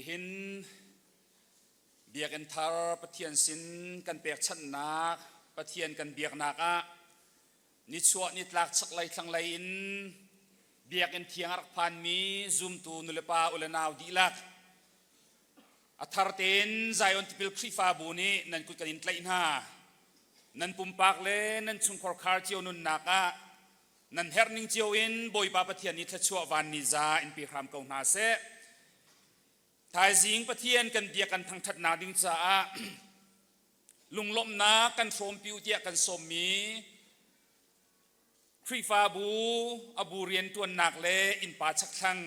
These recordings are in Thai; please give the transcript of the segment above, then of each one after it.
หินเบียกันทาร์ปะเทียนสินกันเปียกชันนักปะเทียนกันเบียกนักอะนิชวนิตลักสักไลทั้งไลอินเบียกันเทียงรักพันมีซุ่มตูนุเลปาอุลนาวดีลักอัธารเตนใจอันติพิลครีฟาบูนีนั่นกุกันอินไลน์ฮานั่นปุ่มปากเลนั่นชุงคอร์คาร์เจียวนุนนักอะนั่นเฮร์นิงเจียวอินบอยปาปะเทียนนิทชัววันนิจาอินปีครามกงนาเซทายสิงปะเทียนกันเดียกันทั้งทัดนาดิงจ้าลุงล้มนากันโฟมปิวเดียกันสมมีครีฟาบูอบูเรียนตัวหนักเลอินปาชักทัง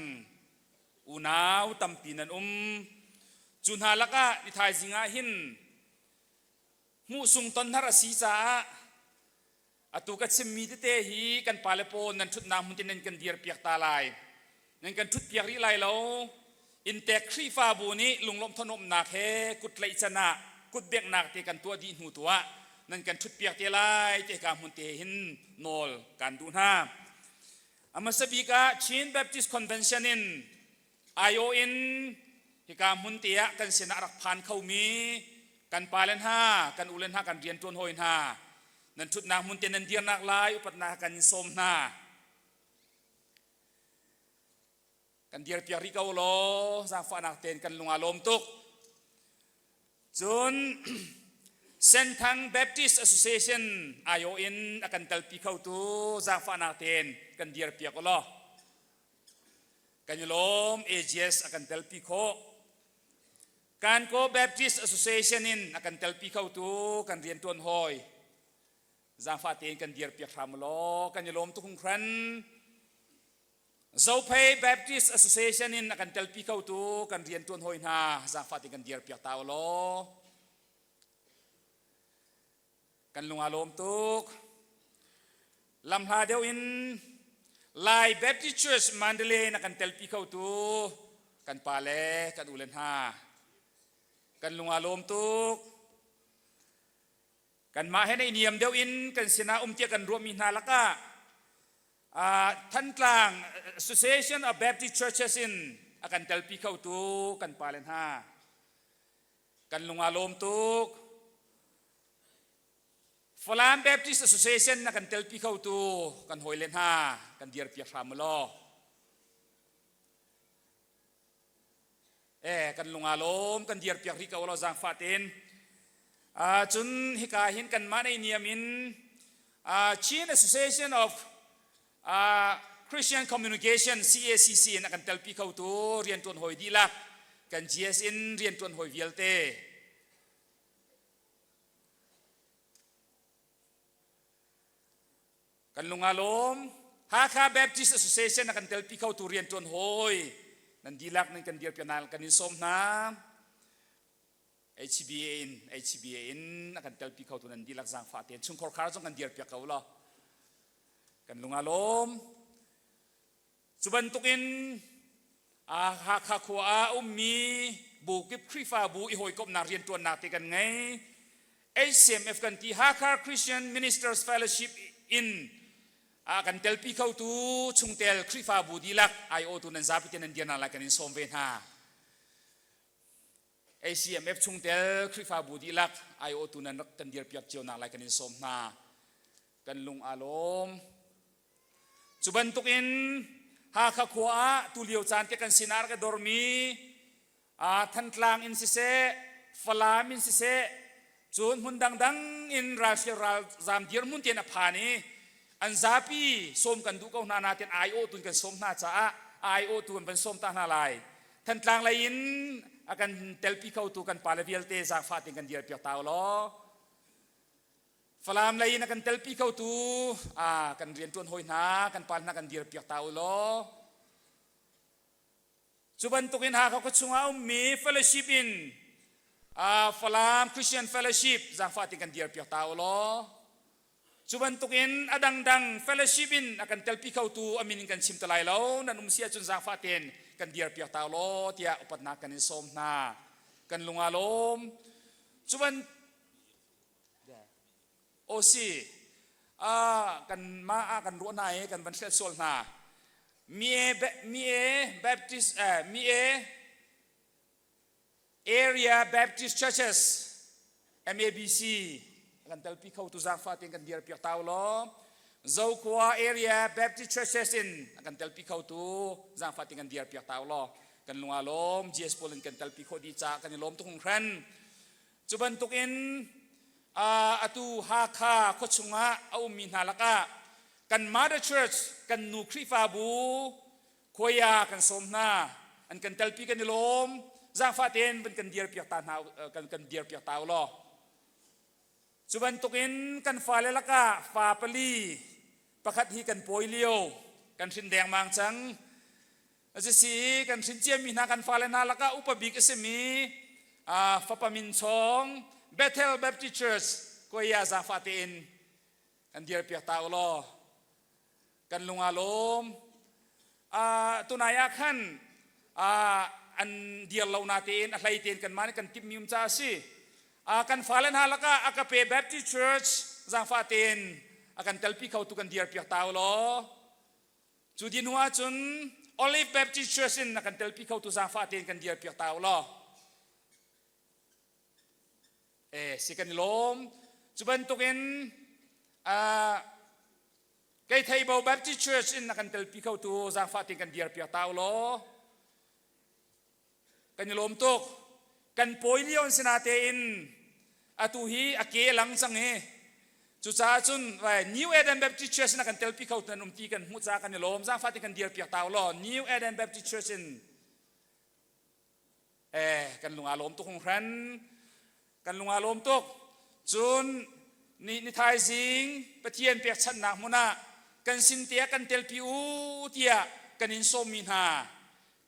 อุนาวตัมปีนันจุนหาลักะนิทายสิงาหินมูสุงตนฮาราสีจ้าอตุกัดเซมีเตหีกันปาเลโปนันทุดนามุนเตนันกันเดียร์เปียกตาลายนันกันทุดเปียกริไลเราอินเตครีฟาบูนี้ลุงล้มทนมนักเฮกุดไลชนะกุดเบียกนักเตกันตัวดีหูตัวนั่นกันชุดเปียกเตลายเตกามุนเตหินโนลกันดูนาอามาสบิกาชินแบปติสคอนเวนชั่นอินไอโออินเตกามุนเตียกันเสนารักพันเขามีกันปาเลนฮากันอุเลนฮากันเรียนตัวโหยนานั่นชุดนามุนเตนันเดียนักลายอุปนากันสมนากันเดียร์เปียริกาวโลสร้างฝันนักเต้นกันลุงอารมณ์ตุกจนเซนทังแบปติสแอสโซเชชันไอโอเอ็นกันเตลปีเขาตูสร้างฝันนักเต้นกันเดียร์เปียกโลกันยลมเอเจสกันเตลปีโคการโกแบปติสแอสโซเชชันกันเตลปีเขาตูกันเรียนตัวหอยสร้างฝันเต้นกันเดียร์เปียกทำโลกันยลมตุกครั้นZopai Baptist Association in akan telpi kau tu kan rian tuan hoi na zafat kan diar piak tau lo kan lungalom tuk lam hadeu in Lai Baptist Church Mandalay akan telpi kau tu kan pale kan ulen ha kan lungalom tuk kan mahen iniam deu in kan sina tia kan ruam min halakaท่านกลาง Association of Baptist Churches in อากันเตลปีเข้าตุกันปาเลนห้ากันลุงอารมณ์ตุกฝรั่ง Baptist Association อากันเตลปีเข้าตุกันหอยเลนห้ากันเดียร์เปียกฟามลอกันลุงอารมณ์กันเดียร์เปียกริกาวลอจางฟาเตนจุนฮิกาหินกันมาในเนียมินChin Association of Christian Communication CACC นักการเตลปีเขาตัวเรียนตัวหอยดีลักกัน GSN เรียนตัวหอยเวลเตกันลุงอารมณ์ฮาคา Baptist Association นักการเตลปีเขาตัวเรียนตัวหอยนั่นดีลักนั่นกันเดียร์เปียนากันนิสมนะ HBA นักการเตลปีเขาตัวนั้นดีลักจางฟาเตียนชุมคอร์คาร์จงกันเดียร์เปียเขาล่ะกันลุงอารมณ์สุบันตุกินหากขัวมีบุกิบครีฟาบูอีหอยกบนาเรียนตัวนาติกันไง HCMF กันที่ฮักคา Christian Ministers Fellowship in กันเตลปีเข้าตูชุงเตลครีฟาบูดีลักไอโอตุนันซาพิเตนันเดียนาลักกันอินสมเวนฮา HCMF ชุงเตลครีฟาบูดีลักไอโอตุนันกันเดียร์เปียกเจียวนาลักกันอินสมนากันลุงอารมณ์จุบันตุกินหากขัวตุเลียวจานเกกันสินาร์กดอร์มีทันกลางอินสิเซฟลามินสิเซจุนหุ่นดังอินราชราจามเดียร์มุนเตียนอภานีอันซาปีส้มกันดูเขานานาเตียนไอโอตุนกันส้มนาจ้าไอโอตุนเป็นส้มตานาลายทันกลางไลน์อากันเตลปีเขาตุกันปาเลเวลเตจากฟาติกันเดียร์เปียกตาวล้อฟลามเลยนักกันเตลปีเขาตูกันเรียนตัวหอยนากันปานนักกันเดียร์เปียกตาวล้อจุบันตุกินหาเขาก็ชงเอามีเฟลชิปอินฟลามคริสเตียนเฟลชิปจางฟาติกันเดียร์เปียกตาวล้อจุบันตุกินอดังเฟลชิปอินอากันเตลปีเขาตูอามินกันชิมตะไลล้อนั่นเสียจุนจางฟาตินกันเดียร์เปียกตาวล้อที่อุปนักกันในสมนากันลุงอารมณ์จุบันโอซีกันมากันรัวนายกันบันเทิงโซลนา มีเอแบปติสมีเอ area Baptist churches MABC kan talpi khau tu zang fatin kan dir piak tau lo Zokwa area Baptist churches in kan talpi khau tu zang fatin kan dir piak tau lo kan lunga lom GS Polin kan talpi khau di cha kan lom tu khong khan chuban tuk in atu ha kha khochunga au min halaka kan mother church kan nu khrifa bu khoya kan somna an kan talpi kan lom zang fatin ben kan dir piak ta hau kan dir piak tau lo chuban tukin kan fale laka fa pali pakhat hi kan poilio kan thin deng mang chang asisi kan thin chiam mi na kan fale na laka upabik asemi fa pamin chong Bethel Baptist Church koya zang fatin kan dir piak tau lo kan lunga lom tunaya khan an dial lau natin at laitin kan man kan tip mium cha si kan falen halaka akape Baptist Church zang fatin akan telpi khau tu kan diar piak tau lo chudin huwa chun Olive Baptist Church in akan telpi khau tu zang fatin kan diar piak tau lo si kan lom chuban tukin kay Thaibau Baptist Church in akan telpi khau tu zang fatin kan diar piak tau lo kan lom tuk kan poilion sinatein atuhi ake lang sange chu cha chun New Eden Baptist Church na kan telpi khau tan umti kan hu cha kan lom zang fati kan dir piak tau lo New Eden Baptist Church in kan lunga lom tuk khong khan kan lunga lom tuk chun ni thai jing Pathian Pekchanhnak muna kan sintia kan telpi u tia kan in somin ha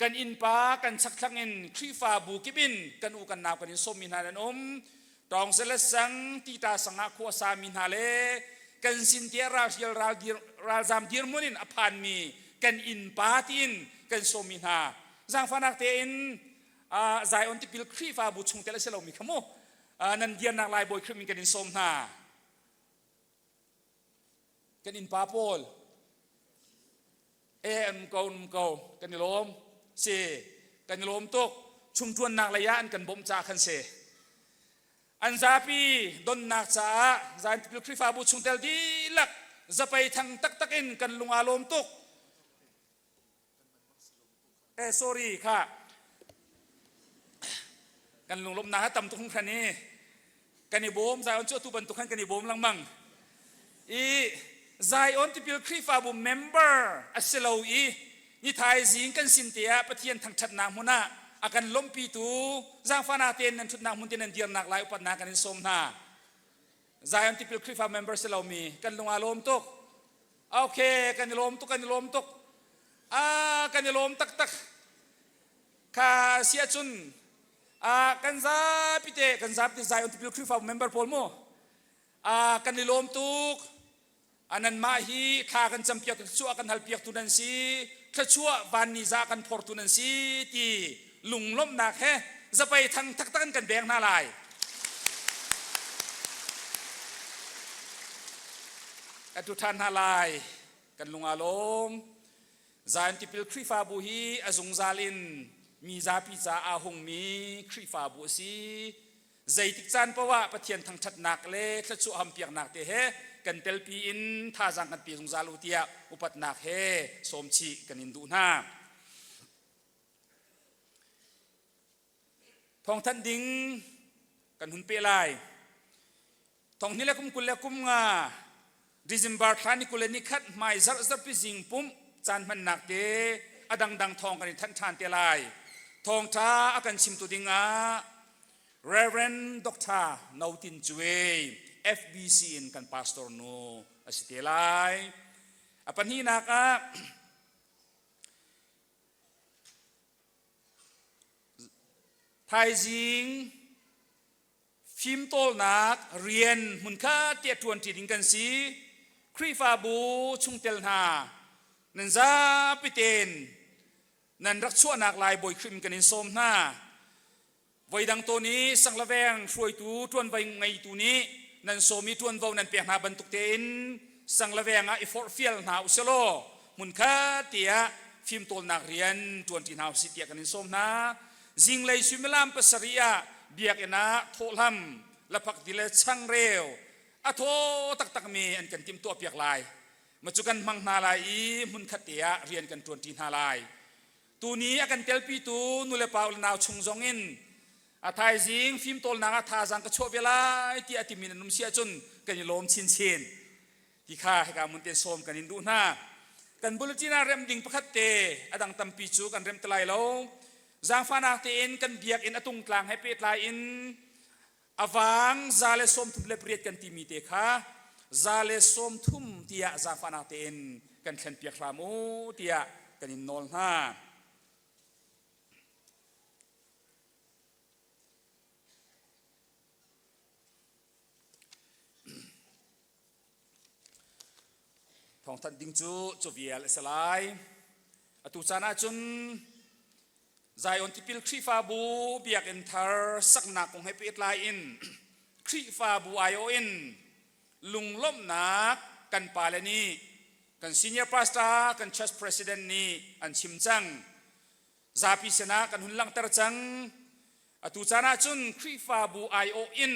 kan in pa kan sakthang in khrifa bu kibin kan u kan naw kan in somin ha nan tong selesang tita sanga kho sa min hale kan sintia ral zam dir munin aphan mi kan in patin kan somin ha zang fanak te in zai on ti pil khrifa bu chung tele selo mi khamo nan dian nak lai boy khrim kan in som ha kan in pa pol ko kan lom se kan lom tok chung tuan nak layan kan bom cha khan se an zapi don nak cha zan pil khrifa bu chung tel di lak zapai thang tak takin kan lunga lom tok sorry kha kan lung lom na tam tuk khan ni kan ni bom zai on chu tu ban tuk khan kan ni bom lang mang zai on ti pil khrifa bu member aselo ni thai jing kan sintia Pathian thang that na huna akan lompi tu zang fana ten nan thut na mun ten dir nak lai upat na kan som na zion tipil khrifa member selo mi kan lunga lom tok okay kan lom tok kan lom tak ka sia chun kan za pite zion tipil khrifa member pol mo kan lom tok anan ma hi kha kan champiak chu akan hal piak tu nan si khachua van ni za kan phor tu nan si ti lung lom nak he zapai thang tak takan kan beng na lai atu than na lai kan lunga lom zan tipil khrifa bu hi azung zalin mi za pi cha a hung mi khrifa bu si zaitik chan pawa Pathian thang that nak le khachu ham piak nak te he kan telpi in tha jang kan pi zung zalu tia upat nak he somchi kan indu na thong than ding kan hun pe lai thong ni le kum kul le kum nga December thani kul ni khat mai zar pi jing pum chan man nak te adang dang thong kan than than te lai thong tha akan sim tu dinga Reverend Dr. Nautin Chue FBC in kan pastor no asitelai apan hinaka thai jing phim tol nak rian mun kha tia tuan ti ding kan si khrifa bu chungtel na nan za piten nan rak chu nak lai boy khrim kan in som na voi dang to ni sanglaveng froi tu tuan vai ngai tu ni nan somi tuan vau nan pe na bantuk ten sanglavenga effort fiel na uselo mun kha tia phim tol nak rian tuan ti na si tia kan in som na จิงเลยสุมลามปัสริยาเบียกนะโทลัมละพักดิเลช่างเร็วอะโทตักเมอันกันติมตัวเปียกลายมาจุกันมังนาลายมุนขัดเตียเรียนกันตรวนตีนาลายตัวนี้อากันเตลปีตูนุเลปาวลนาวชงจงอินอาทายจิงฟิล์มตอลนางอาทาจังกระโชเวลาที่อติมินนุมเสียจนกันยลมชินชินที่ข้าให้การมุนเตนโสมกันอินดูหน้ากันบุลจินาเรมดิ่งประคัตเตอดังตัมปีจูกันเรมตะไลโลจางฟานาเตนกันเบียกอินอตุงกลางให้เป็ดลายอินอวังซาเลสมทุมเลเปรียดกันตีมีเตค่ะซาเลสมทุมเตียจางฟานาเตนกันเข็นเปียกรามูเตียกันอินนอลห้าของท่านดิงจูเวียลสลายอตุจานาจุนใจออนติพิลครีฟาบูเบียกอินทาร์สักนักคงให้เป็ดลายอินครีฟาบูไอโออินลุงล้มนักกันปาเลนีกันซีเนียร์พาสต้ากันชัสประธานนี่อันชิมจังซาพิเซนากันหุ่นลังเตอร์จังอตุจานาจุนครีฟาบูไอโออิน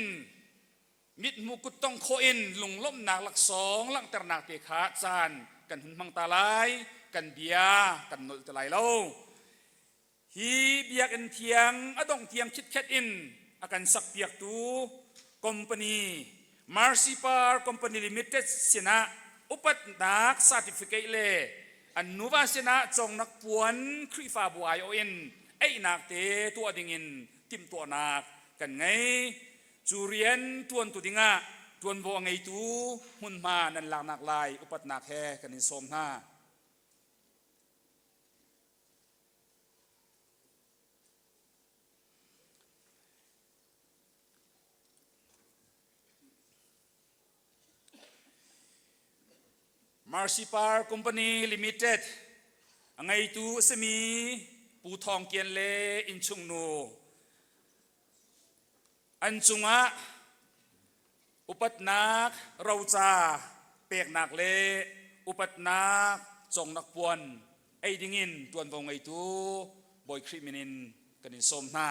มิดมุกุตต้องโคอินลุงล้มนักหลักสองลังเตอร์นักเตะขาจานกันหุ่นมังตาลายกันเบียกันนลตะไลเล่าฮีเบียกันเทียงอดงเทียงคิดแคดอินอากันสักเปียกตูคอมพานีมาร์ซีพาร์คอมพานีลิมิเต็ดเสนาอุปนักซาติฟิเคตเลอันนูวาเสนาจงนักปวนครีฟาบัวไอโอเอ็นไอนักเตตัวดิ่งอินติมตัวนักกันไงจูเรียนทวนตุดิงะทวนโวงไงตูหุ่นมานันหลังนักลายอุปนักแห่กันอินสมหน้ามาร์ซีพาร์คอมพานีลิมิเต็ดไงตูสมีปูทองเกียนเลอินชุงโนอันจุงะอุปัตนักเราจาเปกนักเลอุปัตนักจงนักปวนไอดิ่งอินตวนวงไงตูบอยคริมินินกันอินสมหน้า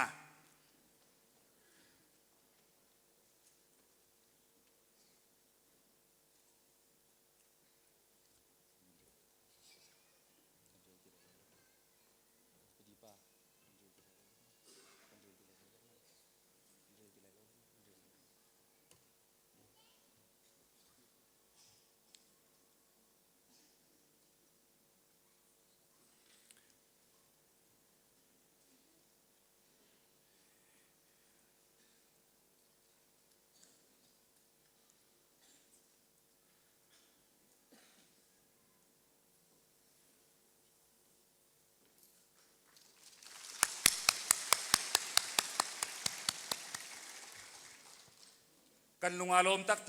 กันลุงอารมณ์ตัก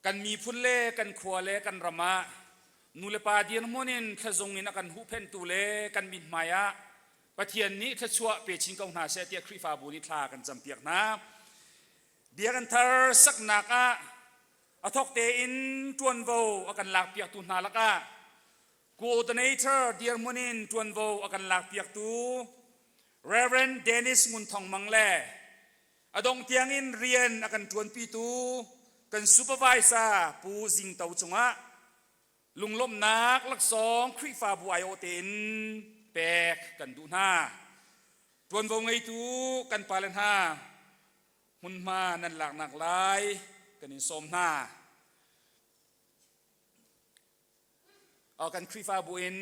กันมีพุ่นเล่กันขวาเล่กันรำมานูเลปาเดียนมอนินขจงอินกันหูเพนตูเล่กันบินมายะปะเทียนนี้ขชัวเปชิงกองหาเสตียครีฟาบุนิทากันจำเปียกนะเบียกันทาร์สักนักอทอกเตอินตวนโวกันหลักเปียกตุนนาลักcoordinator เดียร์มอนินตวนโวกันหลักเปียกตู Reverend Dennis มุนทองมังเล่อดงเตียงอินเรียนอากันทวนปีตูกันซูเปอร์วิเซอร์ปูจิงเตาจงะลุงล้มนักลักสองครีฟาบัวไอโอเตนแปกกันดูหน้าทวนวงไอตูกันปาเลนห้าหุ่นมานั่นหลักหนักลายกันอินสมหน้าเอากันครีฟาบัวอิน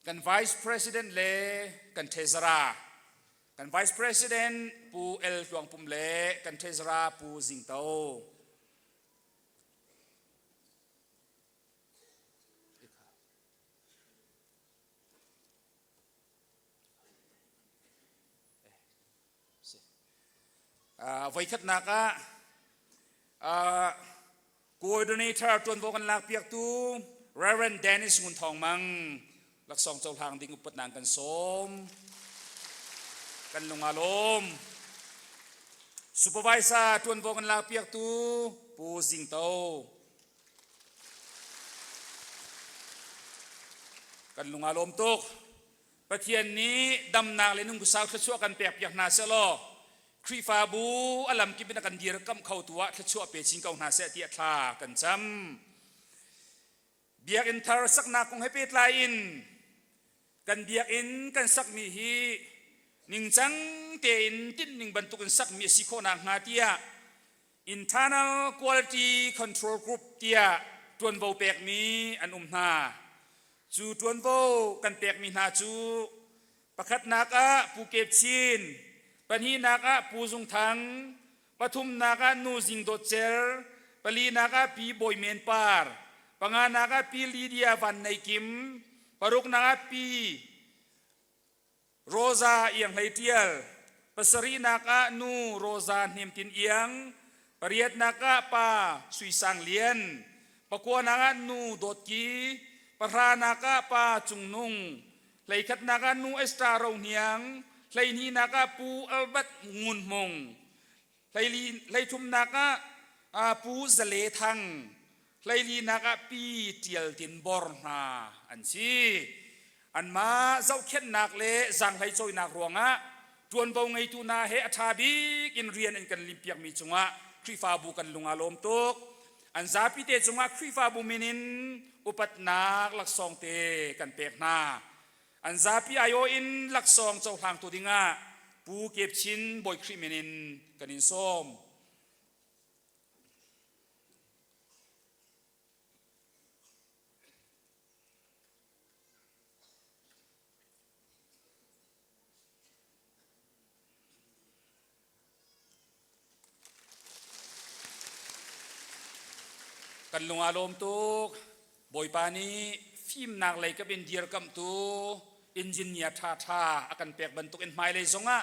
กัน Vice President เลกันเทซรากัน Vice President ปูเอลหลวงปุ่มเล่กันเทซราปูจิงโตไว้ขัดนักcoordinator จวนโวกันหลักเปียกตู Reverend Dennis มุนทองมังหลักสองเจ้าทางดิ่งอุปนังกันสมกันลุงอารมณ์ซูเปอร์วิเซอร์ทวนโวกันลาเปียกตูปูจิงโตกันลุงอารมณ์ตุก ประเทียนนี้ดำนางเลยนุ่งกุศลทชั่วกันเปียกเปียกนาเสลอครีฟาบูอลัมกิบินกันดีรกำเข้าตัวทชั่วเปียชิงเกานาเสตีทากันจำเบียกอินทาร์สักนาคงให้เปิดลายอินกันเบียกอินกันสักมีฮีนิ่งจังเตอินติดนิ่งบรรทุกันสักมีสิโคนังหาเตีย internal quality control group เตียตวนโบเปียกมีอันนาจูตวนโบกันเปียกมีนาจูประคัดนักะปูเก็บชินปนีนักะปูซุงทังปทุมนักะนูซิงโดเจลปลีนักะปีบอยเมนปาร์ปังานักะปีลีเดียวันในกิมปรุกนักะปีโรซาเอียงไฮเทียลปัสรีนักะนูโรซาเนียมตินเอียงปริยดนักะปาสุยสังเลียนปกัวนักะนูโดดกีปรานักะปาจุงนุงไลคัดนักะนูเอสตาโรงเฮียงไลนีนักะปูอัลบัตงุนมงไลทุมนักะปูซเลทังไลลีนักะปีเตียลตินบอร์นาอันซีอันมาเจ้าเข็นนักเละจังไลโจยนักรวงะจวนเบาไงตูนาเฮอทาบีกินเรียนอันกันลิมเปียกมีจงะครีฟาบูกันลุงอารมณ์ตุกอันซาพิเตจงะครีฟาบูมินินอุปัตนักลักซองเตกันเปียกนาอันซาพิอายุอินลักซองเจ้าทางตัวดิงะปูเก็บชินบอยครีมินินกันอินส้มกันลุงอารมณ์ตุกบอยปานีฟิล์มนักเลยก็เป็นเดียร์กัมตูอินจิเนียร์ท่าอากันเปียกบรรทุกอินไม้เลยสงะ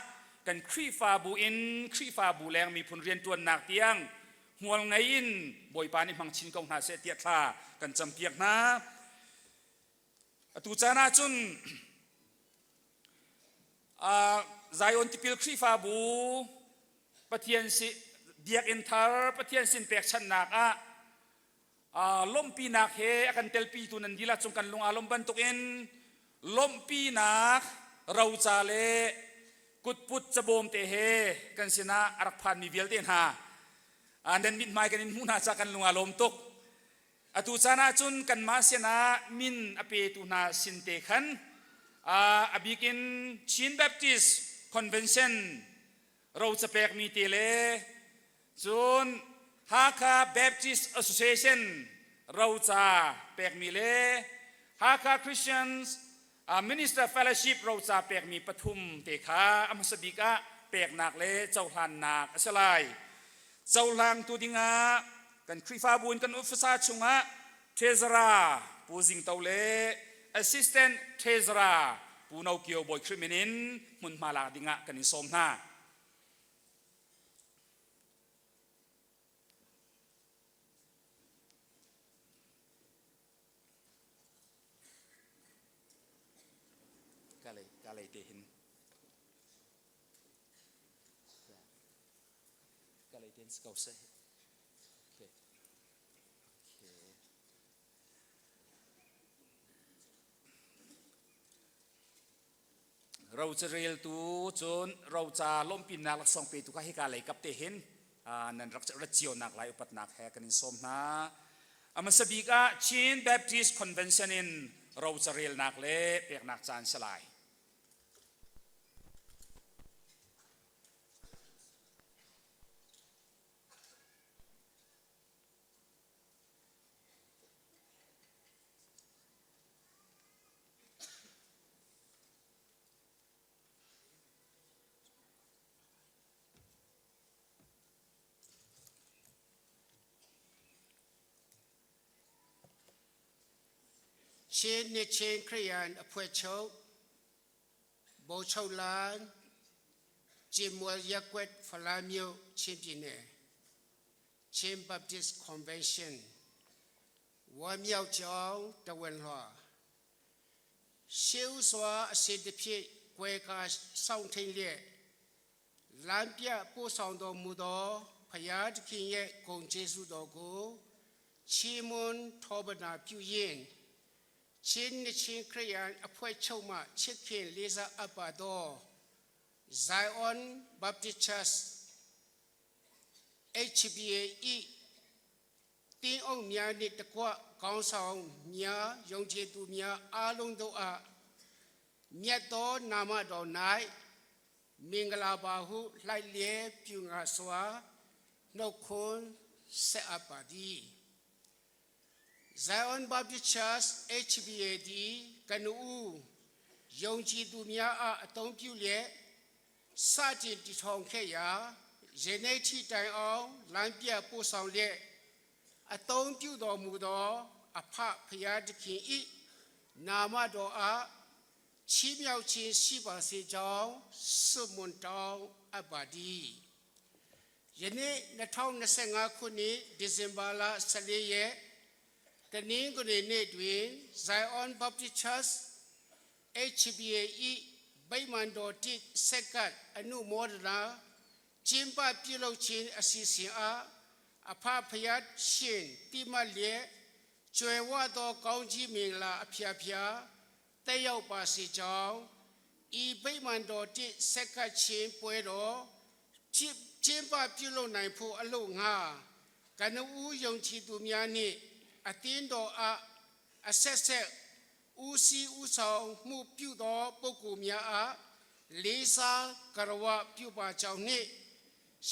กันครีฟาบูอินครีฟาบูแรงมีผลเรียนตัวหนักเตียงหัวไงอินบอยปานีมังชินกงหาเสตียท่ากันจำเปียกนะตูจานาจุนใจออนติพิลครีฟาบูปะเทียนสิเบียกอินทาร์ปะเทียนสินเปียกชันนักลมปีนักเฮอกันเตลปีตุนันดีละจงกันลงอารมณ์บรรทุกอินลมปีนักเราจะเลกุดปุดจะบ่มเตเฮกันสินะอารักพันมีเวลเตนหาอันเดนมิดไมกันอินมุนาจากกันลงอารมณ์ตุกอตุจานาจุนกันมาเสนามินอเปตุนาสินเตขันอบิกินชินแบปติสคอนเวนชั่นเราจะแปลกมีเตเลจุนฮาคาแบปติสแอสโซเชชันเราจะแปลกมีเลฮาคาคริสเตียนส์มินิสเตอร์เฟลชิพเราจะแปลกมีปฐุมเตคาอัมสบิกะแปลกหนักเลเจ้าทานหนักอสลายเจ้าลางตัวดิงะกันครีฟาบุนกันอุฟซาชุงะเทซราปูจิงเตาเลแอสซิสแตนต์เทซราปูนเอาเกียวบอยคริมินินมุนมาลาดิงะกันอินสมนากาเลยเตหินกาเลยเตนสกาวเซ่เราจะเรียลตูจนเราจะล้มปีนักลักษณะปีตุกให้กาเลยกับเตหินนั่นรักเจียวนักหลายอุปนักแห่กันอินสมนะอามาสบิกะชินแบปติสคอนเวนชั่นอินเราจะเรียลนักเล่เปียกนักจานสลายเชนเนเชนครียันอพวยโชโบชาวลานจิมวลยักเวตฟลามิโอเชนปิเน่เชนบัพติสคอนเวนชั่นวัวเมียวจองตะวันหัวเชี่ยวสวาเสด็จพิเวกาส่งทิ้งเลี้ยลานเปียผู้ส่งดอกมุดอพยาธิขิงเย่กงเจสุดอกูชิมุนทบนาพิวยิน ชินนิชินครียันอภัยชาวมาเช็คเคนลิซาอัปาโดไซออนบัพติชัส HBAE ตีนองเมียนิตะกว่ากองสองเมียยงเจตุเมียอาลงโตอาเมียโตนามาดอนายมิงกลาบาหูไลเลียปิวงาสวานกคนเสอปาดี Zion Baptist Church HBAD กันอูยงจีตุเมียอาตงปิวเลียสาจินติทองแค่ยาเจเนที่ใจเอาลังเปียปูสองเลียอตงปิวดอมูดออภะพยาดคินอีนามาดออาชีเมียวชินสีบาสีจองสมุนตองอบาดียนี้ในท้องในเสงาคุนี้ดิเซมบาลาสเลเยแต่นี้ก็ในเนดวิน Zion Baptist Church HBAE ใบมันโดติเซกัดอนุโมทนาจิมปาพิโลชินอสิสิอาอภาพยัดชินติมาเลียจวยว่าตัวกองจีมิงลาอภิยาพิยาแต่ยาวปาสิจองอีใบมันโดติเซกัดชินป่วยโดจิมปาพิโลในผู้อลุงากันอูยงชีตุมียานีอตินโดอาเซเซอูซีอูสองมูปิวโดปกุมียาลิซากรวะปิวปาเจ้านี่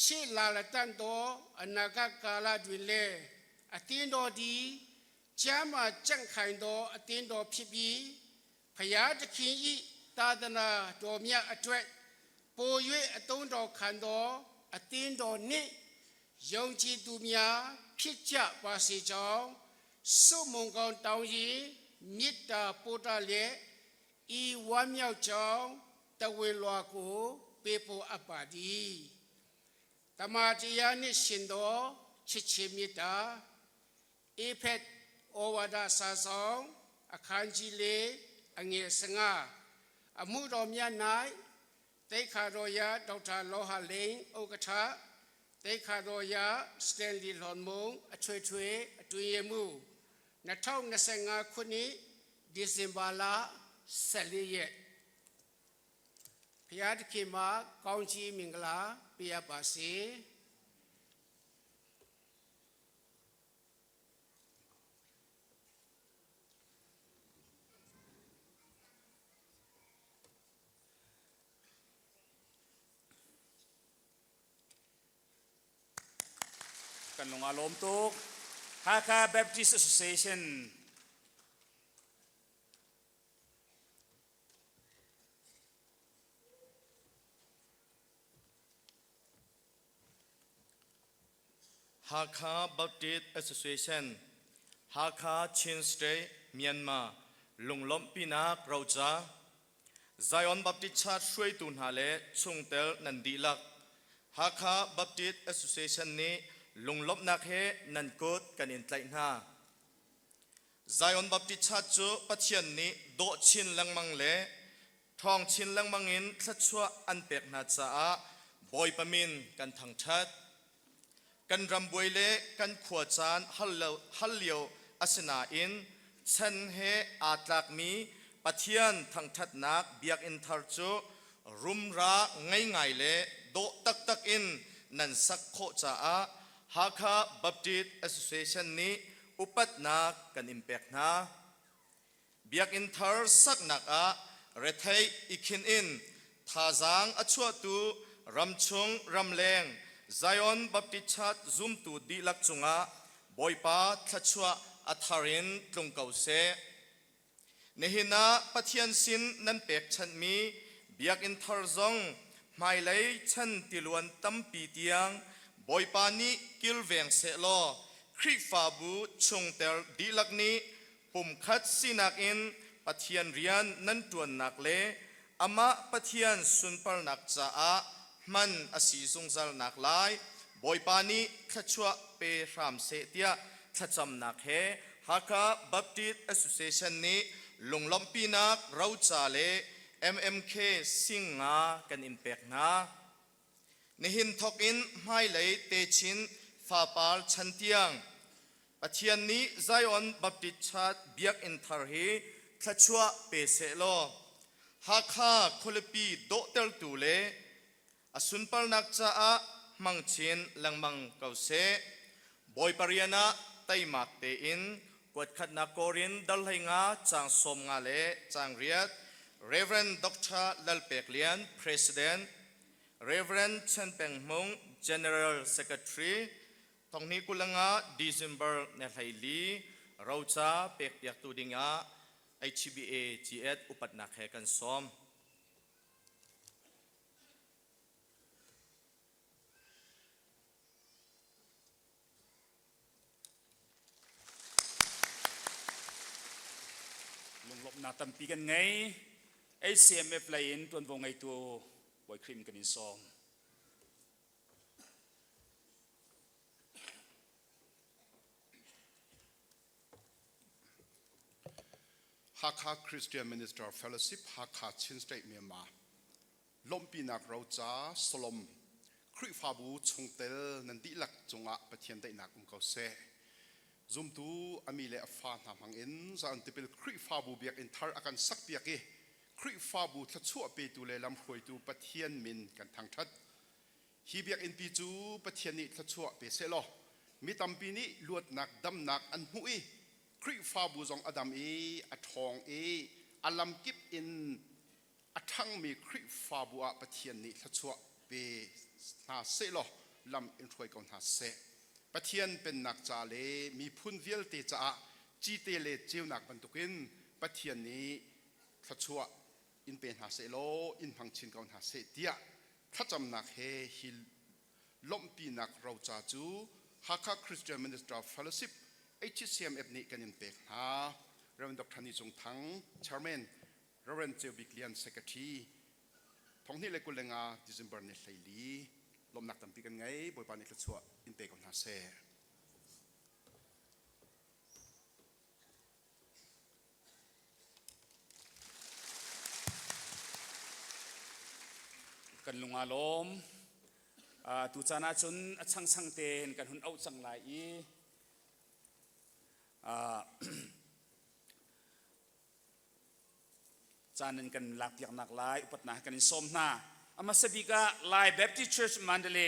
ชิลาลตันโดอนาคกาลาดุเลอตินโดดีจามาจังไคโดอตินโดพิบีพยาตะคินอีตาดนาโดมียอตเวโปยอตุนโดคันโดอตินโดนี่ยงจีตุมียาพิจาปาสิจองสุมงกองตองยีมิตาปูตาเลอีวามียวจองตะเวลวากูเปโปอปาดีตมาจิยานิสินโดชิชิมิตาเอเพตโอวาดาสาสองอาคารจิเลอังเงสงาอมุดอมยานายเตคาโรยาดรโลหะเลงโอกทาเตคาโรยาสเตนลีหลอนมงอช่วยช่วยตุยมูนัทท่องนัสงาคนนี้ดิเซมบาลาเซลีเยพยาธิขีมากองจีมิงลาเปียบาสีกันลงอารมณ์ตุกฮาคา Baptist Association ฮาคา Baptist Association ฮาคาชินสเตย์เมียนมาลุงล้มปีนักเราจะ Zion Baptist Church ช่วยตุนหาเลชงเตลนันดีลักฮาคา Baptist Association นี้ลุงลบนักเฮนันกดกันอินไลน่า Zion Baptist Church จูปัจจัยนี้โดชินลังมังเลทองชินลังมังอินทัดชัวอันเป็กนาจาบอยปามินกันทั้งชัดกันรำบวยเลกันขวดจานฮัลเลียวอาสนาอินฉันเฮอาตลักมีปะเทียนทั้งทัดนักเบียกอินทาร์จูรุมราง่ายๆเลโดตักอินนันสักโคจาฮาคาบัพติสแอสโซเอชันนี้อุปัตนักกันอิมแพกนาเบียกอินทาร์สักนักเรทัยอิคินอินท่าจางอชัวตูรำชงรำแรง Zion Baptist Church zoom tu di lak chunga boipa thachua atharin tlungkau se nehina pathian sin nan pek chan mi Biakinnthar zong mai lei chan tiluan tampi tiang boipa ni kilveng se lo khri fa bu chungter di lak ni pum khat sinak in pathian rian nan tuan nak le ama pathian sunpar nak cha aมันอสีสงสารนักลายบอยปานีขชัวเปรามเสตียขจำนักเฮฮักาบัพติสแอสโซเอชันนี้ลงลำปีนักเราจ่าเล MMK สิงากันอิมแพกนาในหินทอกอินไม่เลยเตชินฟาปาลชันเตียงปัจจัยนี้ Zion Baptist Church เบียกอินทาร์เฮ ทะชัวเปเสโลหาคาคุลปีโดเตลตูเลอสุนปลนักจ้ามังชินลังมังเกาเสบอยปริยนาไตมักเตอินกวดขัดนักโกรินดัลไหงาจางสมงาเลจางเรียด Reverend Dr. Lal Peklian President Reverend Chen Peng Mung General Secretary ตรงนี้กุลังา December ในไทยลีเราจะเปกอยากตูดิงา HBA GS อุปัตนักแห่กันซ้อมลงลบนาตัมปีกันไงไอเสียมเอฟไลน์ตัววงไอตัวบอยครีมกันอินซองฮักฮาคริสเตียนมินิสเตอร์เฟลโลชิพฮักฮาชินสเตทเมียนมาลมปีนักเราจ้าสลมคริฟาบูชงเตลนันดิลักจงอาปะเทียนได้นักเขาเสซุมตูอามีเลอฟานทำหังอินจะอันติเปิลคริฟาบูเบียกอินทาร์อากันสักเบียกคริฟาบูทัดชั่วเปตูเลลำหวยตูปะเทียนมินกันทางทัดฮีเบียกอินปีจูปะเทียนนี้ทัดชั่วเปเสลอมีตัมปีนี้ลวดนักดำนักอันหุยคริฟาบูจงอดัมอัทองอัลลัมกิบอินอัทังมีคริฟาบูปะเทียนนี้ทัดชั่วเปนาเสลอลำอินถวยกอนหาเสปะเทียนเป็นนักจ่าเลมีพุนเวียลเตจ่าจีเตเลเจียวนักบรรทุกินปะเทียนนี้ทัดชั่วอินเป็นหาเสโลอินพังชินกอนหาเสเดียถ้าจำนักเฮฮิลล้มปีนักเราจ่าจูฮักฮาคริสเตียนมินิสเตอร์เฟลโลชิพHCMF นี้กันยันเปกฮาเรเวนดอกทานิจงทั้ง Chairman เรเวนเจบิกเลียน Secretary ท้องนี้เลยกุลเลงา December ในไทยลีลมหนักตั้มปีกันไงบอยปานิกชัวอินเปกอนหาเซกันลุงอาลมตุจานาชนช่างช่างเตนกันหุ่นเอาจังไหลจานันกันหลักอย่างหนักหลายอุปถัมภ์กันสมนาอามาสบิกาไลแบปติสต์เชิร์ชมันเดเล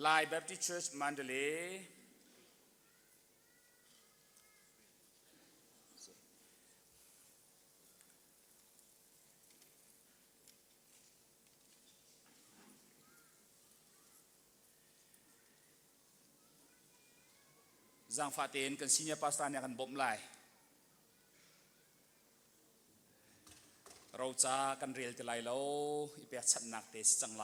ไลแบปติสต์เชิร์ชมันเดเลจางฟาเตนกันซีเนียร์พาสตาเนี่ยกันบ่มไลเราจะกันเรียลจะไลแล้วอีเปียชัดหนักเตสจังไล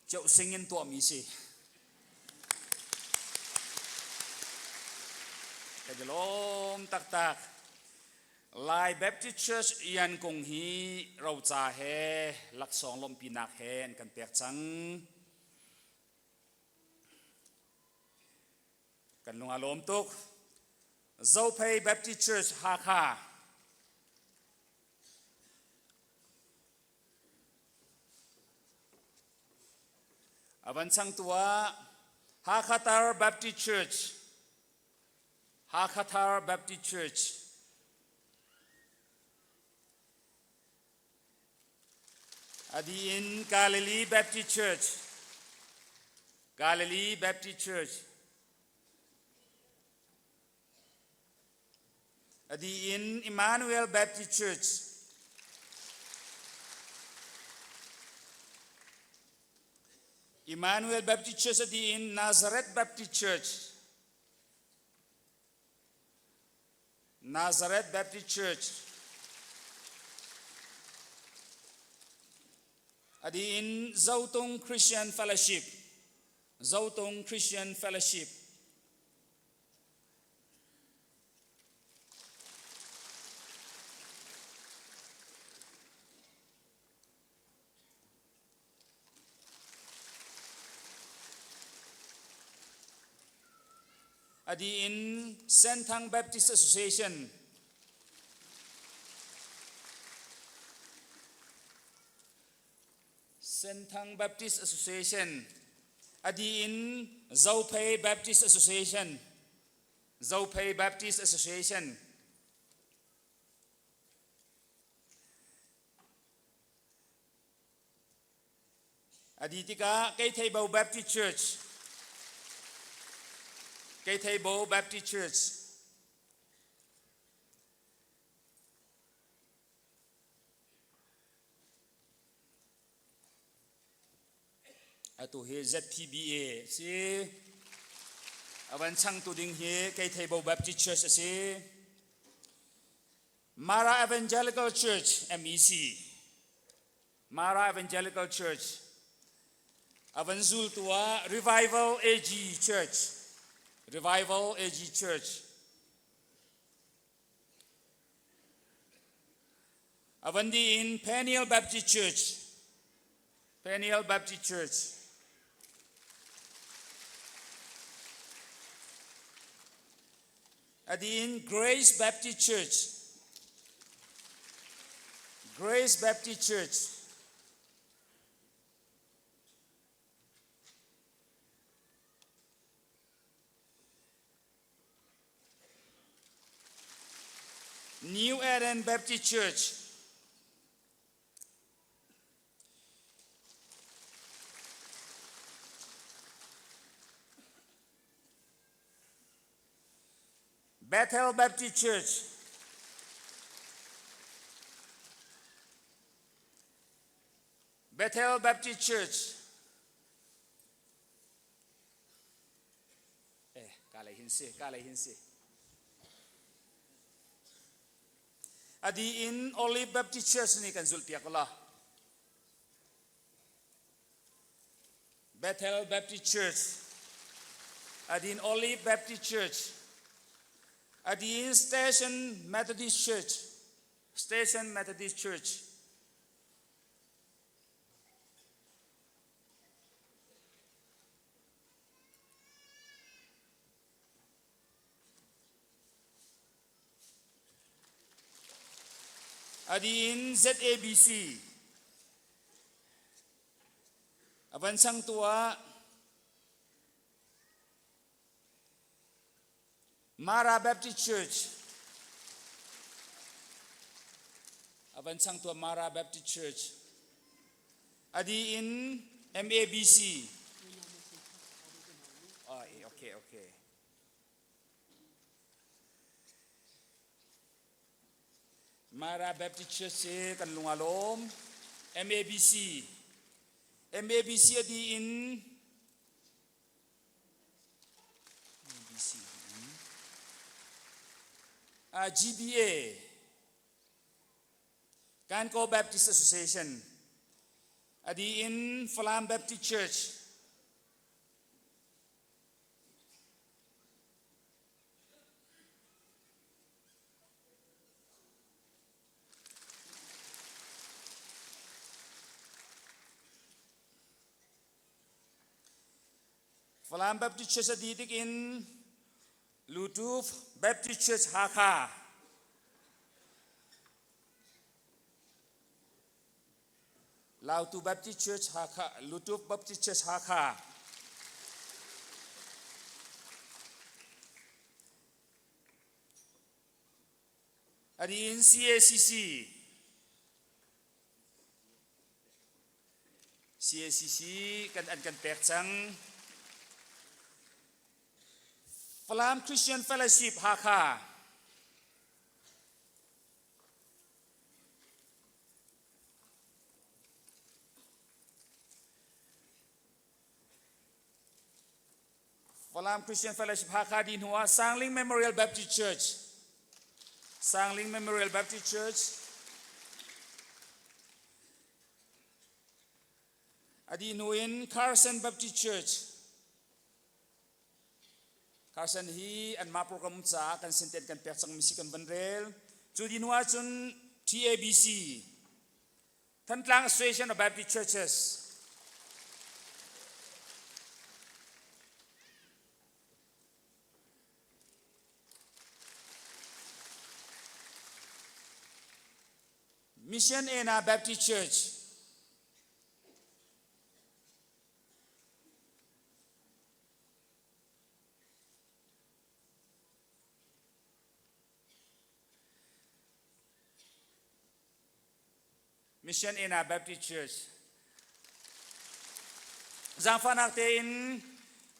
เจ้าสิงเงินตัวมีสิแต่จะล้มตักตักไลแบปติสต์เชิร์ชยันคงฮีเราจะเฮลักสองลมปีนักเฮนกันเปียกจังกันลงอารมณ์ตุกเจ้าเพย์แบปติสต์เชิร์ชฮาคาอวันช่างตัวฮาคาตาร์แบปติสต์เชิร์ชฮาคาตาร์แบปติสต์เชิร์ชอดีอินกาลิลีแบปติสต์เชิร์ชกาลิลีแบปติสต์เชิร์ชอดีอินอิมมานูเอลแบปติสต์เชิร์ชอิมมานูเอลแบปติสต์เชิร์ชอดีอินนาซาเรตแบปติสต์เชิร์ชนาซาเรตแบปติสต์เชิร์ชอดีอินเจ้าตงคริสเตียนเฟลโลชิพเจ้าตงคริสเตียนเฟลโลชิพอดีอินเซนทังแบปติสต์แอสโซเชชันเซนทังแบปติสต์แอสโซเชชัน adi in Zopei Baptist Association Zopei Baptist Association adi tika Keitheibo Baptist Church Keitheibo Baptist Church atu he ZPBA si awan chang tu ding he Keitheibo Baptist Church si Mara Evangelical Church MEC Mara Evangelical Church awan zul tua Revival AG Church Revival AG Church awan di in Peniel Baptist Church Peniel Baptist Church Adin Grace Baptist Church Grace Baptist Church New Eden Baptist Church Bethel Baptist Church Bethel Baptist Church kalay hinsi adi in Olive Baptist Church ni kan zultiak wala Bethel Baptist Church adi in Olive Baptist Church adi in Station Methodist Church Station Methodist Church adi in ZABC aban sang tua Mara Baptist Church aban sang tua Mara Baptist Church adi in MABC okay Mara Baptist Church kan lungalom MABC adi in GBA Kanko Baptist Association adi in Falam Baptist Church Falam Baptist Church adidik in Lutuf Baptist Church Hakha Lautu Baptist Church Hakha Lutuf Baptist Church Hakha adi in CACC kan Pekchang Falam Christian Fellowship Hakha Falam Christian Fellowship Hakha din huwa Sangling Memorial Baptist Church Sangling Memorial Baptist Church adi nuin Carson Baptist Church Carson hi an ma program cha kan sintet kan Pekchang misi kan vanrel chudin wa chun TABC Thantlang Association of Baptist Churches Mission Ena Baptist Church Mission Ena Baptist Church Giang Phan Nak Te in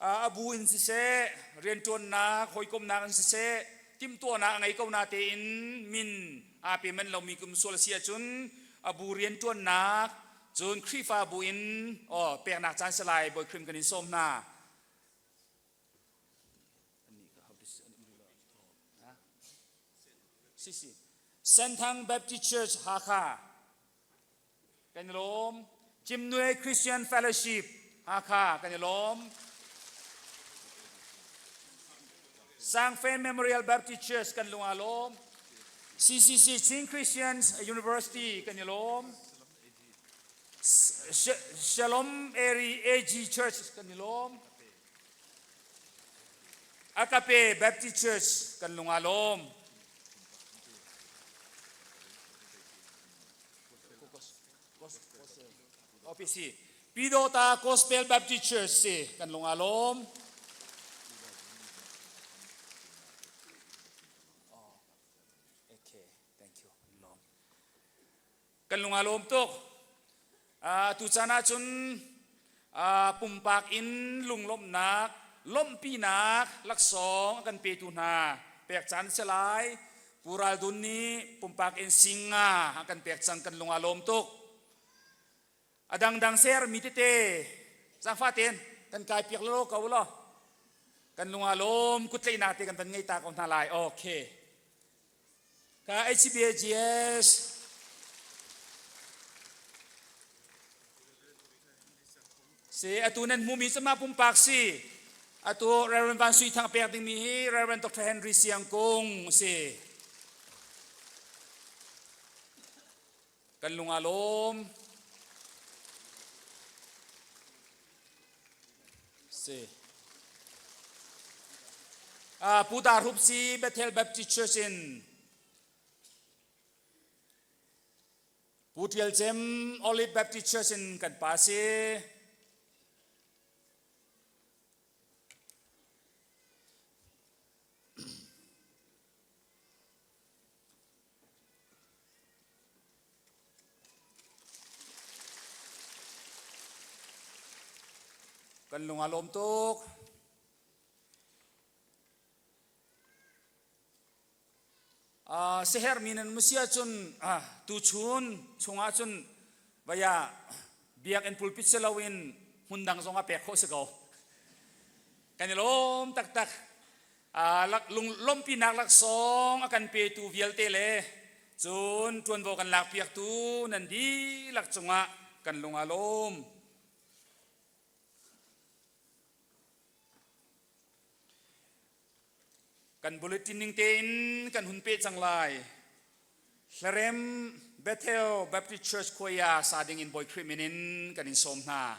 Abu in se Rian Tuan Na Hoi Kom Na in se Tim Tua Na Ngai Kau Na Te in Min Api Men Lau Mi Kum Sol Sia Chun Abu Rian Tuan Na Chun Krifa Abu in Pekchanhnak Chan Salai Boy Krim Kanin Som Na Sentang Baptist Church Haka Kanilom Chimnue Christian Fellowship Haka Kanilom Sang Fen Memorial Baptist Church Kanlungalom CCC Ching Christians University Kanilom Shalom Eri AG Church Kanilom Akape Baptist Church Kanlungalom OPC Pidota Gospel Baptist Church si Kanlungalom Okay thank you Kanlungalom tok tu sana chun pumpak in lunglom nak lompi nak laksong akan petuna Pekchan selai pural dunni pumpak in singa akan Pekchan Kanlungalom tok Adang dang ser mitite Giang Phan kan kai piak lo kau lo kan lungalom kutlay natin kan tangay ta kau nalay okay ka HCBAGS si atunan mumi sa mapumpak si atu Reverend Van Sui Thang Pek Ding Mihi Reverend Dr. Henry Siang Kong si kan lungalom Putar Hupsi Bethel Baptist Church in Putiel Jem Olive Baptist Church in Kanpase Kanlungalom tok seher minan musia chun tu chun chunga chun vaya biak en pulpit selawin hundang zonga pekho segau kanilom tak tak lak lom pinak lak song akan pe tu vial tele chun tuan bo kan lak piak tu nandi lak chunga kanlungalom kan bulletin ning tein kan hunpe changlai Hlarem Bethel Baptist Church Koya sading in boy kriminin kan in somna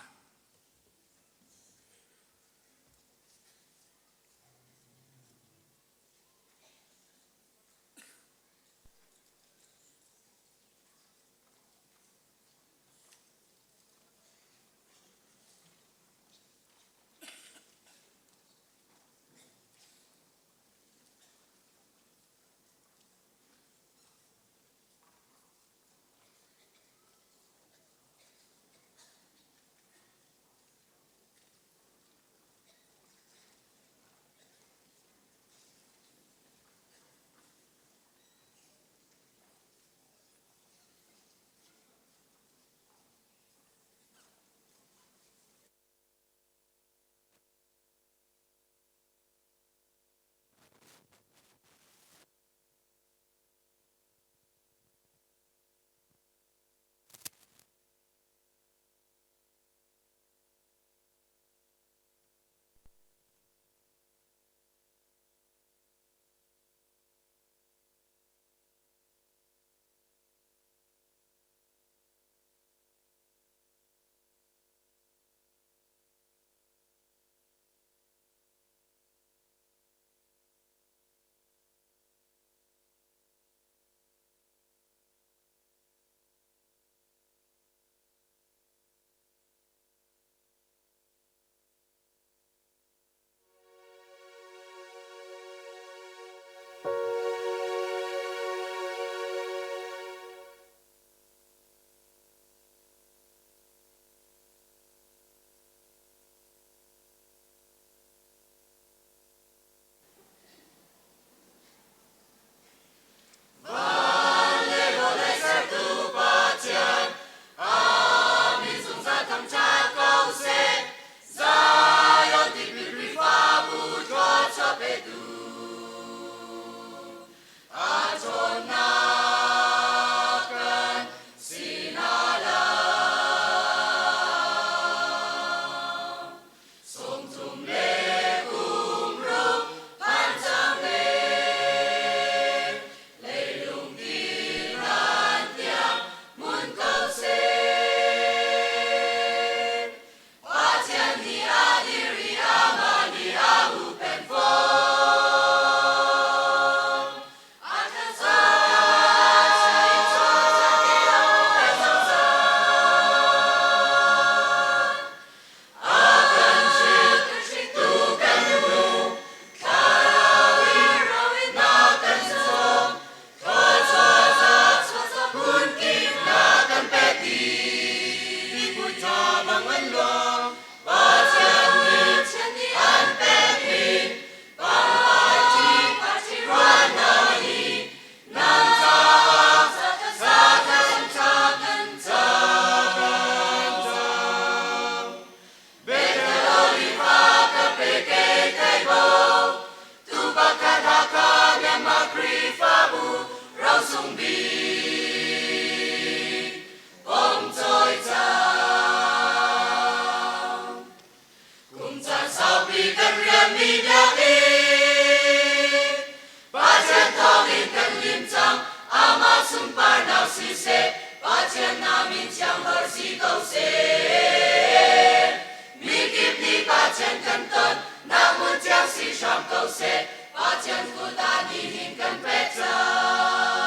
câu sẽ và chân của ta đi hình cần Pekchanhnak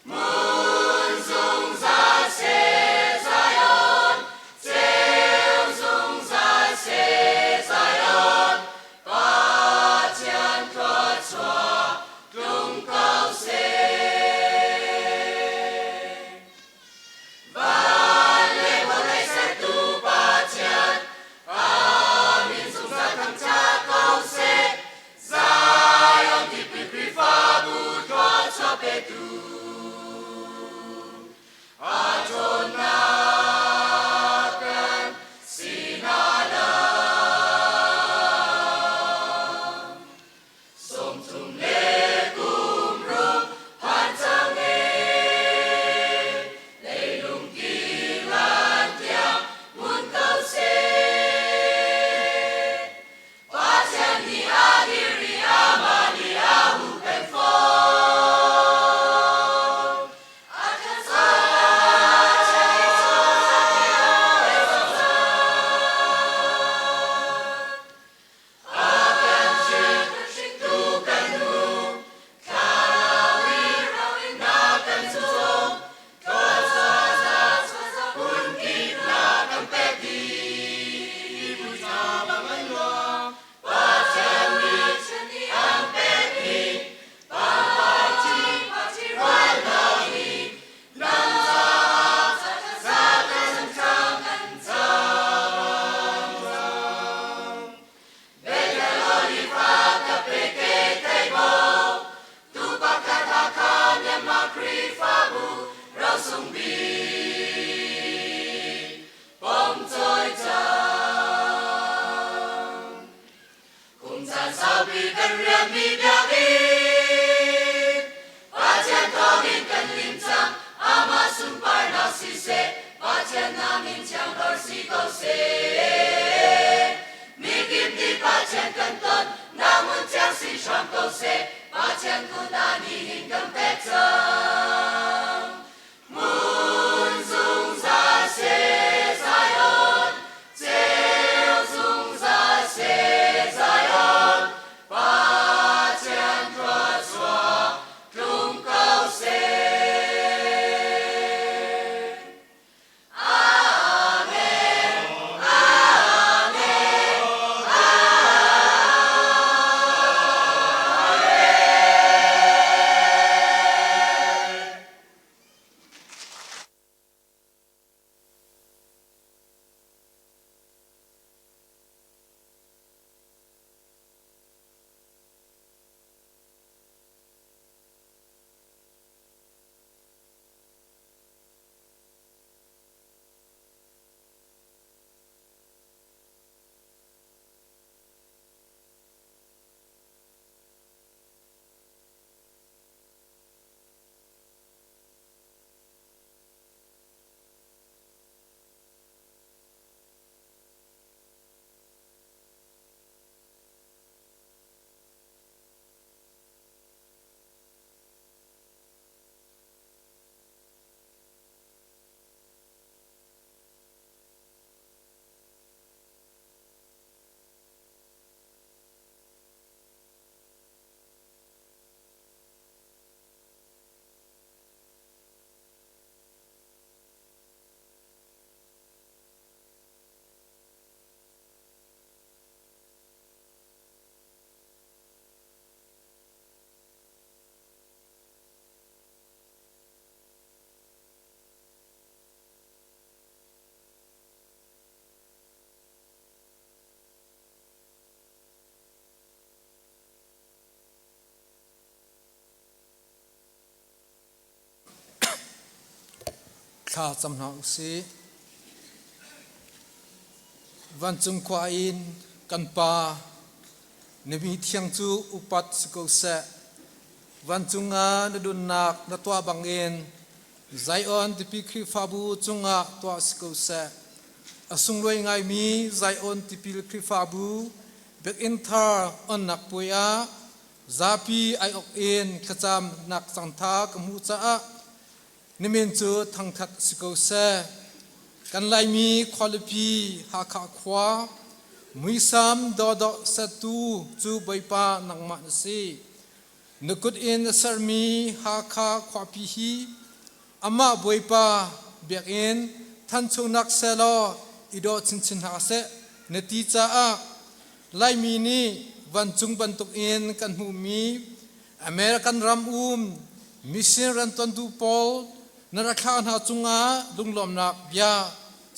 muốn dung ra sẽ Zion treo dung ra sẽ Zion và chân thoát xóa tung câu sẽ và lễ hội này sẽ tu ba chân amin dung ra thằng cha câu sẽ Zion thì bị phá bu thoát xóa bê tu Pekchanhnak sinadam som tum le kum rum Pekchanhnak lấy lung kỳ lan tiang muốn câu sẽ Pekchanhnak ni adiri amani ahu penfong akan sao bị cần riêng bị Biakinnthar Pathian thong in cần lim chang ama sum par na si se Pathian nam in chang par si câu se Biakinnthar Pathian cần tôn nam muốn chang si sham câu se Pathian ku ta ni hình cầm Pekchanhnak muốn dung ra se Zion treo dung ra se Zion Pathian thoát xóa tung câu sẽ Amen Amen Amen Tha chamnau si van chung kwa in kan pa nemi thiang chu upat siko se van chunga na dun nak na twa bangin Zion tipi khri fabu chunga twa siko se asung loi ngai mi Zion tipi khri fabu Biakinnthar on nak puya zapi ai ok in khacham nak sangtha kamu cha nimin chu thang that siko se kan lai mi quality ha kha khwa มุยสามดอดสตูจูใบปานังมาสีนึกอินสารมีหาคาขวาพิฮีอามาใบปาเบียกอินท่านชงนักเซลอิดอชินหาเซเนติจ้าไลมีนีวันจุงบันตุกอินกันหูมีอเมริกันรัมมิสเซนรันตันดูปอลนราคาหาจุงอาลุงลมนักยา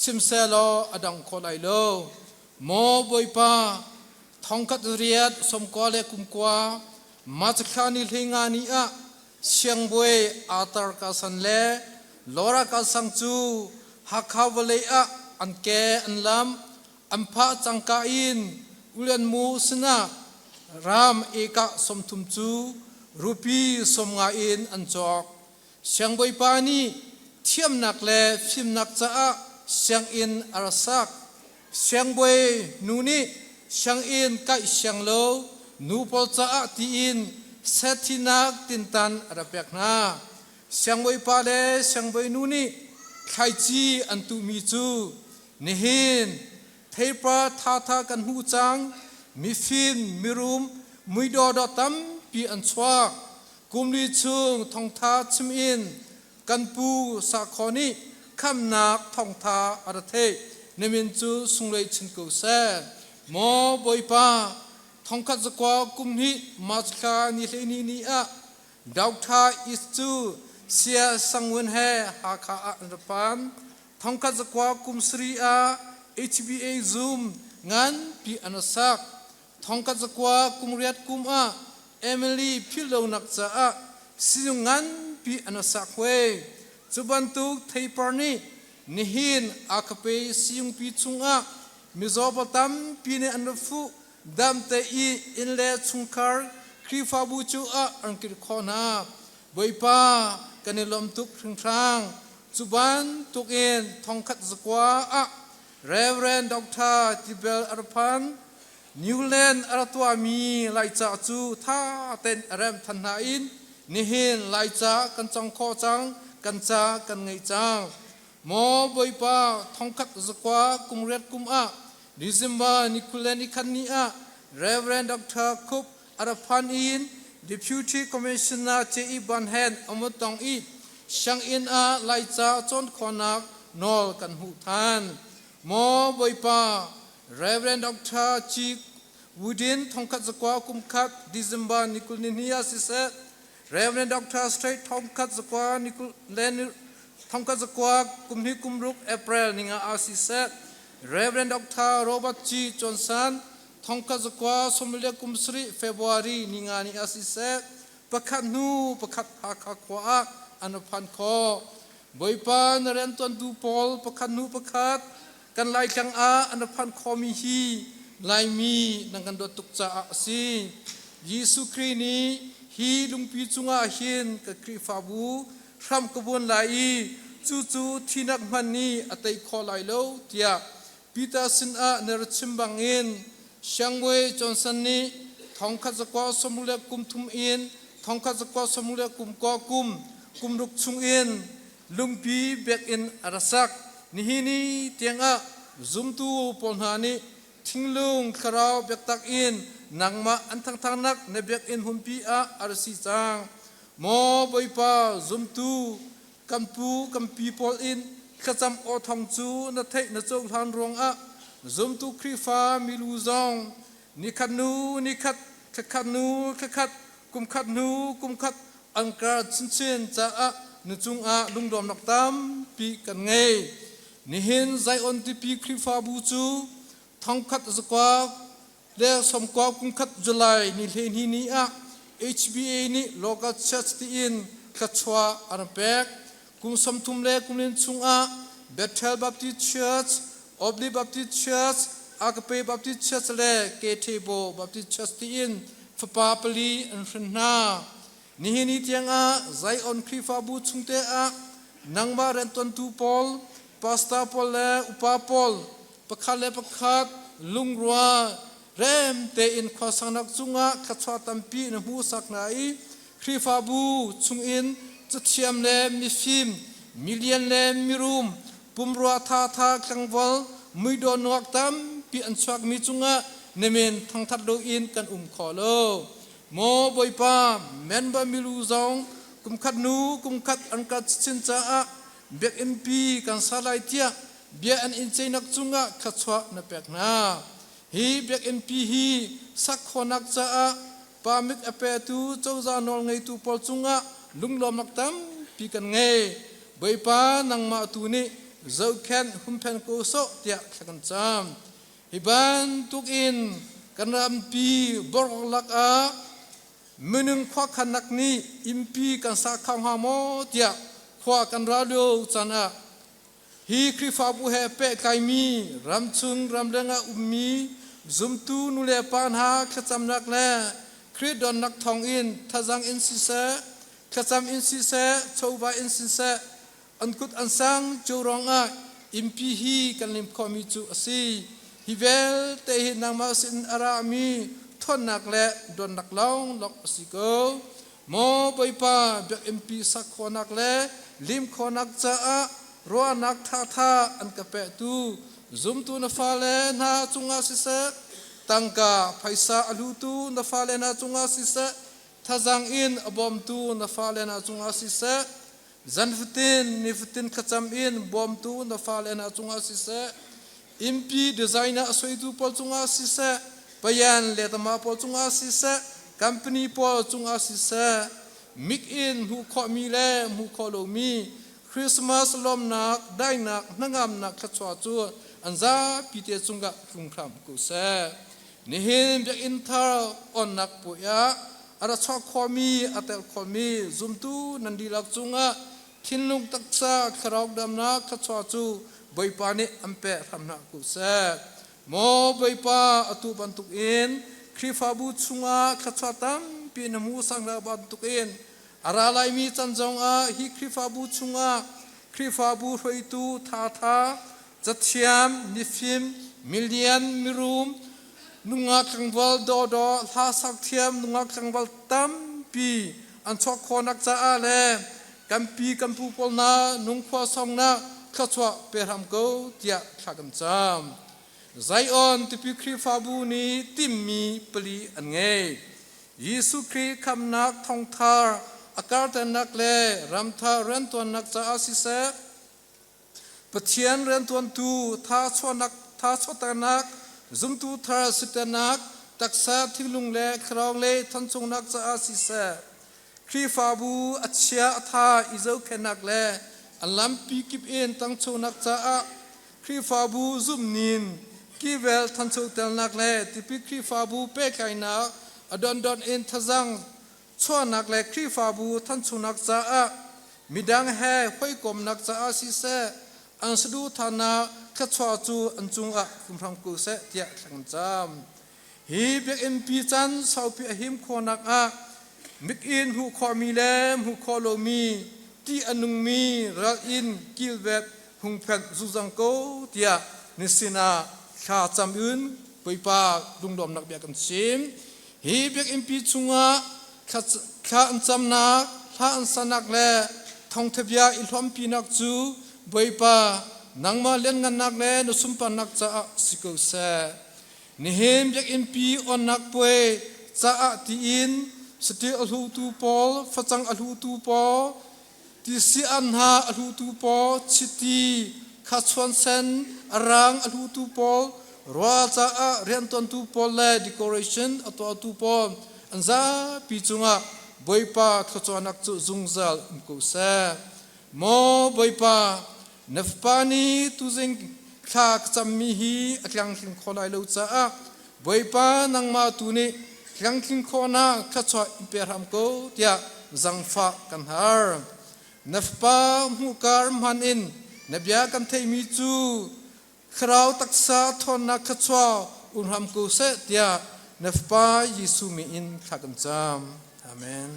ชิมเซลอดังโคไลโลโมบอยปาทองคัดเรียดสมกอเลกุมกว่ามาจากขานิเลงานีอะเชียงบวยอาตารกาสันเลลอรากาสังจูฮักฮาวเลอะอันแกอันลำอัมพะจังกาอินอุเลนมูสนารามเอกะสมทุมจูรูปีสมงาอินอันจอกเชียงบวยปานีเทียมนักเลฟิมนักจ้าเชียงอินอาราซักเชียงบวยนูนี่เชียงอินไกเชียงโลนูปอลจ้าตีอินเซตินักตินตันอาราเปียกนาเชียงบวยปาเลเชียงบวยนูนี่ไขจีอันตุมีจูนิฮินเทปราทากันหูจังมีฟินมีรุมมุยดอดตัมปีอันสวากกุมลีชุงทองทาชิมอินกันปูสาคอนีคำนักทองทาอาราเทในมินจูสุงเลยชินกุเซโมบอยปาทองคัดสกวากุมฮิมาสคานิเลนีนีอะดาวทาอิสจูเสียสังวนเฮหาคาอันรพันทองคัดสกวากุมสรีอา HBA Zoom งั้นปีอันสักทองคัดสกวากุมเรียดกุมอาเอมิลีพิโลนักจ้าสิยงันปีอันสักเวจุบันตุกไทยปานีนิฮินอาคเปสิยงปีจุงอามิโซปตัมปีเนอันฟุดัมเตอีอินเลชุงคาร์ครีฟาบูจูอาอังกิรคอนาบอยปากันนิลมตุกทางจุบันตุกเอ็นทองคัดสกวาอาเรเวนด็อกเตอร์ทิเบลอาร์พันนิวแลนด์อาร์ตัวมีไลจ่าจูท่าเต็นเรมทันนาอินนิฮินไลจ่ากันจังโคจังกันจ่ากันไงจังโมบอยปาทองคัดสกวากุมเรียดกุมอาดิซิมบานิคุเลนิคันนีอาเรเวนด็อกเตอร์คุปอาร์พันอิน Deputy Commissioner เจอีบันเฮนอมตองอีช่างอินอาไลจ่าจนขนักนอลกันหูทานโมบอยปาเรเวนด็อกเตอร์จีวูดินทองคัดสกวากุมคัดดิซิมบานิคุเลนิอาซิเซเรเวนด็อกเตอร์สเตรททองคัดสกวานิคุเลนิทองคัดสกวากุมฮิกุมรุกเอเปรลนิงาอาซิเซเรเวนด็อกเตอร์โรเบิร์ตจีจอห์นสันทองคัดสกวาสมเลียกุมสรีเฟบรุอารีนิงานิอาซิเซประคัดนูประคัดหาคาควาอันพันคอบอยปานเรนตันดูปอลประคัดนูประคัดกันไลจังอาอันพันคอมีฮีไลมีนังกันดตุกจ่าซียิสุครีนีฮีลุงปีจุงอาหินกับครีฟาบูทำกบวนไลจู่ที่นักมันนี้อัตยคอไลโลเตียปีตาสินอาเนรชิมบังอินช่างเวจอนสันนี้ทองคัดสกวาสมุเลกุมทุมอินทองคัดสกวาสมุเลกุมกอกุมรุกชุงอินลุงปีเบกอินอาราซักนี่นี่เตียงอาซุมตูปนหานีทิ้งลุงคราวเบกตักอินนังมาอันทั้งนักในเบกอินหุมปีอาอารสีจางโมบอยปาซุมตูกันปูกันปีพอลอินขจำอทองจูนัทเทนจงทานรวงอะซุมตูครีฟ้ามิลูซองนิคัดนูนิคัดขัดนูขัดกุมขัดนูกุมขัดอังกาชินจะอะนจุงอะลุงดอมนักตามปีกันไงนิเห็นใจอันที่ปีครีฟ้าบูจูทองขัดสกวาเลี้ยสมกวากุมขัดจุลัยนิเลนีนี่อะ HBA นี่โลกาเชสตีอินขัดชัวอันเป็กกุมสมทุมเล่กุมลินชุงอาเบธเทลบัพติสเชิร์ชออบลีบัพติสเชิร์ชอากเปย์บัพติสเชิร์ชเล่เกเทโบบัพติสเชิร์ชตีอินฟปาปลีอันฟรนานี่นี่เตียงอาใจอันครีฟาบูชุงเตอานังมาเรนตันตูปอลปาสตาปอลเล่อุปาปอลประคัดเล่ประคัดลุงรัวเรมเตอินข้อสังนักจุงอาขัดชวตัมปีนหูสักไหนครีฟาบูชุงอินจะเทียมเล่มีฟิมมิเลียนเล่มีรูมปุ่มรัวท่ากังวลมือโดนนวกตั้ม ปีอันชวักมีจุงะเนเมนทั้งทัดโดอินกันขอโลโมบอยปาแมนบามิลูซองกุมขัดนูกุมขัดอันกัดสินจ้าเบียกเอ็มพีกันสลายเตียเบียอันอินเจนักจุงะขัดชวะนเปกนาฮีเบียกเอ็มพีฮีสักคนนักจ้าปามิกอเปตูเจ้าจานอลไงตูปอลจุงะลุงลมนักตั้มปีกันไงบอยปานังมาตูนี่เจ้าแคนหุ่มเพนโกโซเตียขักันจามฮิบันตุกอินกันรำปีบอร์ลักอามือหนึ่งควักขันนักนี้อิมพีกันสักข้างหามอเตียควักกันราโลจันอาฮีคริฟาบุเฮเปไกมีรำชุนรำเลงอุมีซุมตูนุเลปานหาขจำนักแลคริดอนนักทองอินทาจังอินซิเซขจำอินซิเซโชวาอินซิเซอันกุดอันสังจูรองอาอิมพีฮีกันลิมคอมิจูอซีฮิเวลเตหินางมาสินอารามีทนนักและดอนนักลองลอกสิโกโมไปป้าเบียกเอ็มพีสักคนนักและลิมคนนักจ้ารัวนักท่าอันกะเปตูซุมตูนฟาเลนาจุงอาสิเซตังกาไพซาอลูตูนฟาเลนาจุงอาสิเซทาจังอินอบอมตูนฟาเลนาจุงอาสิเซจันฟตินนิฟตินขจำอินบอมตูนฟาเลนาจุงอาสิเซอิมพีดีไซน์สวยตูปอลจุงอาสิเซพยานเลตมาปอลจุงอาสิเซคัมพานีปอลจุงอาสิเซมิกอินหูขอมีเลหูขอโลมีคริสต์มาสลมนักได้นักนังามนักขจวจูอันซาพิเตจุงกะคุมครามกุเซนิฮินเบียอินทาร์ออนนักปุยะอาราชอขอมีอัตเตลขอมีซุมตูนันดีลักจุงะทินลุงตักษาคราวดำนักขจวจูบอยปานิอัมเปรำนักกุเซโมบอยปาอตุบันตุกอินคริฟาบุจุงะขจวตัมปีนมูสังระบันตุกอินอาราไลมีจันจงอาฮิคริฟาบูชุงอาคริฟาบูรวยตูทาทาจัดเชียมนิฟิมมิลเลียนมิรุมนุงอาคังวัลโดโดลาสักเทียมนุงอาคังวัลตัมปีอันชอกคนนักจ้าเลกัมปีกัมพูปลนานุงขวาสองนาขจวะเปรามโกเตียขากำจามไซออนติปิคริฟาบูนี้ติมมีปลีอันเงยยิสุคริคำนักทองทาอากาศนักเลรำทาเรนตัวนักจ้าสิเซปะเทียนเรนตัวตูท่าชวนักท่าชวตนักซุมตูท่าสิตนักตักษาที่ลุงเลครองเลทันชงนักจ้าสิเซครีฟาบูอัจฉริยะท่าอิเจ้าแค่นักเลอันลัมปีกิบเอ็นตั้งชงนักจ้าครีฟาบูซุมนินกีเวลทันชงเตลนักเลติปิครีฟาบูเปไกนักอดอนดอนเอ็นทจังช่วนักเล็กครีฟาบูท่านสุนักจ้ามิดังแห่ห้อยกลมนักจ้าสิเสอันสดูธานาขัดชวจูอันจุงอะคุมพรำกุเสเตียขังจามฮีเบียกเอ็มพีจันสาวปีหิมโคนักอะมิกอินหูคอมีเลมหูคอโลมีที่อนุมีรักอินกิลเวบหุงเพนซุจังโกเตียนิสินาข้าจำอื่นไปปาดุงดอมนักเบียกันชิมฮีเบียกเอ็มพีจุงอะข้าอันจำนักข้าอันสนักแลทองทบยาอิลอมปีนักจูบอยปานังมาเล่นกันนักแลนสุมปานักจ้าสิโกเซนิเฮมยักอินปีออนนักป่วยจ้าตีอินสติอลูตูปอลฟัจังอลูตูปอที่สิอันหาอลูตูปอชิตีข้าชวนเซนอรังอลูตูปอลรัวจ้าเรียนตันตูปอลและดีคอเรชั่นอตัวตูปอลอันซาปีจุงะบอยปาขจวนักจุจุงซัลอุกุเซโมบอยปาเนฟปานีตุซิงขากจำมีฮีอักยังคิงคนไอลูจ้าบอยปานังมาตุนียังคิงคนนาขจวอิมเปรามโกเตียจังฟ้ากันฮาร์เนฟปามูการมันอินเนบยากันเทมิจูคราวตักษาทนนักขจวอุนหามโกเซเตียเนฟปายิสุมีอินขักจามอาเมน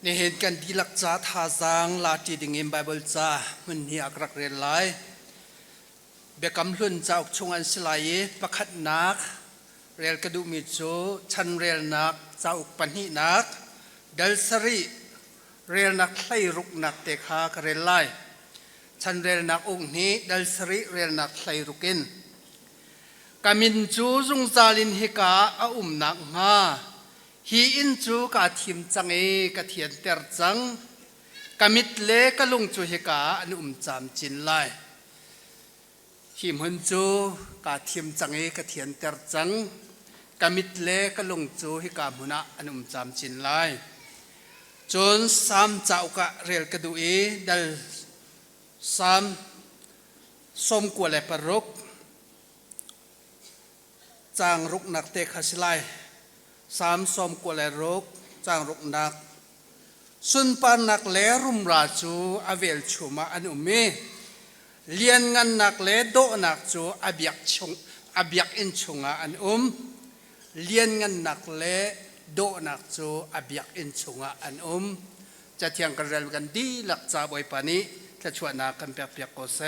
ในเหตุการณ์ที่ลักษาทาสังลาติดิงเอ็มไบเบิลจ้ามันเหียกรักเรียนหลายเบียกำลุ่นจะออกชงอันสลายประคัดนักเรียลกระดูมิจูชันเรียลนักจะออกปัญหินัก ดัลสรีเรียนนักไล่รุกนักเตะขาเรลไลฉันเรียนนักองค์นี้ดัลสรีเรียนนักไล่รุกินกามินจูจุงซาลินฮิกาอานักงาฮีอินจูกาทิมจังเอกาเทียนเตอร์จังกามิดเล่กลุงจูฮิกาอันจามจินไลฮิมฮุนจูกาทิมจังเอกาเทียนเตอร์จังกามิดเล่กลุงจูฮิกามุนะอันจามจินไลจนสามเจ้ากะเรียลกดูเอดัลสามสมกวเลปรุกจางรุกนักเตะขสิไลสามสมกวเลรุกจางรุกนักสุนปานักเลรุมราจูอเวลชุมาอันเมเลียนงันนักเลโดนักจูอเบียกอินชุงอันเลียนงันนักเลโดนักจูอเบียกอินชุงอันจะเที่ยงกันเร็วกันดีหลักจ่าบอยปานี้จะชวนนักกันเปียกโกเซ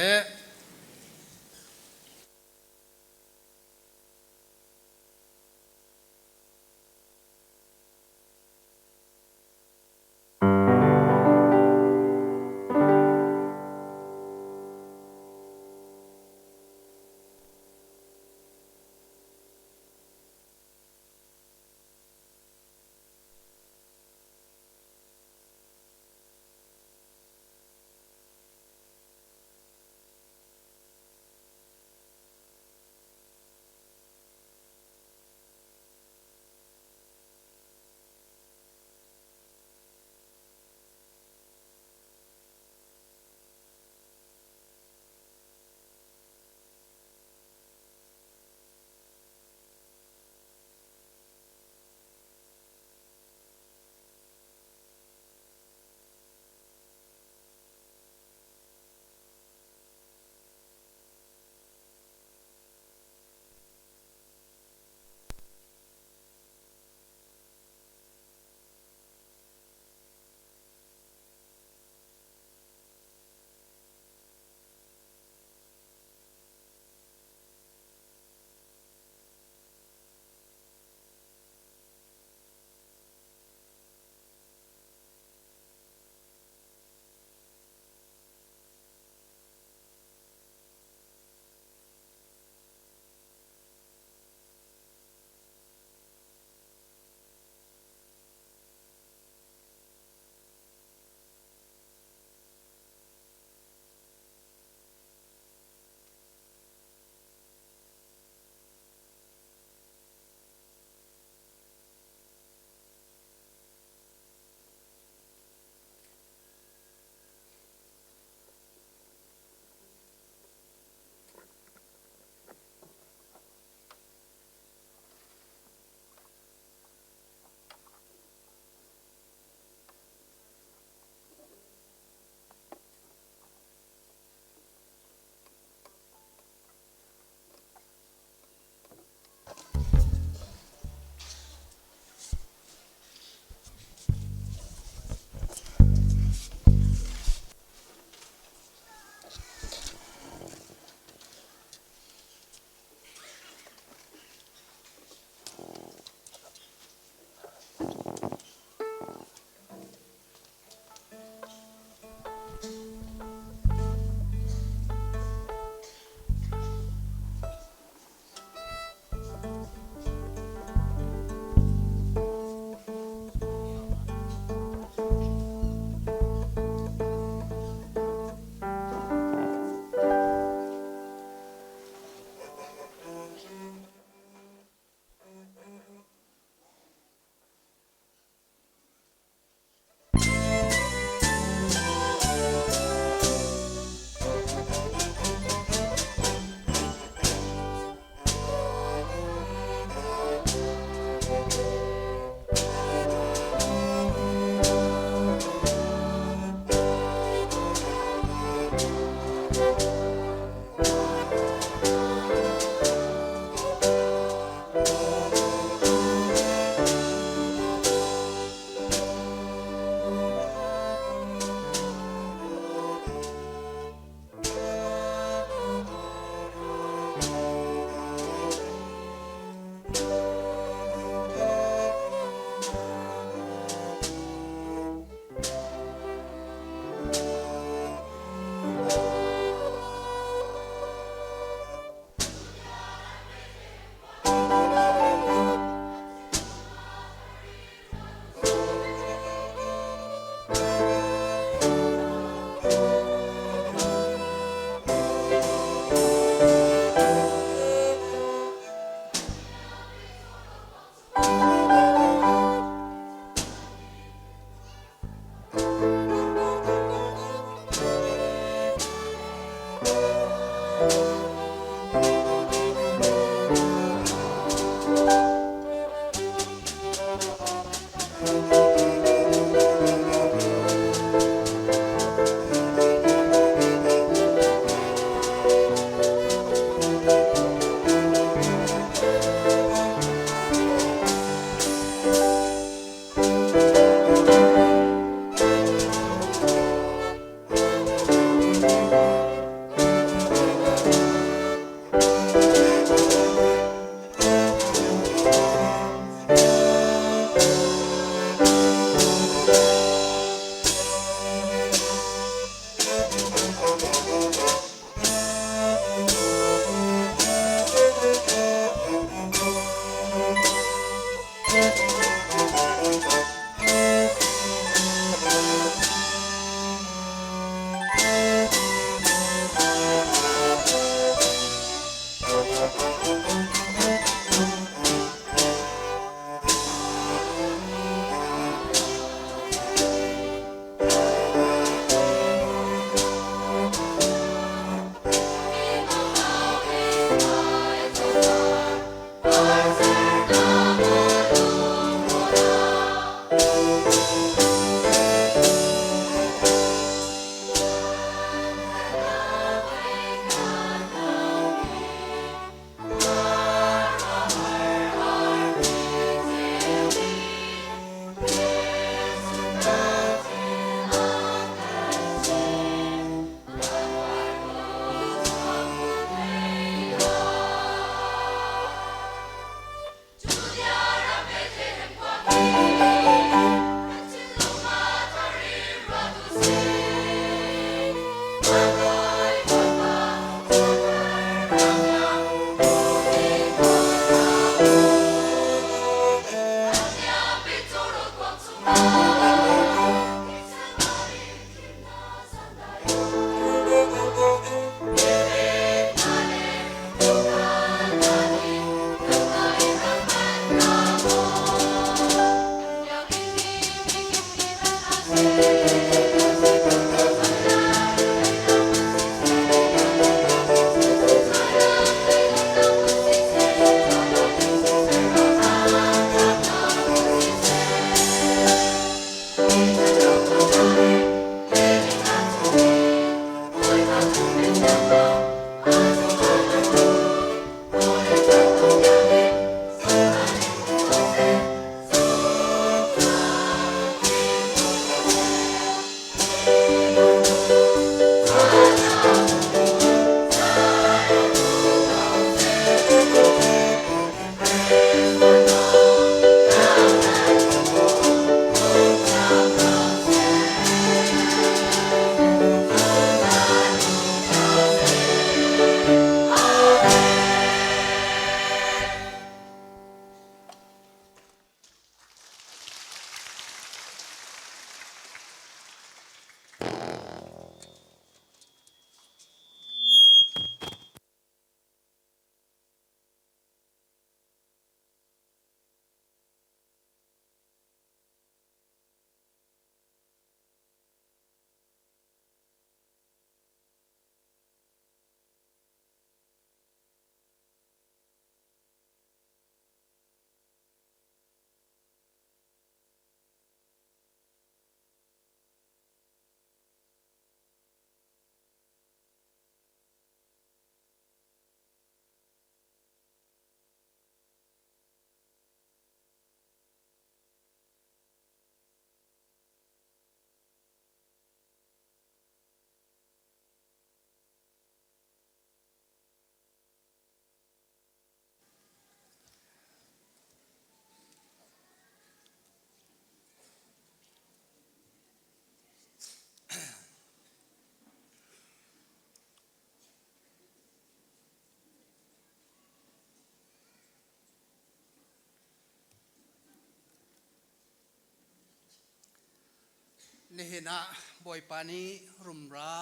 นี่นะบอยปานีรุมรา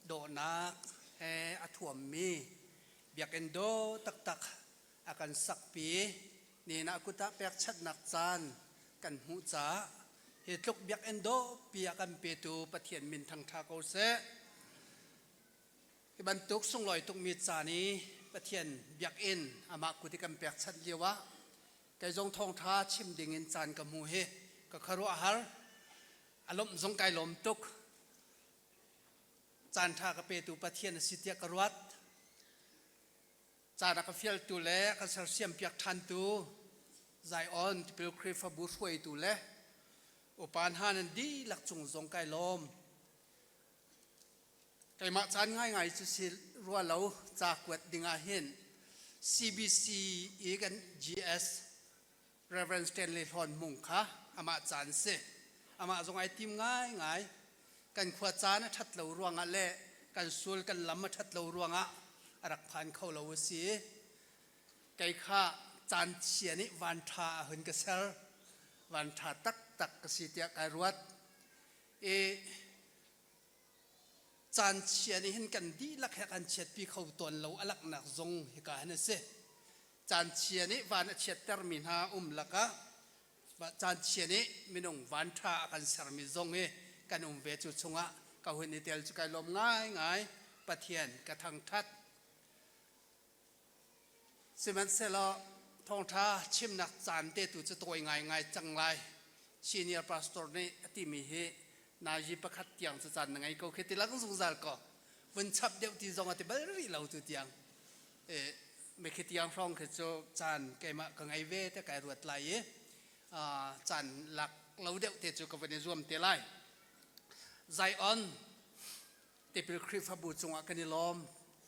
โดนักแฮอถวมมีเบียกเอนโดตักอาการสักปีนี่นะกุตะเปียกชัดนักจานกันหูจ้าเหตุลุกเบียกเอนโดปีอากันเปตูปะเทียนมินทางทาโกเซบรรทุกส่งลอยตุกมีจานี้ปะเทียนเบียกเอ็นอามากุติกันเปียกชัดเลียวะไก่จงทองท้าชิมดิ่งเงินจานกับมูเฮก็คารุอาหารอารมณ์สงไก่ลมตุกจานทากระเปตูปะเทียนสิทธิกรวัดจานกระเฟียลตูเล่กระเสียมเปียกทันตูไซออนที่เป็นครีฟบูช่วยตูเล่อุปานหานันดีหลักจงสงไก่ลมไก่มาจานง่ายๆจะสิรัวเราจากวัดดิ่งอาเห็น CBC อีกัน GS Reverend Stanley ทอนมุงค่ะอามาจานเสอามาจงไอติมง่ายกันขวดจานทัดเหลาร่วงอะไรกันสูลกันลำมาทัดเหลาร่วงรักพันเข้าเหลาสีไก่ข้าจานเชียนี่วันทาหุ่นกระเซลวันทาตักกระสีเตียกไอรวดจานเชียนี่เห็นกันดีลักแหกันเชียดปีเขาตนเหลาอลักหนักทรงเหกาเนเสจานเชียนี่วันเชียดเตอร์มินหาลักะจานเชียนี่มินงวันทากันสารมิซงกันเวจุชงะกับหุ่นเตียลจุกายลมง่ายปะเทียนกระทังทัดสิมันเสลอทองท้าชิมนักจานเตตุจะตัวง่ายจังไรซีเนียร์พาสตอร์นี่ที่มีเฮนาจีประคัดยังจะจานยังไงก็คิดลังสงสารก็วันชับเดียวที่จงอติบรีเราตุยังไม่คิดยังฟองคือจะจานแกมากังไอเวแต่แกรวดไหลจานหลักเราเดียวที่จะกับวันนี้รวมเตลัยไซออนที่เป็นคริฟบูจงอากันนิลม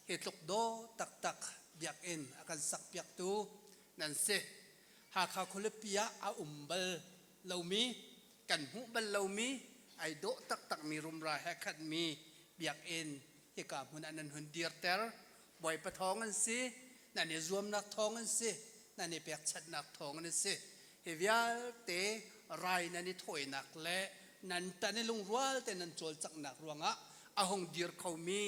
เหตุลกโดตักเบียกเอ็นอาการสักเบียกตูนั่นเสหากเขาคนเปียอาเบลเรามีกันหูเบลเรามีไอโดตักมีรุมรายแหกขัดมีเบียกเอ็นเหตุการณ์มันอันนั้นหุ่นเดียร์เตอร์บ่อยประท้องกันสินั่นเนี่ยรวมนักท้องกันสินั่นเนี่ยเปียกชัดนักท้องกันสิเฮียเตไรนั่นนี่ถอยนักและนั่นแต่ในลุงรัวแต่นั่นโจลจักหนักรวงอาหงเดียร์เขามี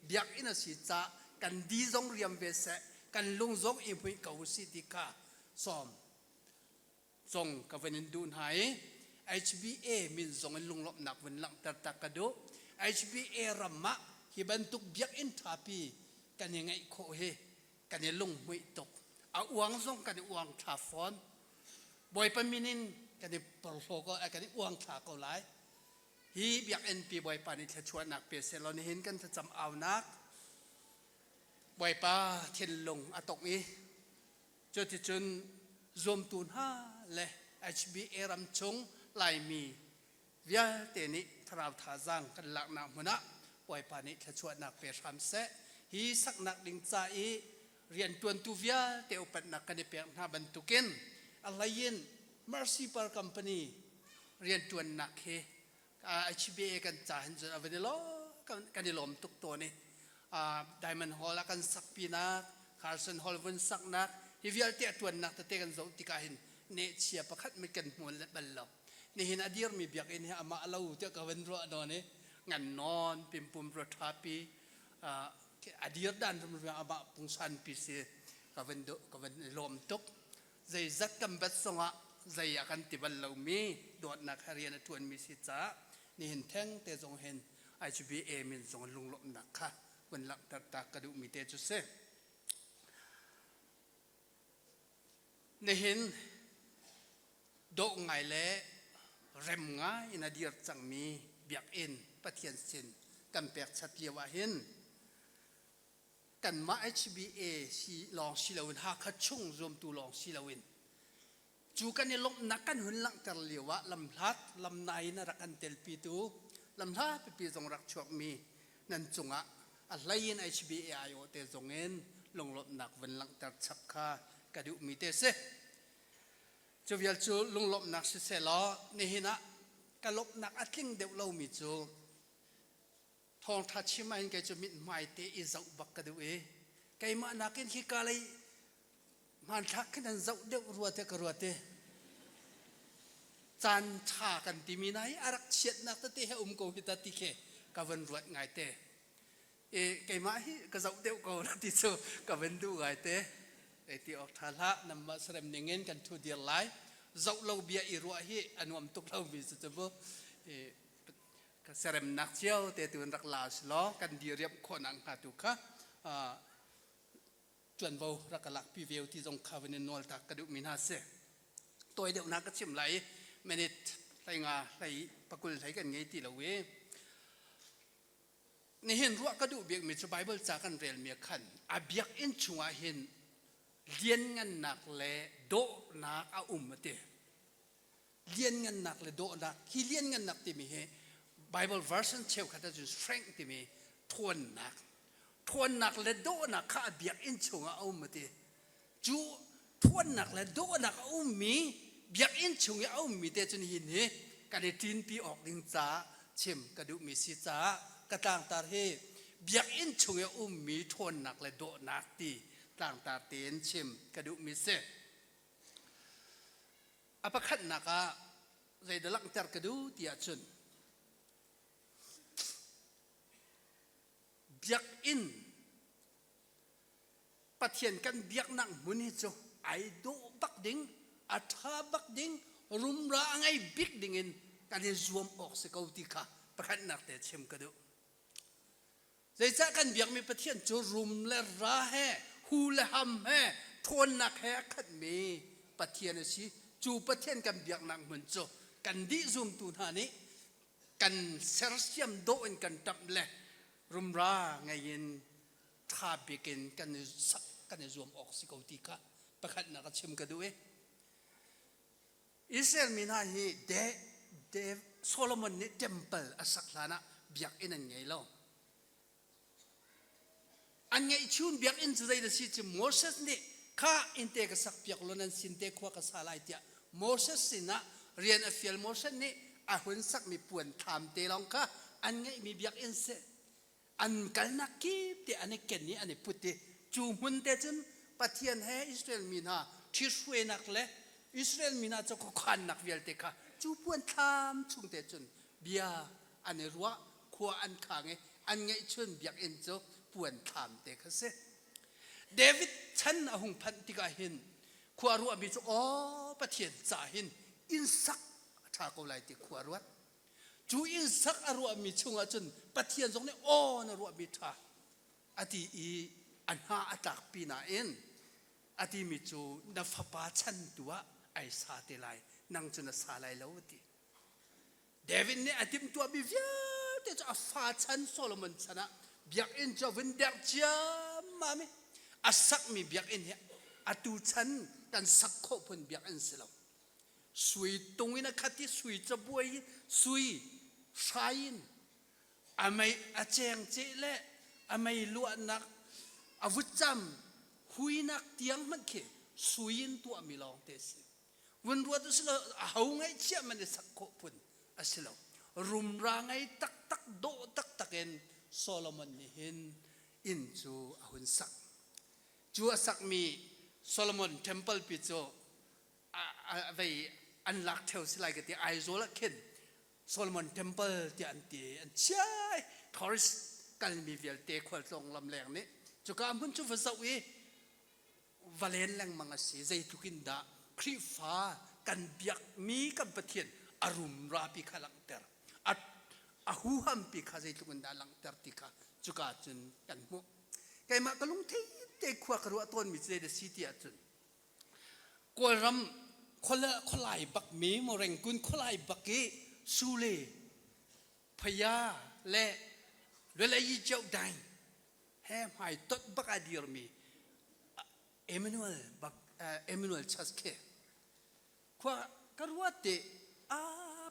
เบียกอินาสิจ้ากันดีจงเรียมเวสกันลุงจงอิมพุยเขาสิติกาสอมจงกับวันนี้ดูหาย HBA มินจงลุงลบหนักวันหลังตักกระดู HBA รำมะฮิบันตุกเบียกอินทาปีกันยังไงโคเฮกันยังลุงไม่ตกเอาอวงจงกันอวงทาฟอนบ่อยปมินินกันยังปลโฟก็กันอวงทาเกาไลฮีเบียกเอ็นปีบ่อยปานิชวนนักเปเซลนี่เห็นกันจะจำเอานักบ่อยปาเทียนลงอตกนี้จนที่จนรวมตูนห้าเลย HBA รำชงลายมีวิาเตนิทราวทาจังกันหลักนามนะบ่อยปานิชวนนักเปรามเสฮีสักนักดิงใจเรียนตวนตูวิาเตอุปนักกันเปียงหน้าบรรทุกินอะไรยิน Mercy Per Company เรียนตวนนักเฮHBA กันจ่ายเห็นจะเอาไปได้ล้อกันได้ลมทุกตัวนี่Diamond Hall กันสักปีนัก Carson Hall วันสักนักฮิวิลเตะตวนนักแต่เตะกันโจติกาหินเนเชียประคัดไม่กันหัวเล็บลำนี่เห็นอดีตมีเบียกเอ็นเฮอามาเล่าเตะกับวันรัวดอนนี่งานนอนปิมปุ่มรถทับปีอดีตด้านมันอามาปุ่งสันปีเสกับวันลมทุกใจจักกันบัดสงะใจอากันติบัลเรามีโดดนักเรียนตวนมีสิจ้านี่เห็นแท่งแต่ทรงเห็น HBA มินทรงลุงลบนักค่ะวันหลังตักกระดูมีเตจุเซนี่เห็นโดกไงเล่เร็มง่ายนาดีร์จังมีเบียกเอ็นปะเทียนสินกันเปียกชัดเลียวเห็นกันมา HBA สีลองสีลาวินหาคัดช่งรวมตัวลองสีลาวินจูกันเนี่ยลบนักกันหุ่นหลังกันเลียวะลำพัดลำในนรักกันเตลปีตูลำท่าปีจงรักชวกมีนั่นจงอะไรยิน HBA อายุเตจงเงินลงลบหนักวันหลังตัดชับคากระดูมีเตเสจูวิลจูลงลบหนักเสล้อนี่หินะกระลบหนักอัดลิงเดวเรามีจูทองทัดชิมาอินแกจูมิดไม่เตอิจักบักกระดูแกมานักอินขี้กาเลยมันทักขึ้นจักเดวรัวเตกรัวเต จานชากันที่มีไหนอารักเชียดนักเตะให้โกหิตติเคกวันรวดไงเตะไก่มาฮิก็จะเดี๋ยวก็นักที่โซกวันดูไงเตะที่ออกทาละนำมาเสริมเงินกันทุเดียร์ไลเจ้าเราเบียอิรัวฮิอันวมตุกเรามีสุดบ่เสริมนักเชี่ยวแต่ตัวนักลาสล้อกันดีเรียบคนอังคาตุกะจวนบ่รักหลักพิเวลที่ทรงคาวินนอลตากระดุมินาเซตัวเดียวนักก็ชิมไหลเมนิตไหลงาไหลปะกุลไหลกันไงที่เราเวในเห็นรัวกระดูเบียกมิตรไบเบิลจากกันเรียนเมียขันอาเบียกอินชัวเห็นเลียนเงินหนักเลยโดนักอามาเตเลียนเงินหนักเลยโดนักที่เลียนเงินหนักที่มีเฮไบเบิลเวอร์ชันเชลคัตจุนสเตรนท์ที่มีทวนหนักเลยโดนักข้าเบียกอินชัวอามาเตจูทวนหนักเลยโดนักอามีเบียกอินชัวอามีเตจนหินเฮกันในทีนปีออกดิงจ้าเชมกระดูมีสิจ้ากระต่างตาเฮเบียกอินชัวอามีทวนหนักเลยโดนักตีต่างตาเตียนชิมกระดูมิเซอภัคันนักะใจเดลังเตอร์กระดูที่อาจุนเบียกอินปะเทียนกันเบียกนังมุนิโจไอโดบักดิงอัฐาบักดิงรุมราไงบิ๊กดิงินกันเดซวมออกสกาวติกาปะคันนักเตชิมกระดูใจจะกันเบียกมีปะเทียนจูรุมและราเฮฮูเลฮัมเฮทวนนักแฮขัดมีปะเทียนสิจูปะเทียนกันเบียกนักเหมือนโจกันดิซุมตูนานี้กันเซอร์เซียมโดนกันตับเล่รุมราไงยินทาบิกินกันสักกันซุมออกสิกาวติกาประคันนักชิมกันด้วยอิสราเอลมีนาฮีเดโซโลมอนนี่เทมเพิลอสักลานะเบียกอินันไงล่ะอันไงชุนเบียกอินจะได้สิจิโมเสสนี่ข้าอินเตกสักเบียกล้นันสินเตขวากษาลายเตียโมเสสสินะเรียนเฟียลโมเสสนี่อาหุ่นสักมีป่วนทำเตลองข้าอันไงมีเบียกอินเสอันกันนักกีบเตอันนี้เก่งนี่อันนี้พุทธิจูมุนเตจนปะเทียนให้อิสราเอลมีนาที่ช่วยนักเล่อิสราเอลมีนาจะขวัญนักเวลเตค่ะจูป่วนทำชุงเตจนเบียอันนี้รัวขวาอันขางไงอันไงชุนเบียกอินโจป่วนถามเด็กเสเดวิดฉันอาหุงพันติกาหินขวารัวมีจุอ๋อปะเทียนจ่าหินอินสักชาโกไลติขวารัวจูอินสักอารัวมีชงอาจนปะเทียนตรงนี้อ๋อนรัวมีท่าอดีอีอันหาอัตากปีนาเอ็นอดีมีจูนับปาฉันตัวไอซาเตไลนังจุนสาไลแล้วติเดวิดเนี่ยอดีมตัวบิวเตจะอาฟาฉันโซโลมอนชนะเบียกอินจะวินเดอร์จามมาไหมอาศักมีเบียกอินเนี่ยอาตูฉันกันสักโคพนเบียกอินสิลาวสวยตรงนี้นะคัติสวยจะบวยสวยชายน์อาไม่อาเจงเจเล่อาไม่ลวนักอาวุธจำหุยนักเตียงมันเคสวยน์ตัวมีลองเตสิวันรัวตุสิลาเอาไงเชื่อมันสักโคพนอาสิลาวรุมรางไงตักโดตักเอ็นโซโลมอนนี่เห็นอินจูอาหุนสักจูอาสักมีโซโลมอนเทมเพิลปิโจไปอันลักเทวสิไลกันที่ไอโซละเข็นโซโลมอนเทมเพิลที่อันตีอันใช่ทอริสกันมีเวลเตะขวดลงลำแรงนี้จูการพุ่งจูฟสวีวาเลนแรงมังสีใจทุกินดาครีฟ้ากันเบียกมีกันปะเทียนอารมณ์ราปิขลังเตอร์อาหูฮัมปีข้าใจทุกคนด่าลังเตอร์ติกาจุกาจุนกันมุกไก่มากระลุงเทเตะขวากระรัวต้นมิเซเดซิตี้จุนกวรำคนลายบักมีมเรงกุนคนลายบักเกสูเลพยาและเวลายี่เจ้าดังแห่หายตดบักอดีรมีเอมินูเอลชัสเคขวากระรัวเต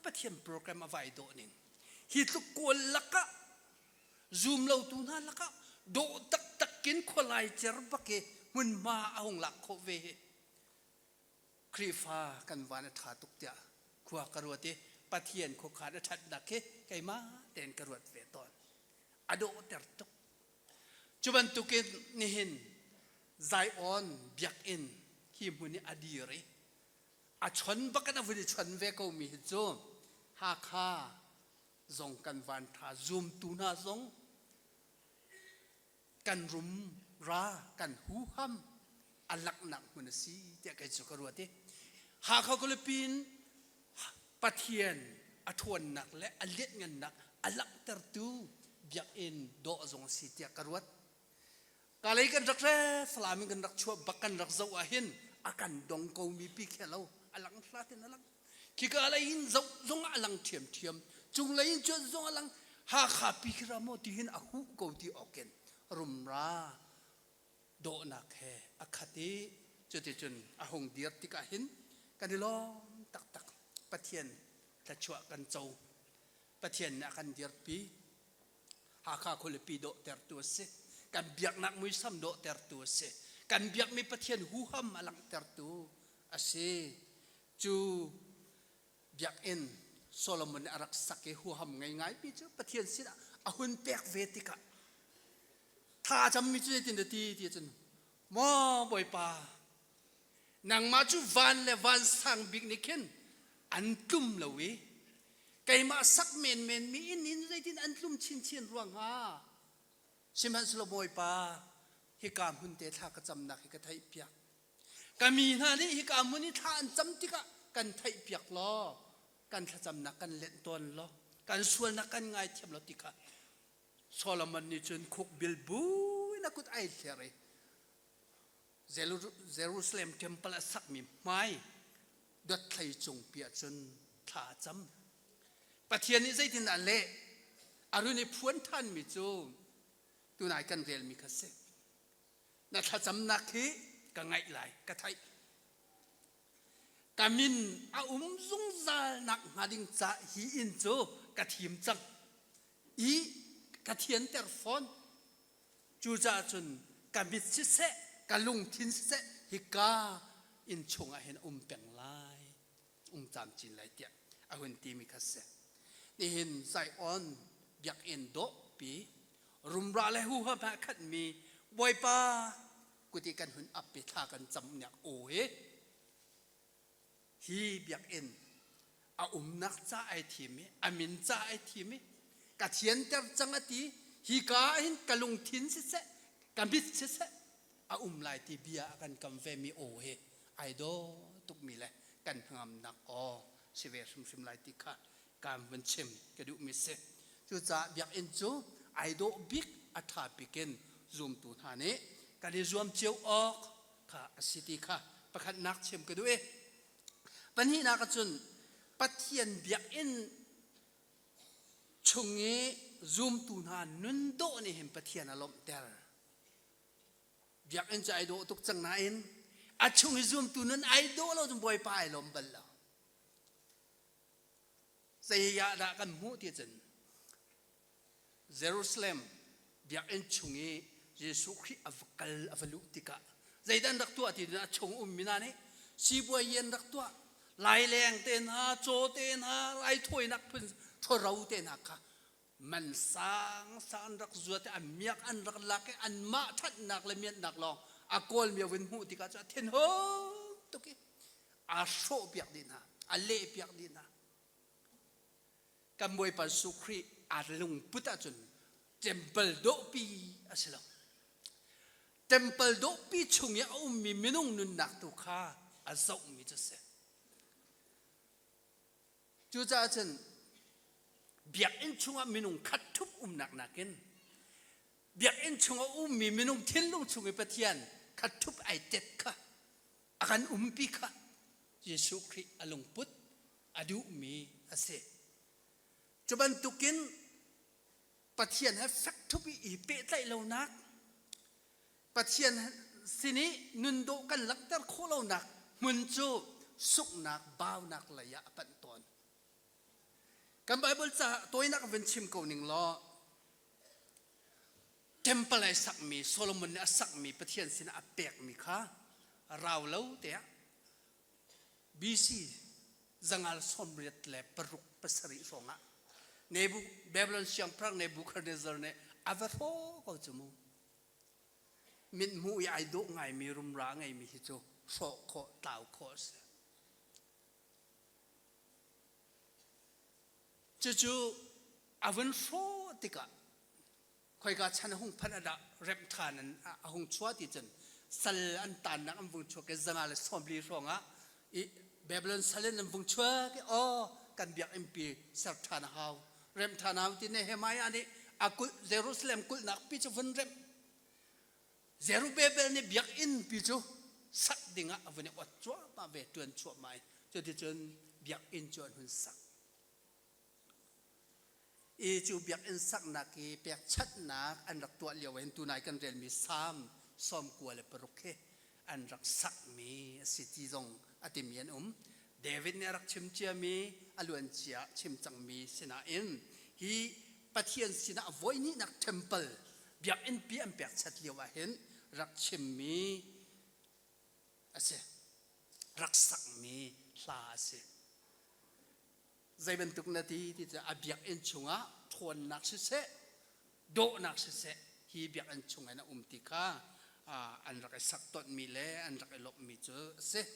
ปะเทียมโปรแกรมเอาไว้โดนิงฮิตุกวลลักะซูมเราตูน่าลักะโดตักกินคนลายเจรบักเกมันมาเอาหลักโคเวครีฟ้ากันวานถาตุกเตะขวากระวดเตปะเทียนโคขาดทัดนักเกไก่มาเต็นกระวดเวตอนอโดเตอร์ตุกจุบันตุกินนิหินไซออนเบียกอินฮิมุนิอดีรี อาชนบักกันวิธีชนเวก็มีจูหาข้าซงกันวันทาซูมตูน่าซงกันรุมรากันหูห้ำอัลลักหนักมันสิเดี๋ยวกันสุกรัวที่หาเขาก็เลยปีนปะเทียนอทวนหนักและอัลเล็ดเงินหนักอัลลักเตอร์ตูเบียกอินโดซงสิเดียกันรัวกาเลยกันรักแร้สลามิกันรักชั่วบักกันรักเจ้าอาหินอากันดงกูมีปีแค่เราอัลลังพลาดนั่นลังคิกอะไรอินเจ้าซงอัลลังเทียมจุงเลยอินจวนซงอัลลังหาขาปีกระโมที่หินอาหูกูที่ออกเกนรุมราโดนักแห่อคติจุดจุนอาหงเดียร์ติกาหินกันดิล้อมตักปะเทียนตะชัวกันโจปะเทียนนักกันเดียร์ปีหาข้าคนละปีโดเตอร์ตัวเสกันเบียกนักมุยซ้ำโดเตอร์ตัวเสกันเบียกมีปะเทียนหูห้ำอลังเตอร์ตัวอาเซจูเบียกเอ็นโซโลมอนอารักสักเกหูห้ำง่ายๆปีจูปะเทียนสิละอาหุนเปียกเวติกะถ้าจำมีจุดที่นทีที่จันมอบ่อยป่านางมาจูวันและวันสังบิกนิเคนอันกลุ่มละเวไก่มาสักเมนมีอินใจที่อันกลุ่มชินรวงฮาชิมันสโลบ่อยป่าฮิกามหุนเตท่ากระจำนักฮิกไทยเปียกกามีนานี่ฮิกามหุนนี่ท่าอันจำติกะกันไทยเปียกล้อกันขจำนักกันเล่นตนล้อกันส่วนนักกันง่ายเทียมล้อติกะโซโลมอนนี่จนคุกบิลบูนักกุดไอเทเรเยรูซาเล็มเทมเพลสักมีไม่ดัดไทยจงเปียจนท่าจำปะเทียนนี้ใจที่นั่นเละอารุณีพวนท่านมิจูตัวนายกันเรียลมีกษตรนักจำนักฮีก็ง่ายไหลก็ไทยกามินอาซุงซานักหาดิงจ่าฮีอินจูกะทีมจังอีกะเทียนเตอร์ฟอนจูจ่าจนกามิดซิเซกะลุงทินเซฮิกาอินชงอาเห็นเป็งลายจำจินไหลเตียอาหุนตีมีกษตรนี่เห็นไซออนอยากเอ็นโดปีรุมราเลหูฮะแม่ขัดมีบ่อยป้ากุฏิกันหุ่นอับไปท่ากันจำเนี่ยโอ้เฮฮีเบียกเอ็นอานักจ้าไอทีมีอามินจ้าไอทีมีกะเทียนเตอร์จังอตีฮีกาหินกะลุงทินสิเซกันบิดสิเซอาลายที่เบียกันกำเวมีโอเฮไอโดตุกมีเลยกันงามนักอ๋อสิเวสุมลายติค่ะการวันเชมกระดูมิเซจูจ่าเบียกเอ็นจูไอโดบิ๊กอัฐาปิเกนซูมตูนหานี้การที่ซูมเจียวออกค่ะสิติค่ะประคันนักเชมกระดูปัญหานักจุนปะเทียนเบียกเอ็นชงเงซูมตูนหานุนโดนี่เห็นปะเทียนอารมณ์เตอร์เบียกเอ็นจะไอโดตุกจังนาเอ็นอาชงซูมตูนั้นไอโดเราจงบ่อยไปลมบัลละเสียดากันหูที่จันเยรูซาเล็มเบียกเอ็นชงเยซูคริสต์อวลุติกะใจดันรักตัวที่น่าชงมินานี่ชีบัวเย็นรักตัวลายแรงเต้นหาโจเต้นหาลายถ้วยนักพึ่งทเราเต้นหาค่ะมันสร้างรักจวดอันเมียกอันรักลักอันมาทัดนักและเมียนนักลองอากอลเมียวินหูติกะจะเทนโฮตุกี้อาโชเปียกดินะอาเล่เปียกดินะกำบวยปัสสุครีอาลุงพุทธจุนเทมเปิลโดปีอาศัยเทมเปิลโดปีชุงยามีมินุงนุนนักตุข้าอาศัยมิจุเสจูจ่าจันเบียกอินชุงมินุงขัดทุบนักนักินเบียกอินชุงมีมินุงทิ้งลงชุงปะเทียนขัดทุบไอเจ็ดค่ะอาการปีค่ะเยซูคริสต์อลุงพุทธอดูมีอาเซจุบันตุกินปะเทียนให้ฟักทุบอีเปะใจเรานักปะเทียนสินี้นุนโดกันลักตะโคเรานักมุนจูสุกนักบ่าวนักระยะปันตอนกันไบเบิลจะตัวนักเวนชิมกูนิงล้อเทมเปลไอสักมีโซโลมอนเนี่ยสักมีปะเทียนสินะเปกมีค่ะเราเล่าเตะบีซีจังอัลสมเรียตเล่ปรุกปสริสงะเนบูเบเบลอนเชียงพรังเนบูคาร์เนเซอร์เนี่ยอาเวโฟก็จมูมินมูยไอโดไงมีรุมร้างไงมีฮิโจโชโคตาวโคส จู่ๆอาวันโฟติกะคอยกาชันหงพันอดาเร็บทานันหงชัวติจันสัลอันตานนักอันวงชัวกจังอะไรสอมลีรองอ่ะอีเบเบลนสัลอันวงชัวกอ๋อกันเบียกเอ็มพีสัร์ทานฮาวเร็บทานฮาวที่เนี่ยเฮมายอันนี้อากุเยรูซาเล็มกุลนักพิจวันเร็บเยรูเบเบลเนี่ยเบียกอินพิจูสักดิ่งอ่ะวันนี้วัดชัวมาเวทวนชัวไม่จนที่จนเบียกอินจวนหุ่นสักจูเบียกอินสักนักอีเปียกชัดนักอันรักตัวเลี้ยวเห็นตัวนายกันเรียนมีซ้ำซ้อมกลัวเลยปรุกเฮอันรักสักมีสิทธิจงอติมีนเดวิดเนี่ยรักชิมเจียมีอลวนเจียชิมจังมีสินะอินฮีปะเทียนสินะวอยนี่นักเทมเพิลเบียกอินปีอันเปียกชัดเลี้ยวเห็นรักชิมมีอาเซรักสักมีลาเซใจเป็นตุกนาทีที่จะอเบียกอินชงะทวนนักเสะโดนักเสะฮีเบียกอินชงะนะติกาอันรักสักต้นมีเล่อันรักลบมีเจอเสะ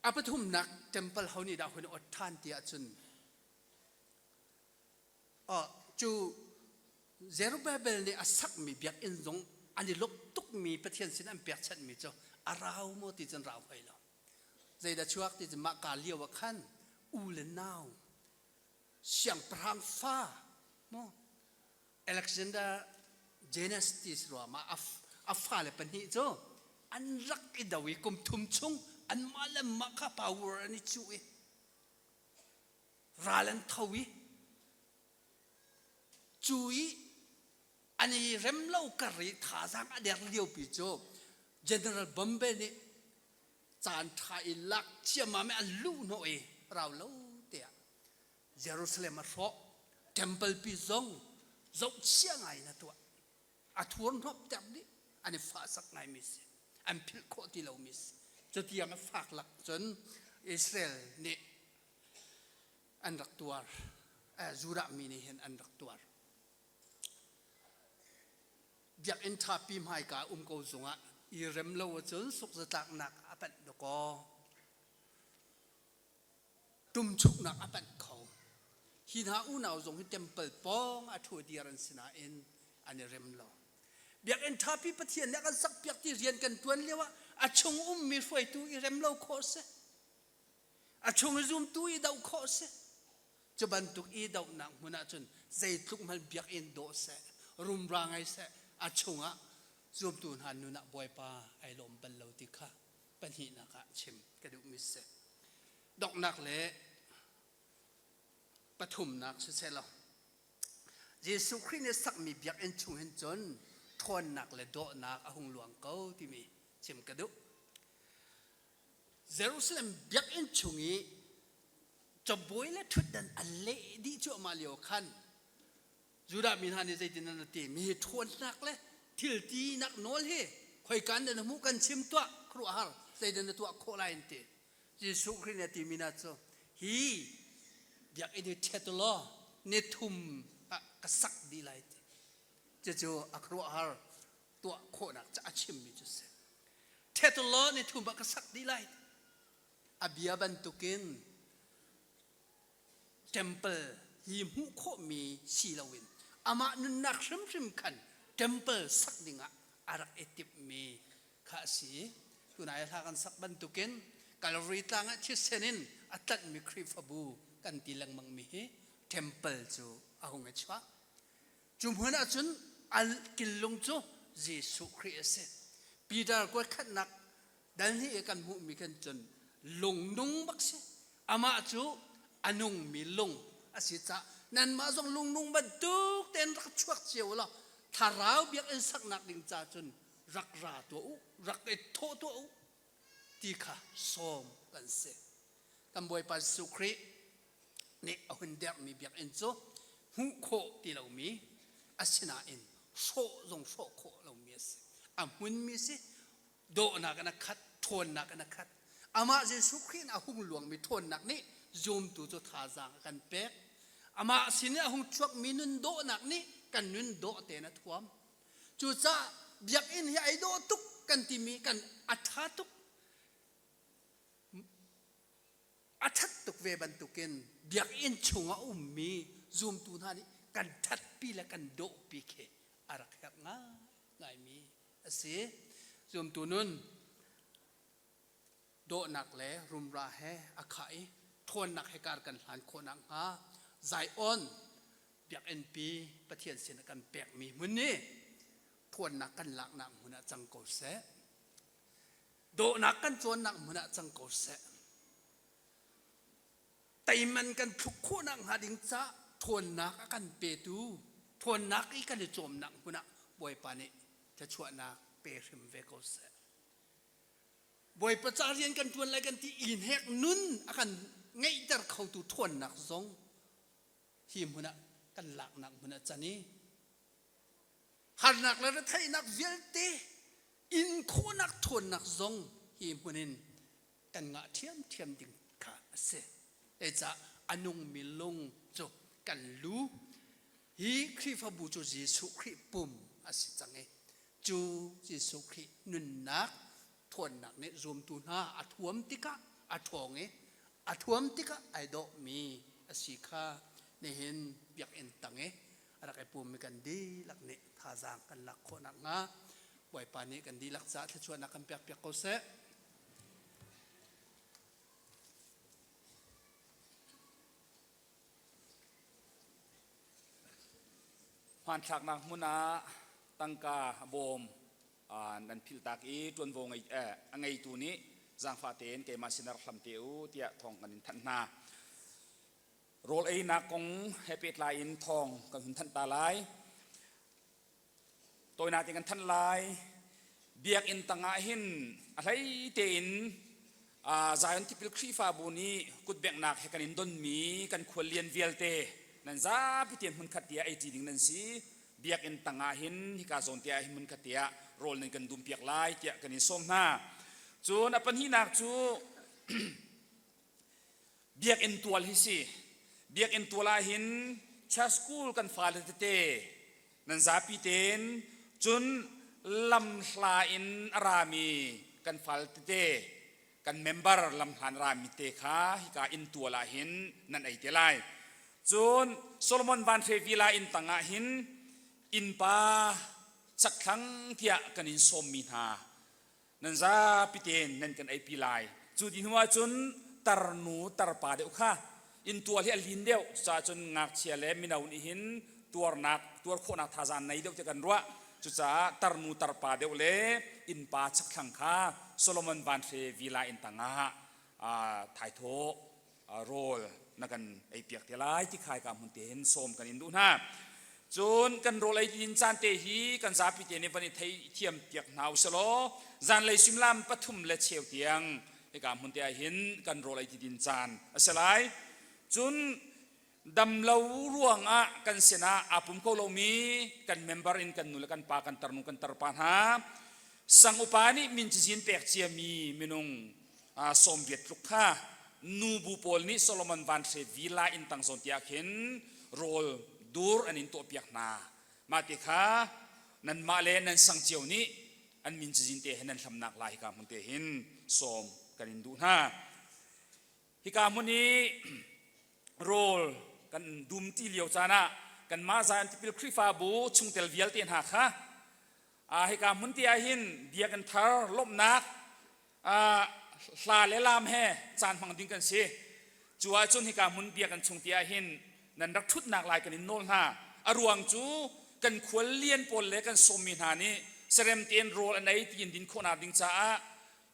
อาปทุมนักเทมเพิลเขานี่ดาวคนอดทานเตียจุนจูเซรูเบเบลเนี่ยสักมีเบียกอินจงอันนี้ลบตุกมีประเทศสินอันเปียกชัดมีเจ้าอาราวโมติจันราวไปแล้วใจดาช่วงที่จะมากาเลียวขันอูเลนาวเสียงพรางฟ้าโมอเล็กซานเดอร์เจเนสติสรัวมาอัฟฟ้าเลยเป็นหิโจอันรักอิดาวิคุมทุมชงอันมาเลมักพาวเวอร์อันนี้ช่วยราลันทวีจุยอันนี้เริ่มเล่ากรีดขาสังอเดียร์เลี้ยวปีโจ General บอมเบย์นี่จานไทยลักเชื่อมาไม่อันลู่หน่อยเราเล่าเดียเยรูซาเล็มมาเพราะ Temple ปีซงจบเชื่อไงนะตัวอัฐวนรบจับนี้อันนี้ฟ้าสักไงมิสอันพิลโคที่เรามิสจะเตรียมมาฝากหลักจนอิสราเอลนี่อันรักตัวจูรามีนี่เห็นอันรักตัวอยากอินทาปีใหม่กับโกซงะอีเริ่มเล่าจนสุขจะตักหนักอปันดกตุ่มชุกหนักอปันเขาหินหาอุณาวจงให้เต็มเปิดป้องอัฐวดีรันสนาอินอันนี้เริ่มเล่าอยากอินทาปีปะเทียนเนี่ยกันสักเปียกที่เรียนกันตัวเรียกว่าอาชงมีไฟตัวอีเริ่มเล่าโคเสอาชงซุ่มตัวอีดาวโคเสจะบรรทุกอีดาวหนักมุนาจนใจทุกมันอยากอินโดเสรุมรางไอเสอาชงะซูมตูนหันนุนักบอยปาไอลมบรรลุติค่ะปัญหานักชิมกระดูกมิเสดอกนักเละปฐุมนักเสร็จแล้วเยซูคริสต์เนี่ยสักมีเบียกเอ็นชุงเห็นจนทวนนักและโดนักอาหงหลวงเก้าที่มีชิมกระดูกเยรูซาเล็มเบียกเอ็นชุงนี้จะบวยและทุดดันอันเละดีชั่วมาเลียวขันจูดามินฮานิใจดินันตีมีทวนนักเลยทิลตีนักโนลเฮคอยกันเดินมุกันชิมตัวครัวฮาร์ใจเดินตัวโคลายน์เตเยซูคริสต์ตีมินาโซฮีอยากอินเทตโลเนทุมกษักดีไลท์จะโจอัครัวฮาร์ตัวโคนักจะชิมมิจุเซเทตโลเนทุมกษักดีไลท์อบิยาบันตุกินเทมเพิลฮีมุโคมีชีลาวินอามานุนักริมขันTemple สักดิ่งอารักเอติบมีข้าสีคุณนายท่ากันสักบรรทุกินกาลรีตังที่เซนินอัตัดมีคริฟบูกันตีลังมังมี Temple จูอาหงเอชวะจุมหัวน่ะจุนอัลกิลลงจูเยซูคริสต์ปีดาร์ก็ขัดนักดันที่เอกันมุมีกันจนลงนุ่งบักเสอามาจูอนุงมีลงอาศิษะนั่นมาส่งลงนุ่งบรรทุกเต็นรักชวกเจียวละถ้าเราเบียกอินสักนักดิ่งจ่าจนรักราตัวรักไอโทตัวที่ข้าส่งกันเสกำบวยปัสสุครีเนี่ยเอาหินเดียมีเบียกอินโซหูโคที่เรามีอาศินาอินโซจงโซโคเรามีเสอาหุ่นมีสิโดนักนักขัดทวนนักนักขัดอามาเยซูคริสต์อาหุ่นหลวงมีทวนนักนี่zoom tu cho tha jang kan pek ama sine hung chuak minun do nak ni kan nun do te na thuam chu cha biak in hi ai do tuk kan ti mi kan atha tuk athat tuk เวบันตุกินเบียกอินชงอามีซูมตูนานี่กันทัดปีและกันโดปีเคอารักหักง่ายมีสิซูมตูนุนโดหนักเลยรุมราแฮอาไขทวนหนักให้การกันหลานคนนังฮะไซออนเบียกเอ็นปีประเทศเสนกันแปลกมีมุนนี่ทวนหนักกันหลักหนักมุนจังโกเสโดหนักกันจวนหนักมุนจังโกเสแต่มันกันทุกคนนังหาดิงจ้าทวนหนักกันเปตูทวนหนักอีกันจะจมหนักมุนบ่อยปานี่จะชวนนักเปริมเวโกเสบ่อยประจานเรียนกันทวนอะไรกันที่อินเฮกนุ่นอากันไงจะเข้าตูทวนหนักซงทีมมุนกันหลักหนักมุนจันนี่หันหนักแล้วไทยนักเวลเตอินโคนักทวนนักซงทีมมุนินกันงะเทียมดิ่งขาเสเอจะอนุงมิลงจบกันรู้ฮีคริฟบูจูจิสุคริปุ่มอาศิจังเอจูจิสุครินุนนักทวนนักเนี่ยรวมตุนาอัฐวมติกะอัฐวงเออัฐวมติกะไอโดมีอาศิคาเนี่ยเห็นเบียกเอ็นตังเออะไรกันปุ่มมีกันดีหลักเนี่ยท่าจางกันหลักคนนักงาไว้ปานี้กันดีหลักษาที่ชวนนักกันเปียกเขาเสผ่านฉากนักมุนาตั้งกาโบมนันพิลตากอีจวนวงไงตัวนี้จางฟาเตนเกมาสินาร์คลำเตียวเตียทองกันทันนาโรลเอนักกงเฮปิตไลน์ทองกันหุนทันตาไลตัวนาติกันทันไลเบียกอินตังอาหินอะไรเตนใจอันที่พิลครีฟาบุนีกุดเบกนักให้กันอินดอนมีกันควรเลียนเวลเตนั่นจ้าพิเตียนมันขัดเตียไอจีดิ่งนั่นสิเบียกอินตังอาหินฮิกาโซนเตียมันขัดเตียโรลนึงกันดุมเปียกไลเตียกันอินส้มหน้าจูนอปันหินักจูเบียกอินตัวลิสิเบียกอินตัวลาหินชาสกูลกันฟาเลตเตนั่นจ้าพิเตียนจุนลำลาอินอารามีกันฟาเลตเตกันเมมเบอร์ลำลานรามิเตค่ะฮิกาอินตัวลาหินนั่นไอเตไลจนโซโลมอนวันเทวิลาอินตังอาหินอินปาสักครั้งเทียกันอินสมมินานั่นซาพิเตนนั่นกันไอพิลายจุดอินว่าจนตรนูตรปาเดียวค่ะอินตัวที่อลินเดียวซาจนงักเชียเลมินาอุนหินตัวนักตัวโคนักทาจานในเดียวจะกันรัวจุดซาตรนูตรปาเดียวเลอินปาสักครั้งค่ะโซโลมอนวันเทวิลาอินตังอาไทโตโรลนักกันไอเปียกเทลายที่ขายกับมันเตนสมกันอินดูนะจนกันโรลไอดินจานเตหีกันซาปิเตนในวันนี้ไทยเทียมเปียกหนาวสโลจานเลยซิมลามปฐุมและเชียวเตียงไอกับมันเตหินกันโรลไอดินจานสลายจนดำเล่าร่วงกันเสนาอาปุ่มโคโลมีกันเมมเบอร์อินกันนุลกันปากันตรนุกันตรปานหาสังอุปานิมินจินเปียกเชียมีมินุงสมเวียตลุกค่ะนูบูโพลนี้โซโลมอนวันเซวิลาอินตังโซนเตียกเห็นโรลดูร์อันอินตัวเปียกนามาติค่ะนันมาเลนันสังเจียวนี้อันมินจินเตเห็นนันทำนักลายกามุนเตเห็นสมกันอินดูนะฮิกามุนีโรลกันดุมที่เลียวจานะกันมาจานที่พิลคริฟาบูชุงเตลเวียลเตียนหักค่ะฮิกามุนเตียหินเบียกันทาร์ลบนักลาเลลามแห่จานฟังดิ้งกันสิจัวจนฮิกามุนเบียกันชงเตียหินนันรักทุดนักลายกันอินโนลฮะอรวงจูกันควรเลียนปนเล็กันสมินานี้เสร็จเตียนโรลอันไหนที่ยินดินโคนาดิ้งจ้า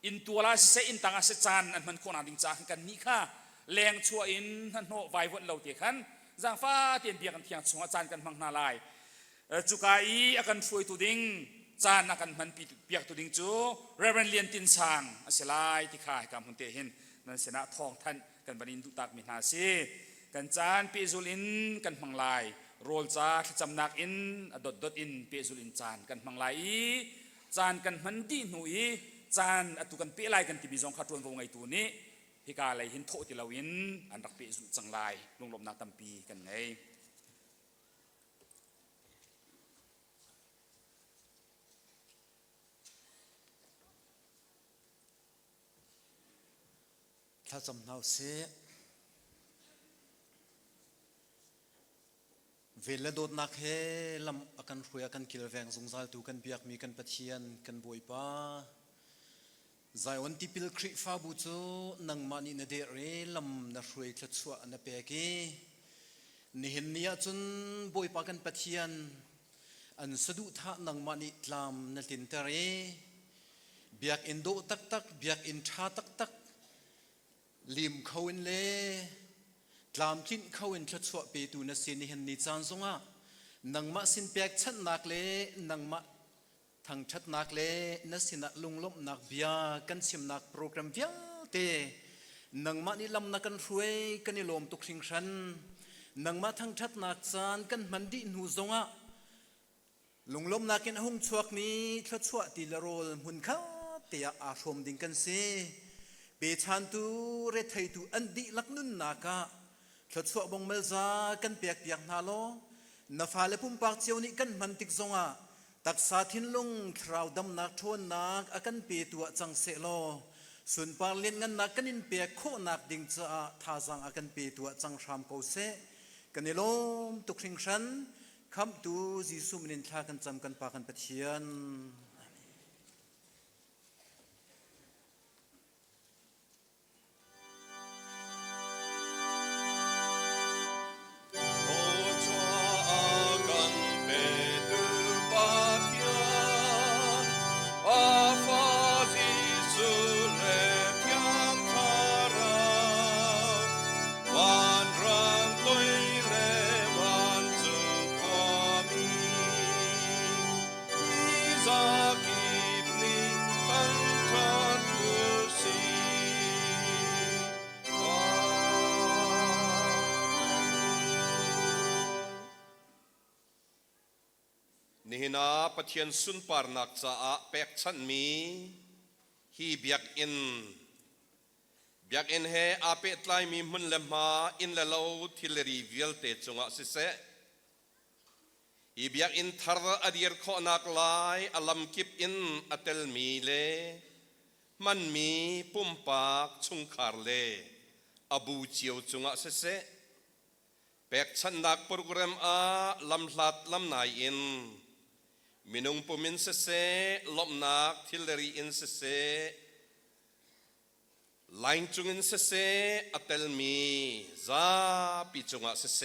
อินตัวลาเสอินตังอาเซจานอันมันโคนาดิ้งจ้ากันนี้ค่ะแรงชัวอินฮันโนไววันเราเตียขันจางฟ้าเตียนเบียกันเทียงชงอาจารย์กันมังนาลายจุกายอากันช่วยตัวดิ้งจานนักการมันเปียกตัวดิ้งจูเรเวนเลียนตินซางอาศัยที่ข้าการหุ่นเตหินนั่นเสนาทองท่านกันบันินตุตักมินาซีกันจานเปซูลินกันมังลายโรลจ้าจำนักอินดดอินเปซูลินจานกันมังลายจานกันมันดีหนุ่ยจานตุกันเปลายกันที่มีจงขัดวนวงไอตัวนี้ฮิกาเลยหินโตติลาวินอันรักเปซูจังลายลงลมนักตัมปีกันไงถ้าสำเนาเสีย เวลาโดดนักเฮลำอากันรวยอากันกิลแวงสงสารตูกันเบียกมีกันปะเทียนกันบวยป้าใจวันที่พิลคริฟ้าบุจูนังมันอินเดเรลำนักรวยทศวรรษนับเปกีนี่เห็นเนี่ยจนบวยป้ากันปะเทียนอันสะดุท่านังมันอิตลามนัตินเตเรเบียกอินโดตักตักเบียกอินชาตักตักลิมเขาอินเล่ตามทิ้งเขาเอ็นชัดสวะเปตูนัสินิเห็นนิจานสงะนังมาสินเปียกชัดนักเล่นังมาทางชัดนักเล่นัสินะลุงลบนักเบียกันสิมนักโปรแกรมเบียเตนังมานิลำนักกันรวยกันนิลมตุกสิงชันนังมาทางชัดนักจานกันมันดีนูสงะลุงลบนักกินหงชวกนี้ชัดสวะตีละโรลมุนข้าเตียอาชมดิ่งกันเสเปชันตูเรทไทตูอันดีลักนุนนักะชัดสวะบงเมลซากันเปียกเปียกนาโลนาฟาเลปุ่มปากเจียวนี่กันมันติกซงะตักสาทินลงคราวดำนักทวนนักอากันเปียตัวจังเสโลส่วนปาเลียนกันนักกันอินเปียกโคนักดิ่งจะท่าจังอากันเปียตัวจังชามโกเสกันนิลมตุกสิงชันคำตูจิสุมินทากันจำกันปากันปะเทียนนี่นะประเทียนสุนปารนักจะอาเปกชันมีฮีเบียกอินเฮอาเปตไลมีมุนเลมาอินเลโลทิลรีวิลเตจงะสิเซฮีเบียกอินทาร์อดีร์ขอนักไลอัลลัมกิบอินอัตลมีเลมันมีปุ่มปากชุงคาร์เลอบูเจียวจงะสิเซเปกชันนักโปรแกรมอาลำหลัดลำนายอินมินุงปุมินเสลบนักทิลรีอินเสไลน์จุงอินเสอัตลมีซาปิจงะเส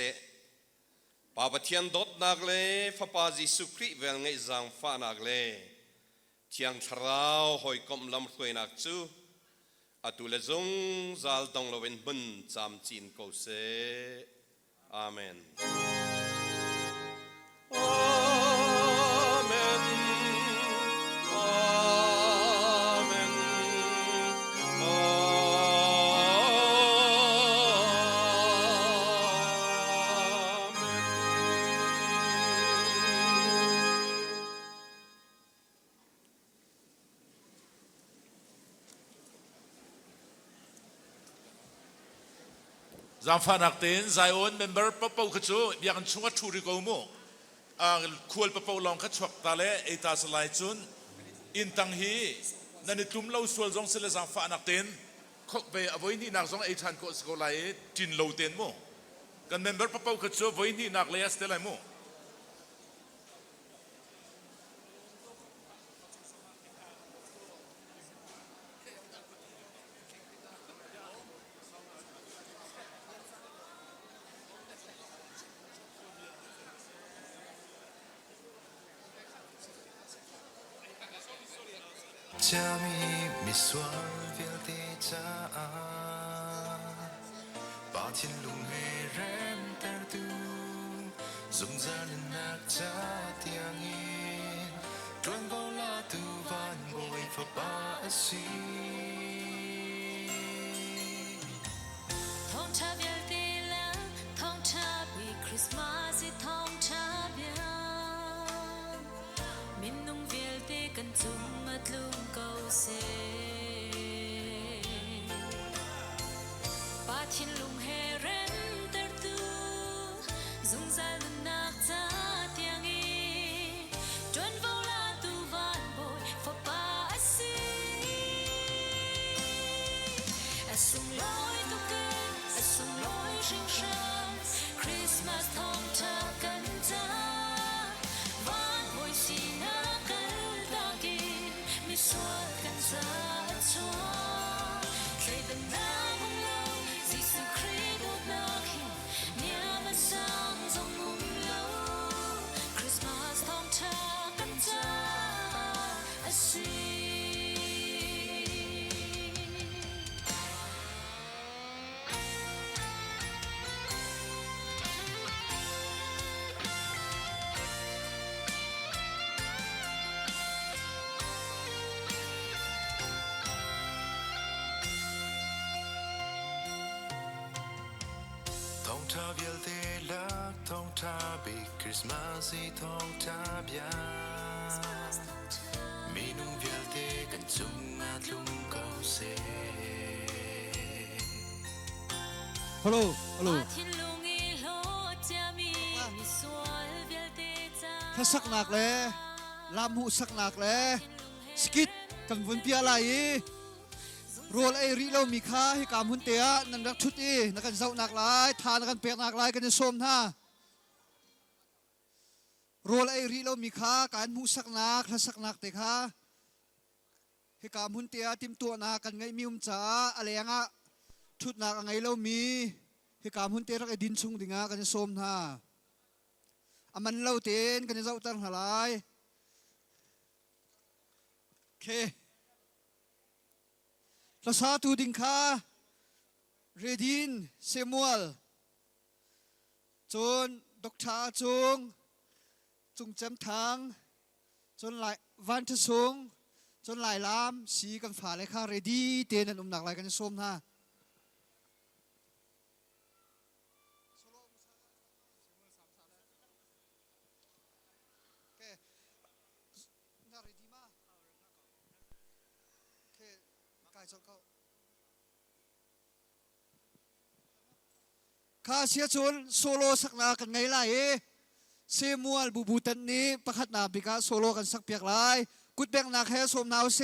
ปาปเทียนดดนักเลฟปาจิสุคริเวลไงจังฟานักเลเทียงทราวหอยกอมลำถวยนักจูอตุเลจงจัลดงลวินบุนจามจีนโกเซอาเมนจำฟันนักเต้นใจโอนเมมเบอร์ปะเป้าขจูอยากชงชูริโกมุควรปะเป้าลองขจวกตาเล่ไอตาสลายจุนอินตังฮีนั่นตุ้มเล่าส่วนจงเสลจำฟันนักเต้นเขาไปเอาไว้นี่นักจงไอทันก็สกอลายจินเล่าเต้นโมกันเมมเบอร์ปะเป้าขจูไว้นี่นักเลียสเตลัยโมJami miswal vilte cha Pathian lung he rem ter tu Zum zan nak cha tiang in Tuan vola tu van boy for ba asi Thong cha vilte la thong cha bi Christmas i thong cha bia Min nung vilte kan zum mat lung Pathian lung he rem ter tu Dung zal nak cha tiang i Tuan vola tu van boy for pa asi Asung loi tu ken, asung loi shing shang Christmas thong cha kan cha van boy si na kan ta ki mi swal kan sa chua say the na hong lo Jesus Christ do na ki nia ma sang zong mum lo Christmas thong cha kan cha a si thong cha vial te la thong cha big Christmas i thong cha bia mi nung vial te kan chung at lung câu se hello hello thiên lung i lo cha mi mi swal vial te chaถ้าสักหนักเลยลำหูสักหนักเลยสกิดกันวนเปียอะไรรัวไอ้ริเรามีค่าให้การหุ่นเตียนั่นรักชุดอีนักกันเจ้าหนักหลายทานกันเปียกหนักหลายกันจะส้มท่ารัวไอ้ริเรามีค่าการหูสักหนักถ้าสักหนักเตะค่ะให้การหุ่นเตียติมตัวหนักกันไงมีจ้าอะไรอย่างอ่ะชุดหนักไงเรามีให้การหุ่นเตียรักไอ้ดินซุงดิ่งกันจะส้มท่าอามันเล่าเต้นกันจะเจ้าตั้งหลายโอเคภาษาตูดิงคาเรดินเซมัวลจนดอกชาจงจำทางจนหลายวันทศงจนหลายล้ำสีกันฝ่าเลยค่ะเรดีเต้นนั่นหนักหลายกันจะส้มท่าข้าเสียชนโซโลสักนากันไงล่ะเซมัวลบูตันนี้ประคัดนาบิกาโซโลกันสักเปียกไรกุดแบงนาแค่สมนาวเซ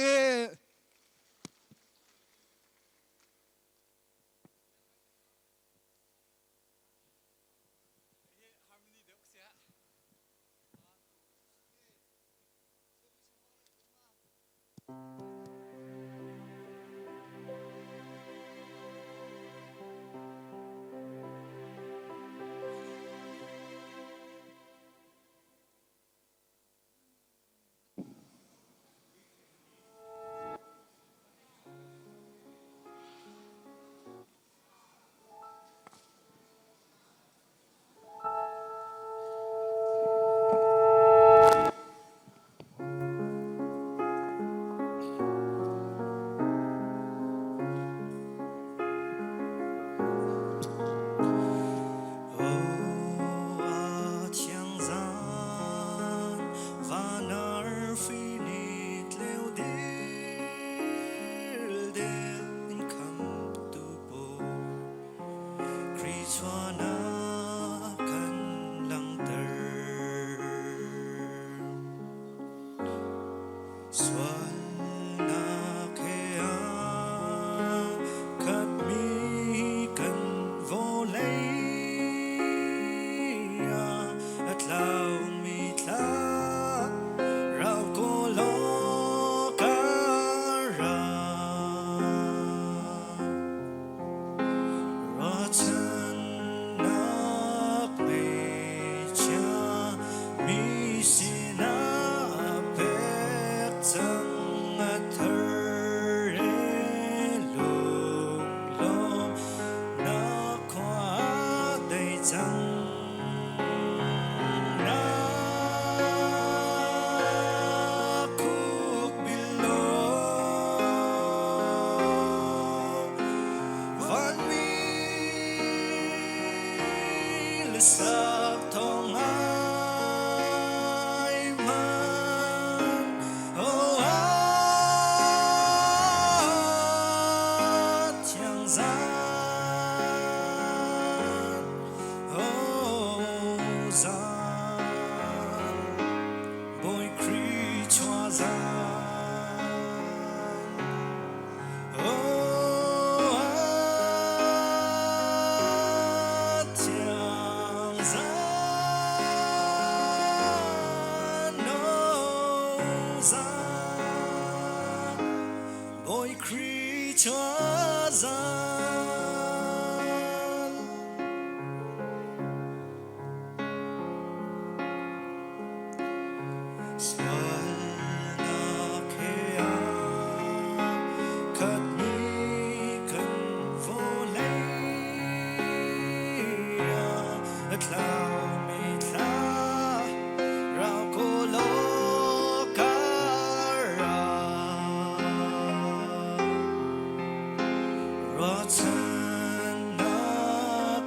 Pekchanhnak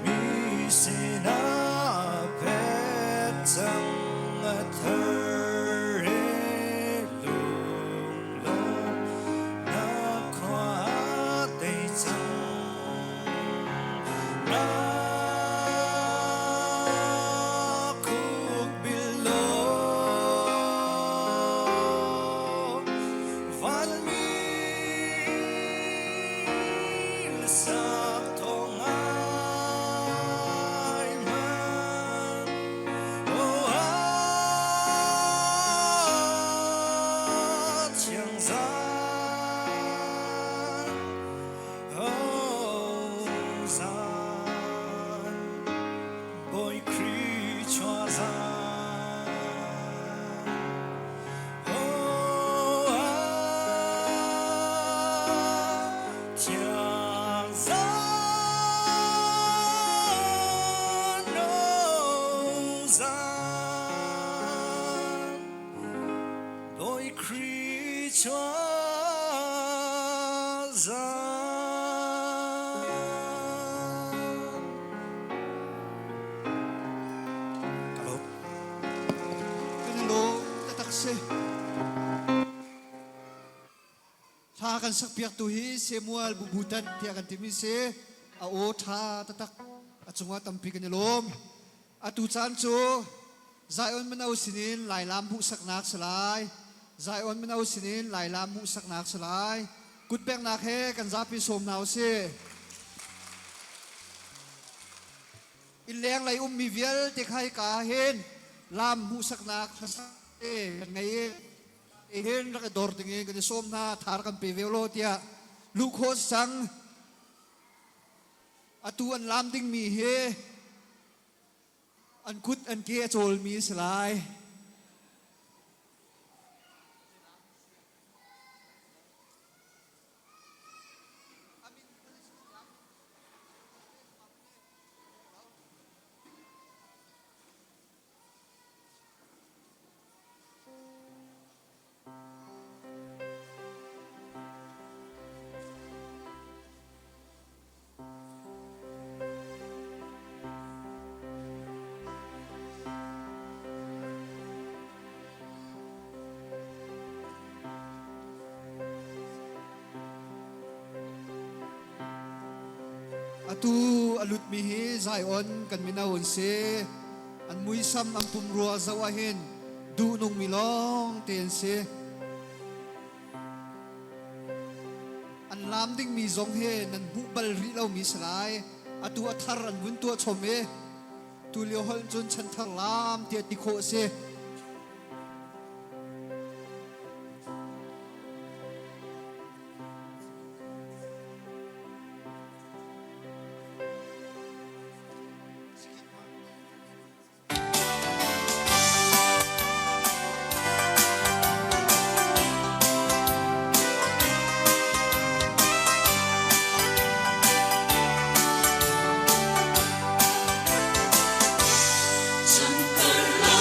mi sina Pekchanhnak lung lung na khoa tây chang na khúc bilo van mi sak thong ai man oh a chiang gian oh gian boy kri chua gian oh a chiang gian oh gian boy kri chua gian Kanilo tatakse tha kan sak piak tu hi Samuel bubutan tia kan timi se a o tha tatak achunga tampi kanilom atu chan chu Zion manau sinin lai lam bu saknak salai Zion manau sinin lai lam bu saknak salai kut bek nak he kan zapi som nau se in leng lai mi vial te khai ka hen lam bu saknak e ngai e hen ra ka dor tinge kan som na thar kan pe velo tia lu kho sang atu an lam ding mi he an kut an ke chol mi salai atu alut mi hi Zion kan minawon se an mui sam am pum ruwa zawa hen du nong mi long ten se an lam ding mi zong he nan bu bal ri lo mi salai atu athar an bun tu chome tu lio hol chun chan thar lam tia ti kho se Chunkarla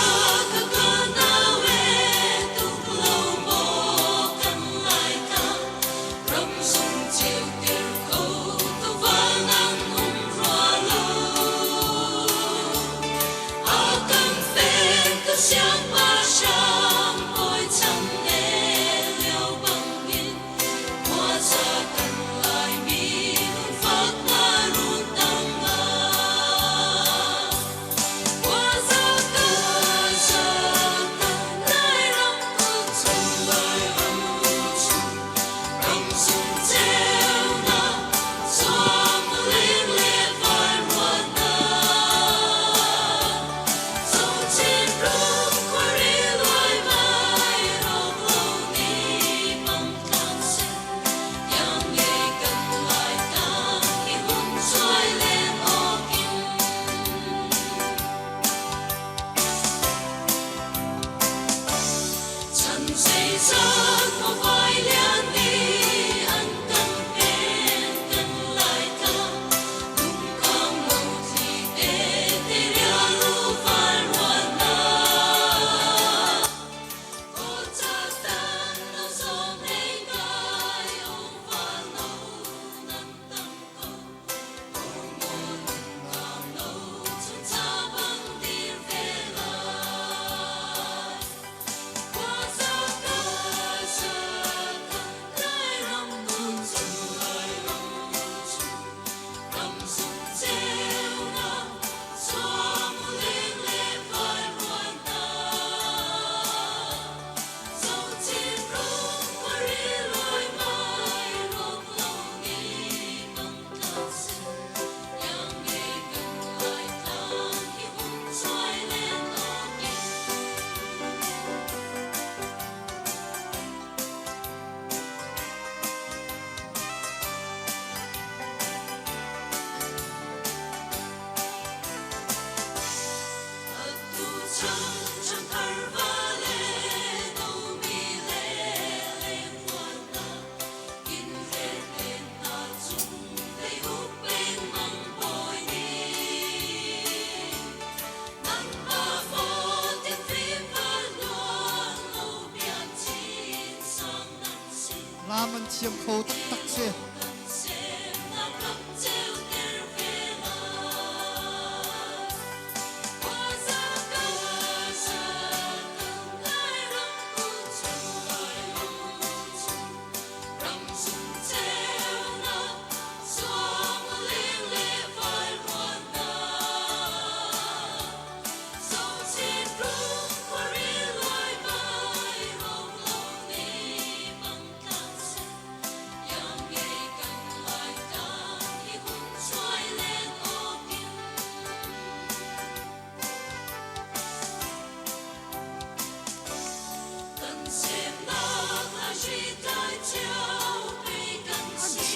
thiam khâu tak tak se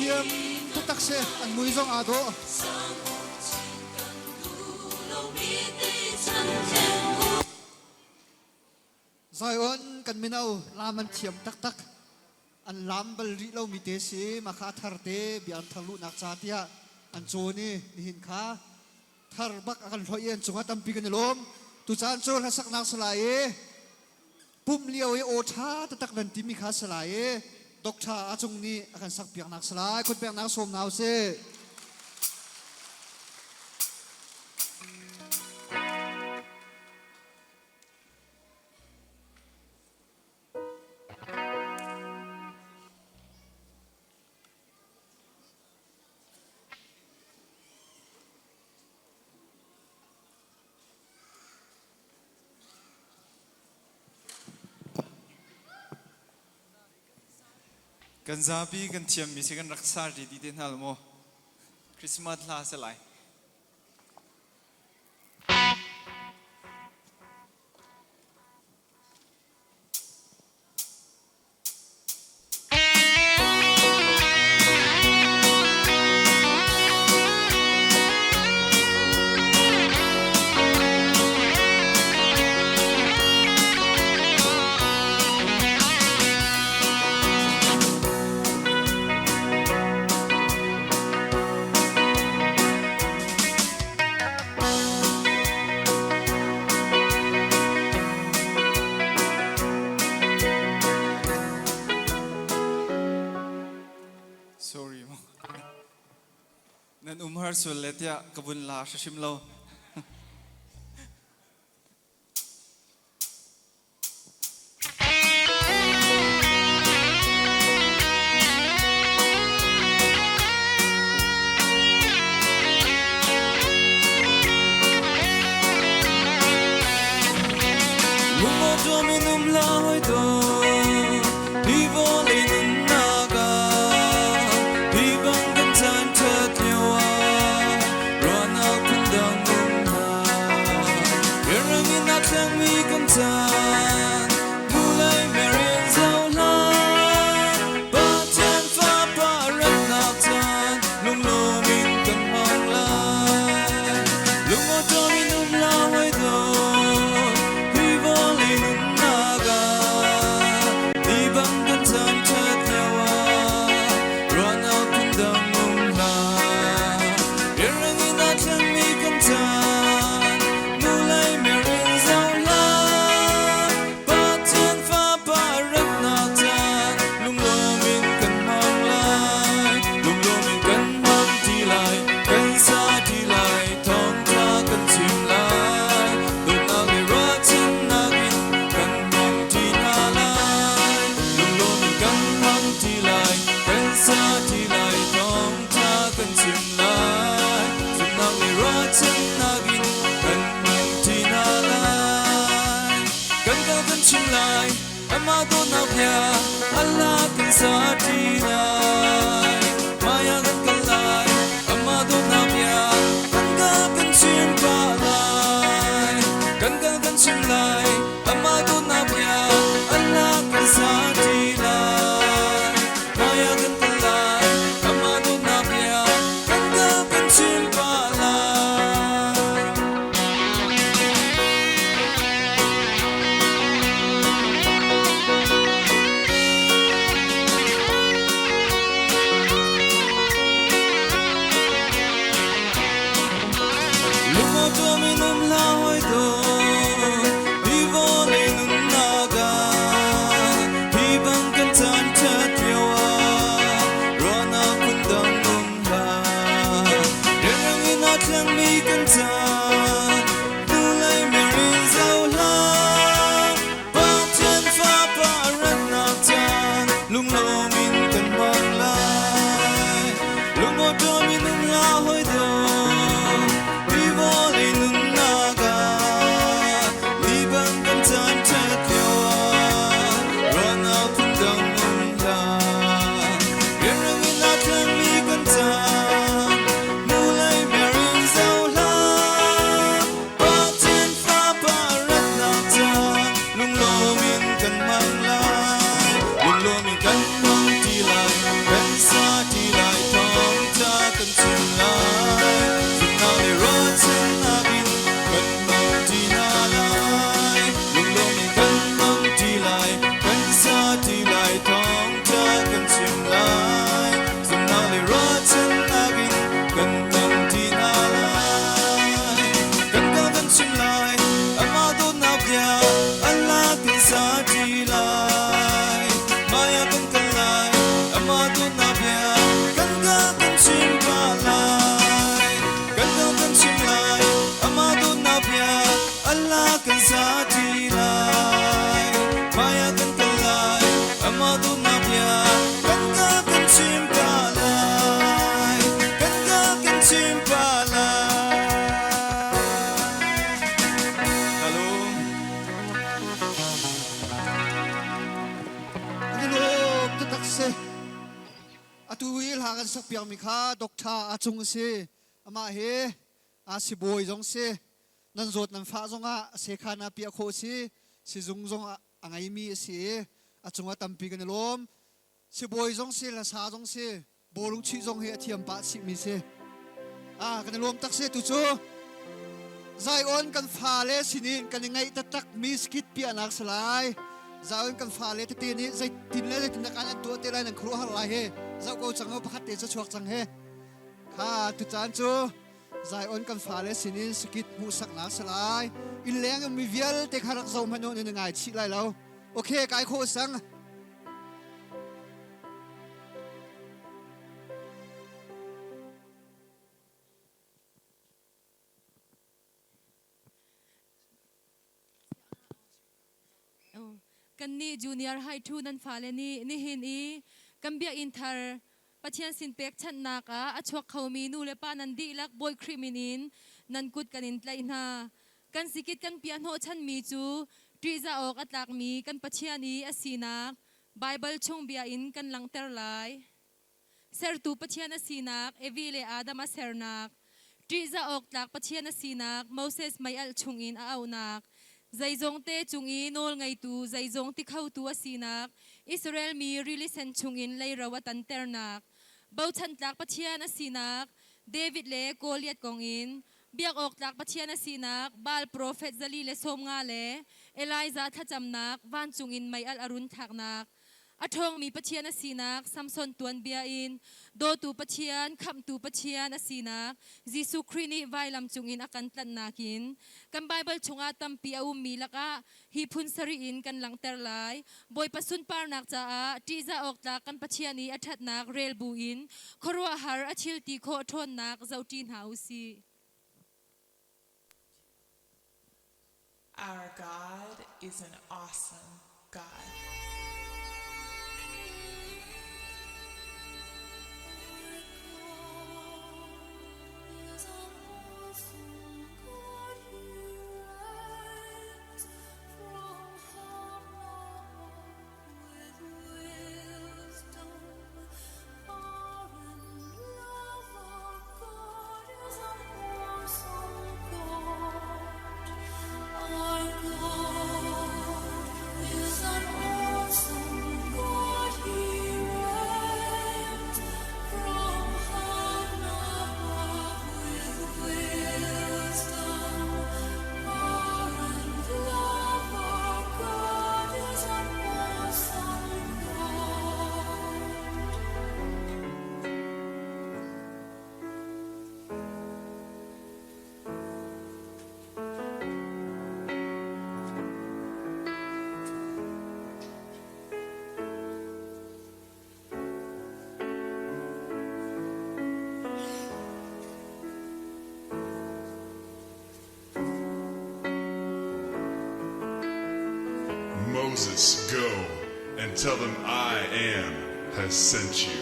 thiam tak tak se an mui zong a do Zion kan minau laman thiam tak tak an lam bal ri lo mi te si ma kha thar te bian thalu nak cha tia an choni ni hin kha thar bak akan hloi en chunga tampi kan lom tu chan chol hasak nak salai pum liao e o tha ta tak dan ti mi kha salai dok tha achung ni akan sak piak nak salai khut piak nak som nau seกันซาปีกันเทียมมีสิ่งกันรักษาดีดีเด่นฮัลโมคริสต์มาสลาสลาย นั่นฮาร์สุลเลตยะกบุนลาชิมโล เ chân mi con tràn mu lấy Mary dâu la ba trên pha ba rất nặng tràn lung lô min cần mang lại lung lô min cần mang đi lại bên xa đi lại thong cha cần chim lại dù nào để rõ chân abin cần mang đi lại lung lô min cần mang đi lại bên xa đi lại thong cha cần chim lại dù nào để rõ chân abin cần mang đi lại cần có cần chim lại amado na bia Allah cần xa đi lại maya cần cần lại amado na bia cần có cần chim pa lại cần có cần chim lại amado na bia Allah cần xa đi lại maya cần cần lại amado na bia cần có cần chim pa lại cần có cần chim pa lại hello Lom ta tak se atu wil ha kan sak piang mi kha dokta achung se ama he a si boy jong se nan zot nan fa zong a se khana pia kho si zung zong angai mi se achunga tampi kan lom si boy jong se la sa jong se bolung chi jong he athiam pa si mi se a kan lom tak se tu chu zai on kan fa le sinin kan ngai ta tak mi skit pia nak salai zai on kan fa le te ni zai tin le tin kan an tu te lai nan khru har lai he zau ko chang pakhat te cha chuak chang he kha tu chan chu zai on kan fa le sinin skit mu sak nak salai in leng mi vial te kharak zau mano ni ngai chi lai lo okay kai kho sang kan ni junior high 2 nan fa le ni hin i kan Biakinnthar Pathian sin Pekchanhnak a achhuak khomi nu le pa nan di lak boy criminin nan kut kanin tlai na kan sikit kan pian ho chan mi chu triza ok atlak mi kan Pathian i asinak Bible chung bia in kan langter lai ser tu Pathian asinak evile adama sernak triza ok tlak Pathian asinak Moses mai al chung in a aunak zai zong te chung i nol ngai tu zai zong ti khau tu asinak Israel mi really sen chung in lei rawa tan ternak bau chan tlak Pathian asinak David le Goliath kong in biak ok tlak Pathian asinak bal prophet zali le som nga le Elijah thachamnak van chung in mai al arun thaknak athong mi Pathian asinak Samson tuan bia in do tu Pathian kham tu Pathian asinak Jesu Christ ni vailam chung in akan tlan nakin kan Bible chunga tampi au mi laka hi phun sari in kan langter lai boy pasun par nak cha a tiza ok ta kan Pathian ni athat nak rel bu in khorwa har achil ti kho thon nak zautin hausi. Our God is an awesome God. Moses, go and tell them I am has sent you.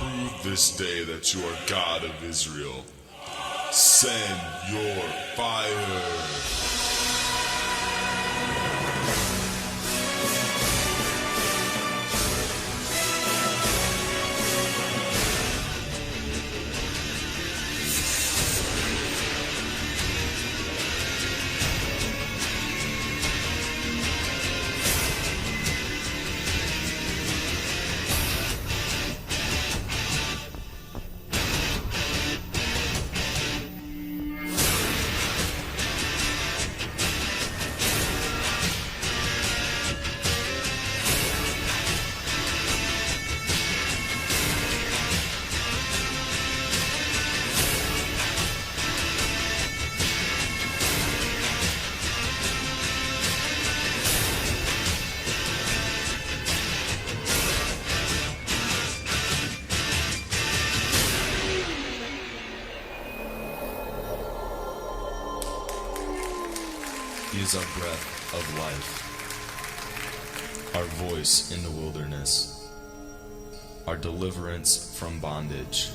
prove this day that you are God of Israel. Send your fire. He is our breath of life, our voice in the wilderness, our deliverance from bondage,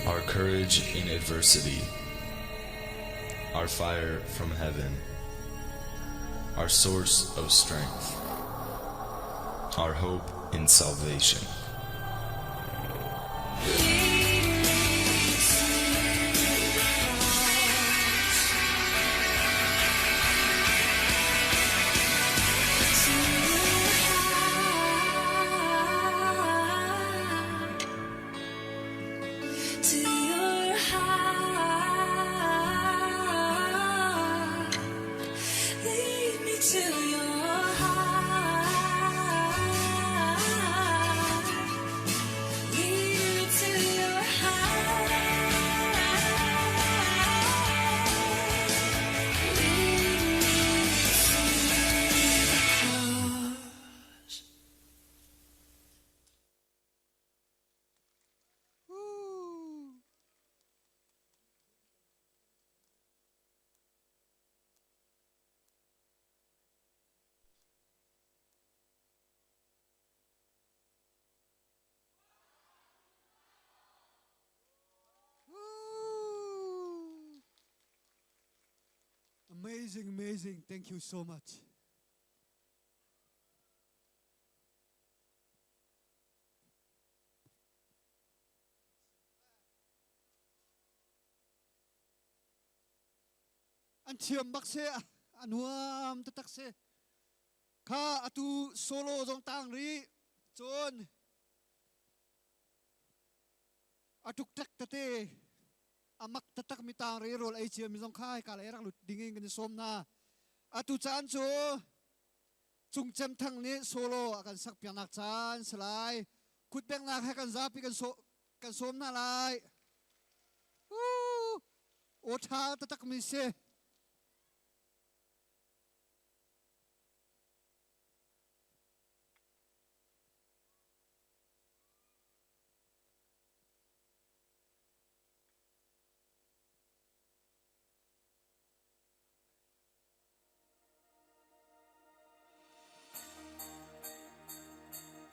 our courage in adversity, our fire from heaven, our source of strength, our hope in salvation. Amazing, amazing. Thank you so much. Antiam bakse anuam tatakse kha atu solo jong tang ri chon atuk tak tate amak tatak mitang ri rol ai chiam jong khai ka lai rak lut dingin kan som na atu chan chu chung chem thang ni solo akan sak pianak chan salai khut beng nak ha kan zapi kan som na lai o tha tatak mi se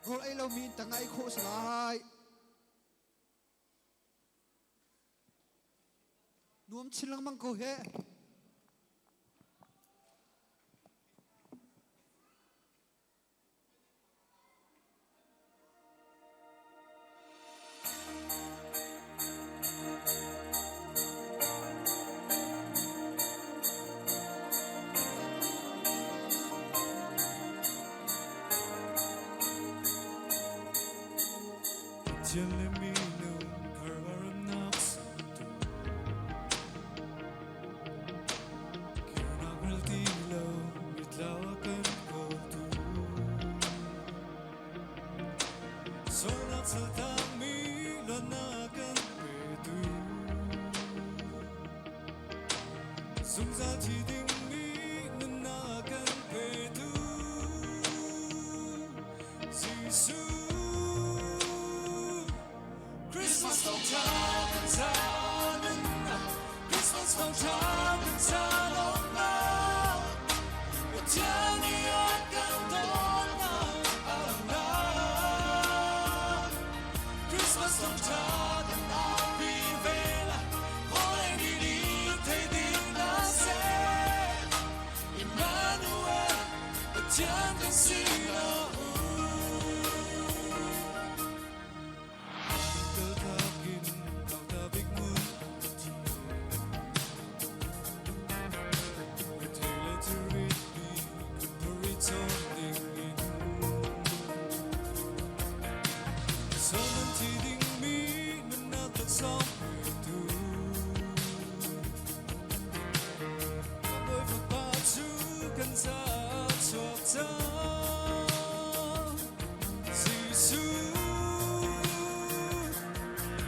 Gol ai lo min tangai kho salai nuam chilang mang ko he don't talk and I'll be there. All I need thấy tiếng nó sẽ Emmanuel, the chân can see nó.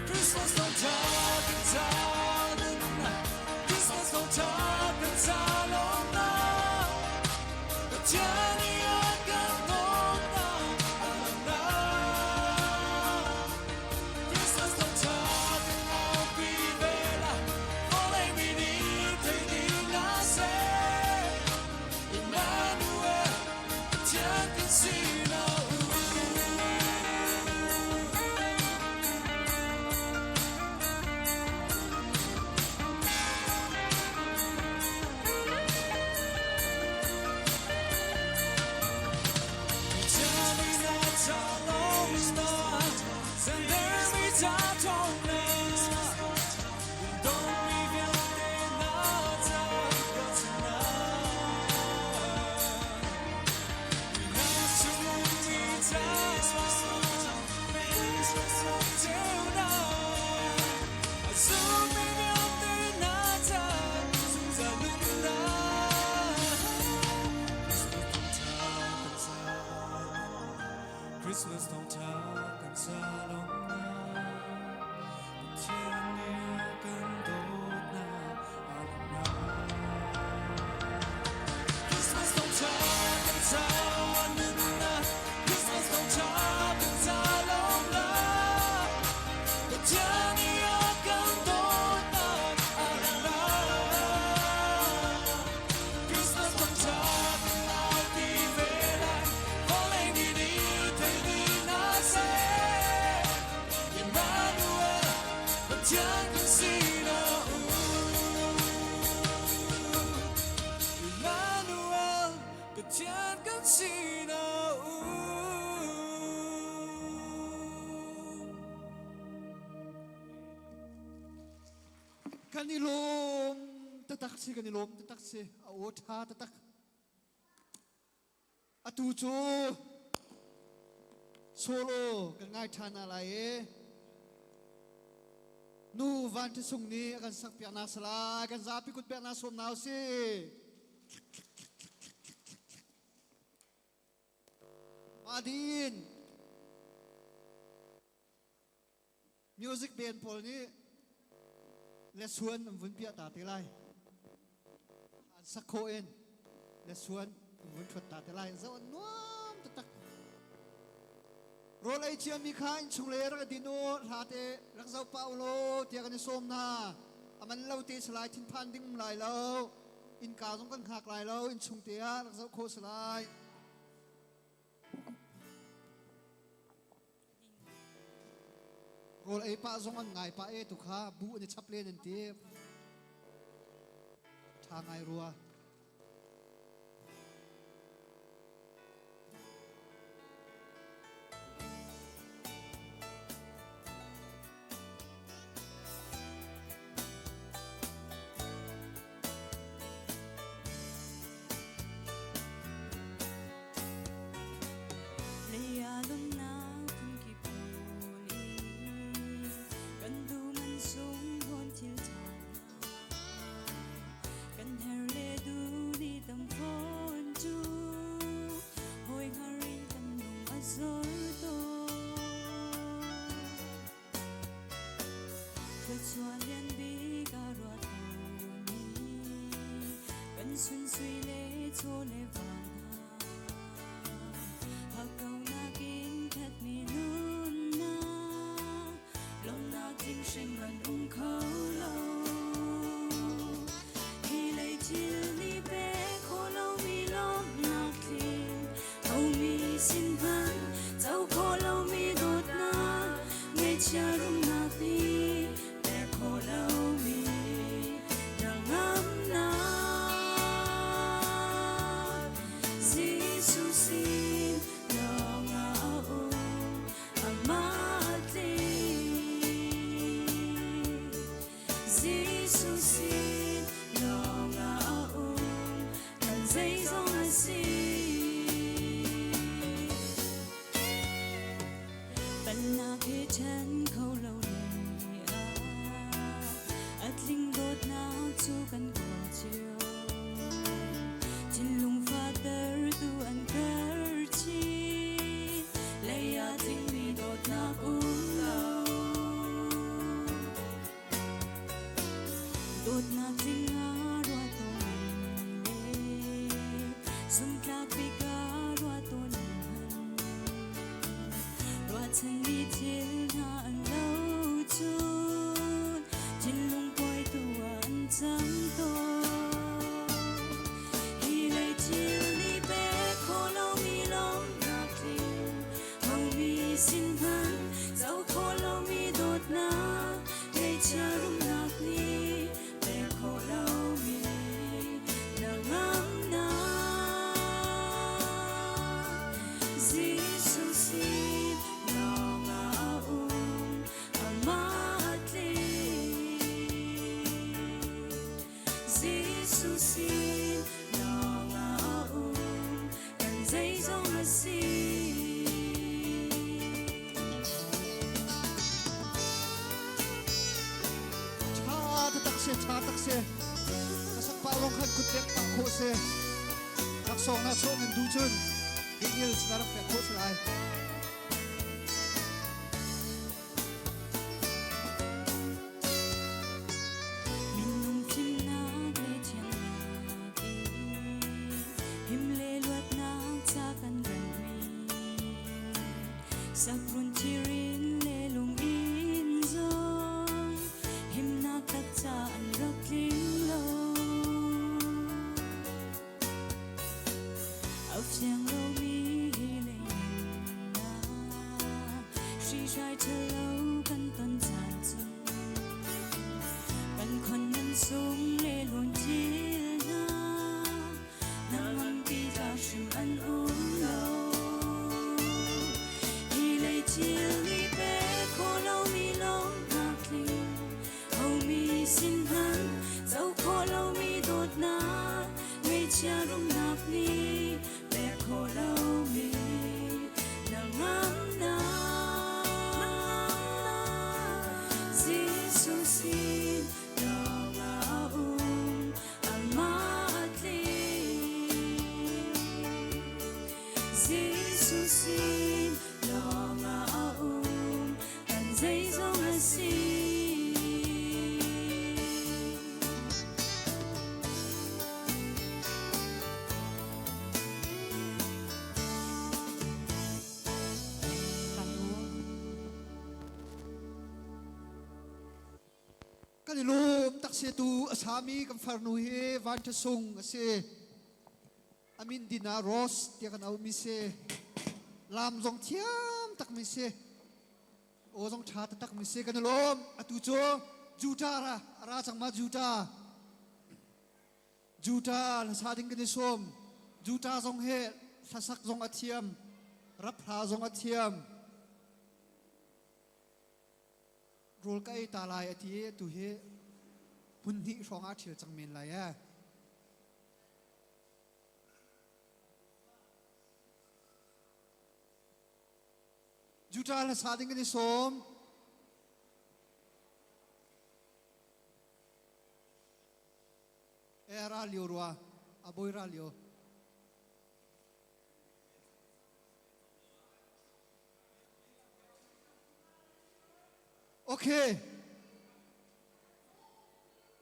Christmas don't talk and talk, Christmas don't talk and talk long now. But Johnny, I can hold now. Christmas don't talk and I'll be there. All I need thấy tiếng nó sẽ Emmanuel, John can see now. Christmas don't talk and talk long now. But Jenny can đốt nào Christmas don't talk and talk now. Christmas don't talk and talk long now. But Jenny can đốt nào Christmas don't talk and I'll be there. All I need Emmanuel, but John can see now. Emmanuel, but John can see now. Kanilom tatak si awotha tatak atucho solo kan ngai thana lai nu van ti sung ni kan sak pya na sala kan za pi kut pya na som naw si Madin music band pol ni lesuan vun pia ta te lai sak ko en lesuan vun thot ta te lai zo nuam tatak Rol ay chiam mi khain chungle ra dino hate rakzau paulo tia kan som na aman lo te slai thin phan ding lai lo in ka jong kan khak lai lo in chung te a rakzau kho slai Rol ay pa jong an ngai pa e tu kha bu ni chap len en te tha ngai ruwa xuân suy lễ cho lễ vàng hà cầu na kín thật mi luôn na lòng na tim sinh gần khâu lâu khi lấy chiều mi bé khô lâu mi lòng na kín hầu mi xin vẫn dẫu khô lâu mi đột na ngày cha se cha tak se kasak pa rong khan kut lek pa kho se rak song na chon in du chun hingil snar pe kho slai kan ilum tak se tu asami kam farnu he van ta sung se amin dina ros tia kan au mi se lam zong thiam tak mi se o zong tha tak mi se kan ilum atu cho juta ra chang ma juta la sa ding kan som juta zong he sasak zong athiam rap ha zong athiam rul kai ta lai ati tu he punni songa thil changmen la ya juta la sa ding ni som era lio ruwa aboi ra lio okay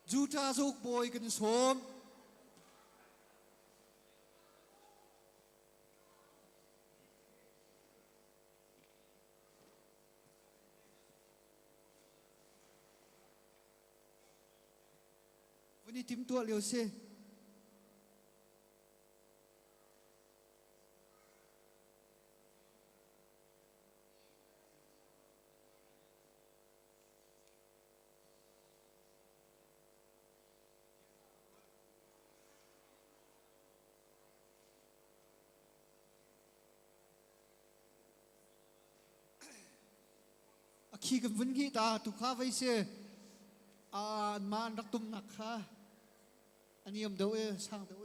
juta zok boy kan som vani tim tua leo se khi cái vấn nghĩ ta tụ khá vậy se man đắc tum nặc khá anh em đâu sang đâu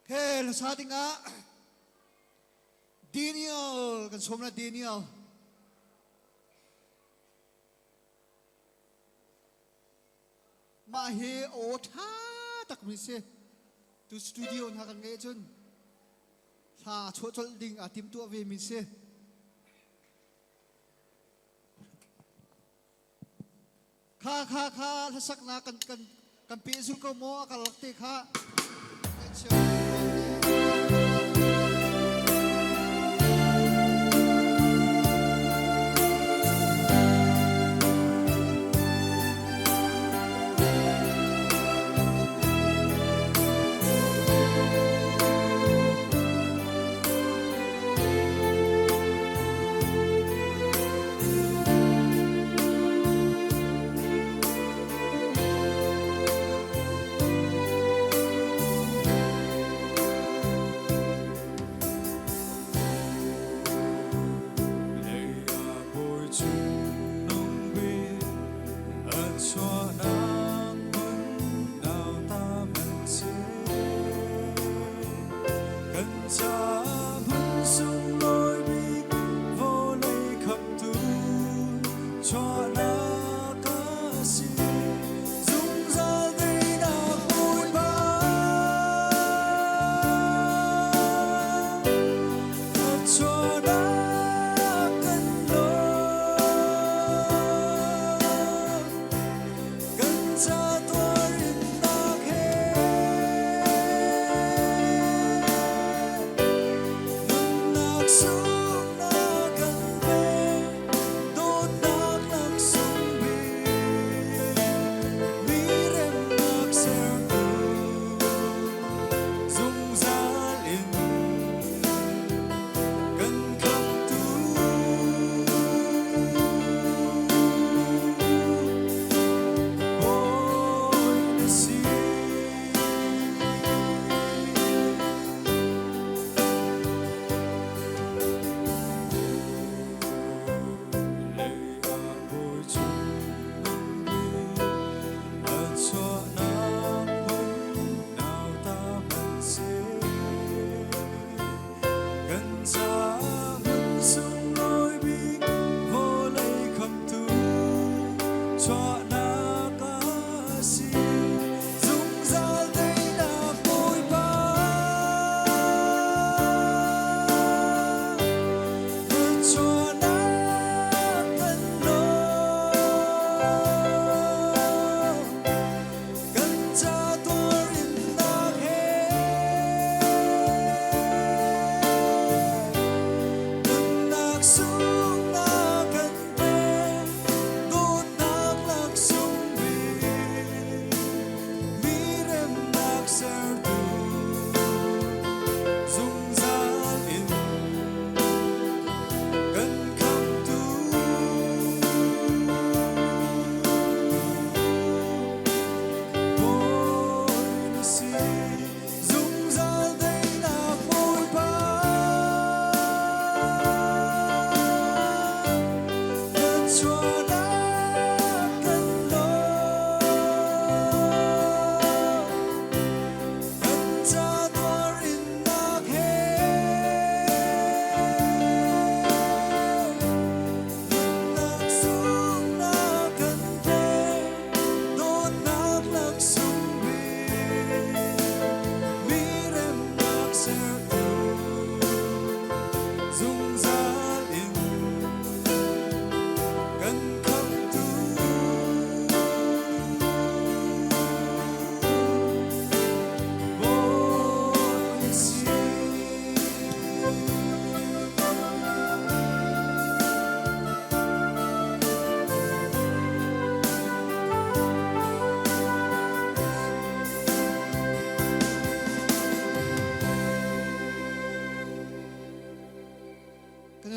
Hey, la sa ding a Daniel kan som na Daniel ma he o tha tak mi se tu studio na kan nge chun sa cho chol ding a tim tu ave mi se kha la sak na kan pe su ko mo ka lak te kha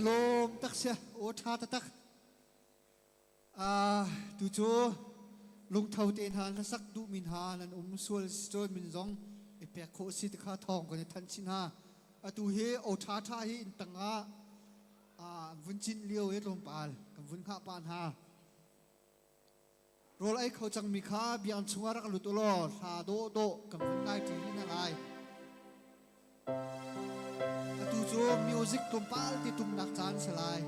lom tak sia o tha ta tak tu chu lung thau ten han sak du min han an sual sto min zong e pe kho si ta kha thong ko ne than chin ha tu he o tha tha hi in tanga vun chin liu he lom pal kam vun kha pan ha rol ai khau chang mi kha bian chunga rak lu to lo tha do kam vun ngai ti na lai music tum pal ti tum nak chan salai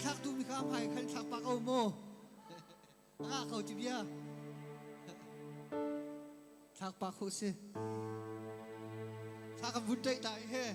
thak tu mi kham hai khan thak pa ko mo a ko ti bia thak pa ko se thak am vut dai dai he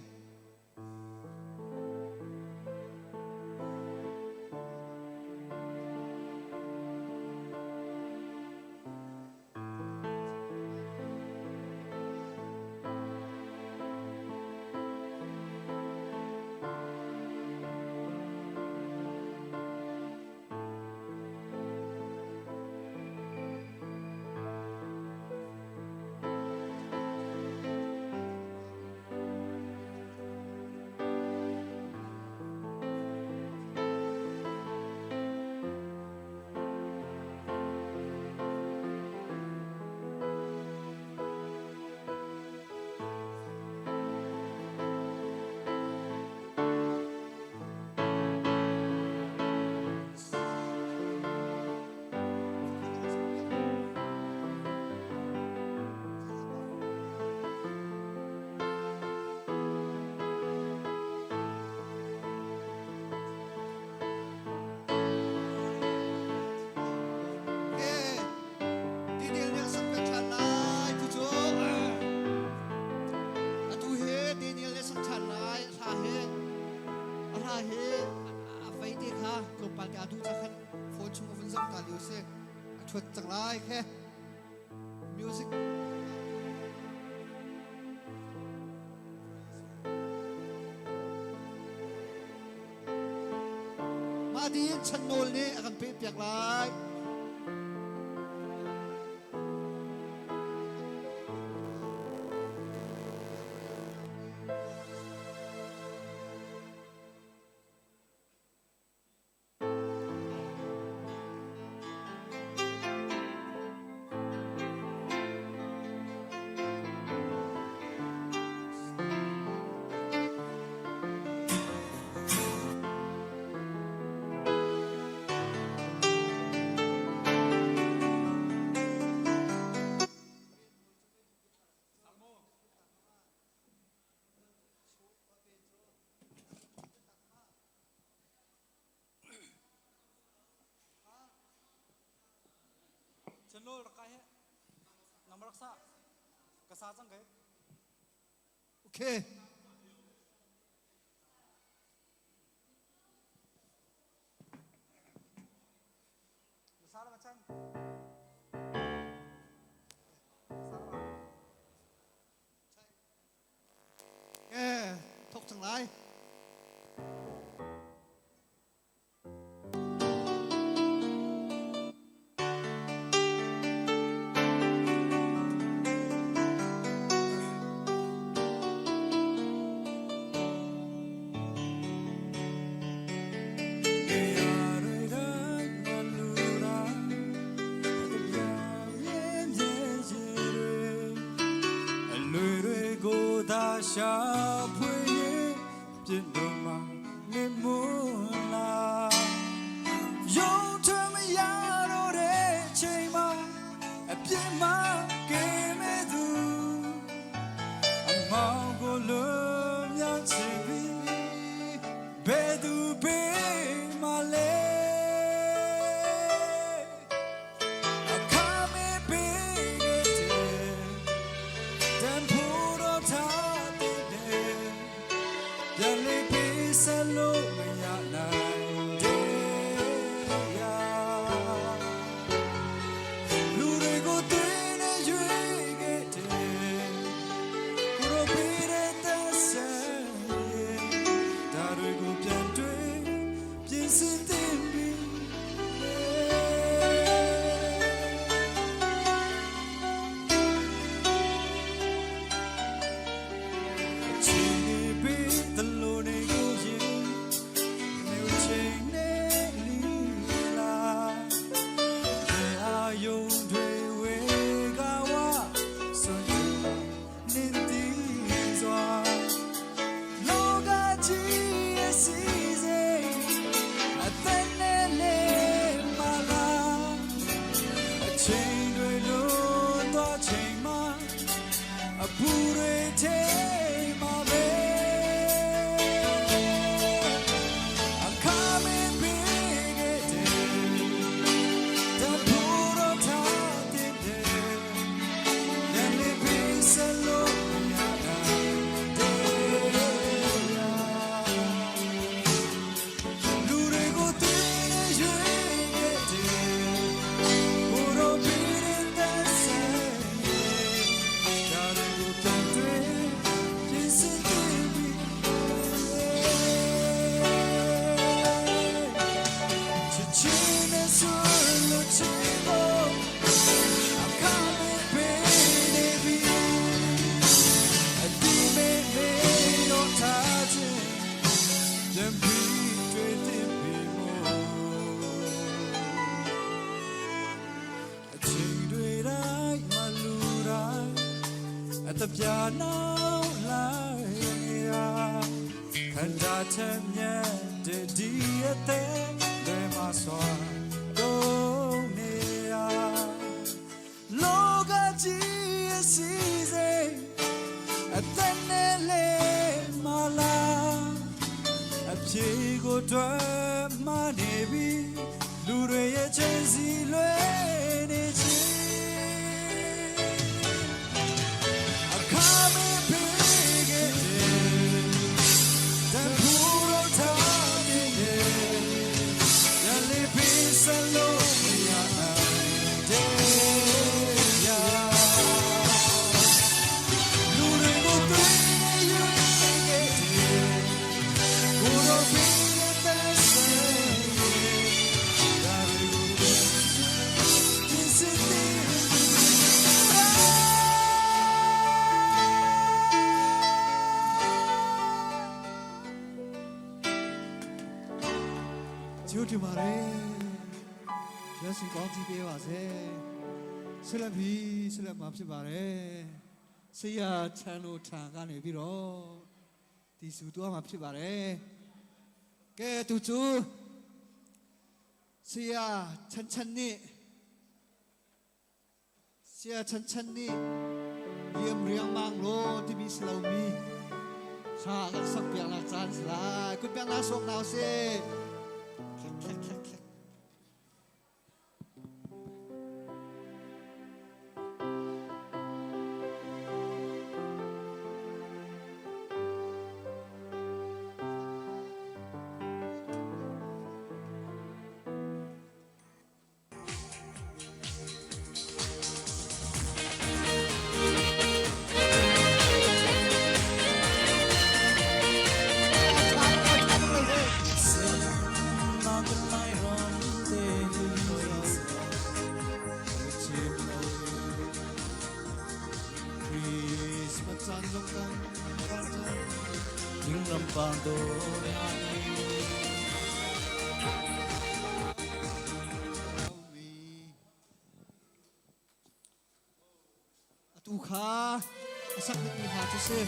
chẳng lại khe music mà đi chân nồi nè akan pe piak lại Nol rakai he, number raksa, kasajang ke. okay Besar macam. thok chẳng lại Sha pwe pin do ma ne mo la yo twa ma ya ro de chain ma a pin ma ke me du a ma ko lo mya chi bi be du be ma le a ka me be ge de tempo ro ta Hello, Mayana, Deya. Lurego tene juegete, puro pire tase, darego piante, tập gia nào lại nia khăn ra thêm nhẹ để đi té để mà xóa đâu nia lo ga chi si dây tên lệ mà la chỉ có đôi mà nebi lu re chân gì lệ để chi Chúa mare, Chúa xin con chỉ biếtว่าเสลพีเสลมาဖြစ်ပါတယ်ဆရာချမ်းတို့ထံကနေပြီးတော့ဒီစုတော်မှာဖြစ်ပါတယ်ကဲတူကျူဆရာချမ်းนี่ဆရာချမ်းนี่เยี่ยมเรียงมังโลที่มีสโลมีชากันสักเปียงละจานสลายคุณเปียงละส่งดาวเซ่ตูขาสักนิดหนึ่งหาจะเซ่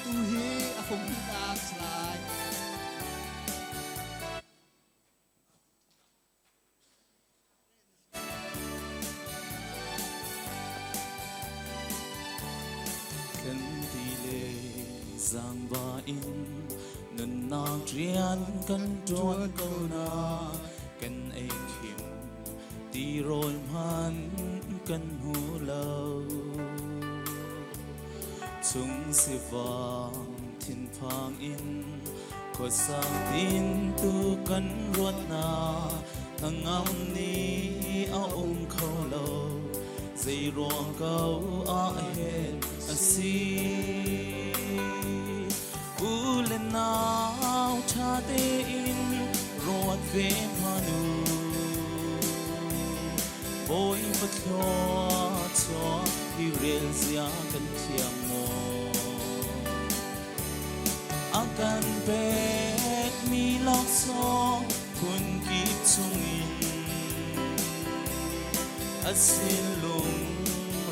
ตูฮีอาคงที่ตาสลายกันดีเลยจางบาอินนันนาเรียนกันจวนก็นากันไอคิมตีโรยมันกันหูเลาจงสิวางทินพางอินก็สร้างดินตูกันรวดนาทั้งเอานี้เอาเขาเลาใจรวงเก่าอาเห็นอาศีอุเลนาวชาเตอินรวดเวมานูบอยปัทยอชอที่เรียนเสียกันเทียมโมอาการเป็ดมีลอกซอคุณกิบชงอินอาศิลลุง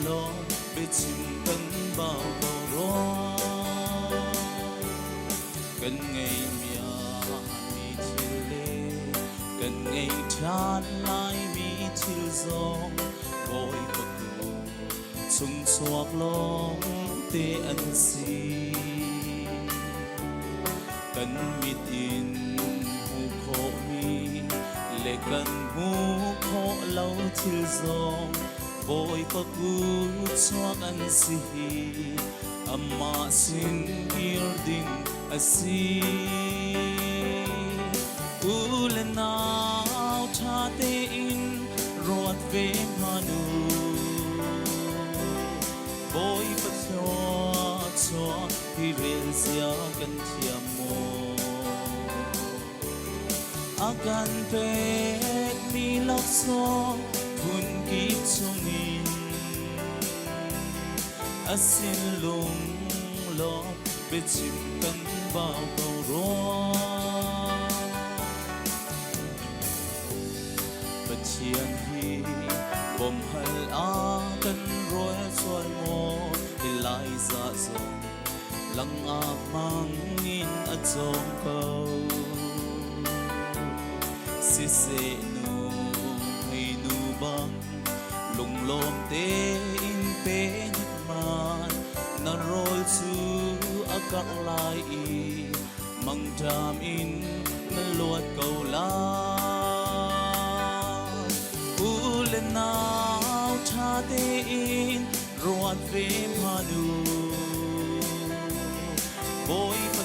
ลอเบจิมกันบ่าวร้อกันไงเมียมีทิลเลกันไงชาติลายมีทิลซองบอยประตูชงสวกลองเตอันซีกันมิดอินหูโคมีเล็กกันหูโคเล่าทิลซองบอยประตูชวกอันซีอามาสินฮิรดินอาซีอุเลนาวชาเตอินรวดเวมานูบอยปัทยอชอที่เรียนเสียกันเทียมโมอาการเป็ดมีลักษณะคุณกิบชงอินอาศิลลุงลอเบจิมกันบ่าวเก่ารอปะเทียนฮีบ่มให้ song lăng áp mang in a chong câu si se nu hay nu bang lung lom te in pe nhật man na rol chu a kak lai i mang jam in na luat câu la ule nao tha te in ruat ve manu boy pa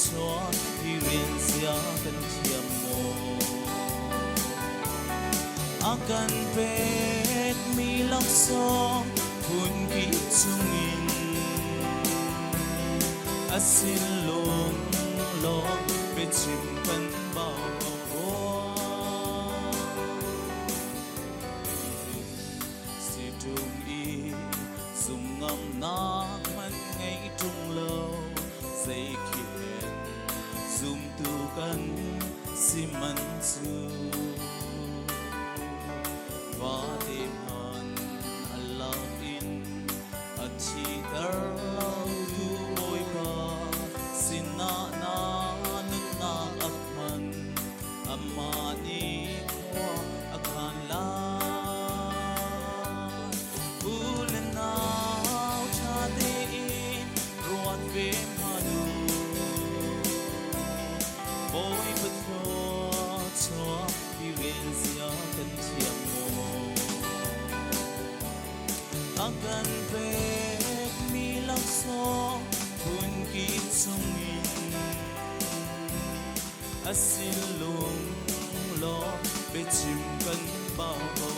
cho hi ren sia kan thiam mo akan pek mi lam song hun ki chungin asin long long be chim kan bao si tung i sum ngam na man ngay trung lâu dây kiệt zoom tu kan si man su và đêm hòn Allah in a chi dar tu oi ba sin na nun na akman amani kwa akhan la ulen na cha de in ruat ve manu boy but cho hi ren sia kan thiam akan pek mi lam song hun ki chungin asin lung lo be chim kan bao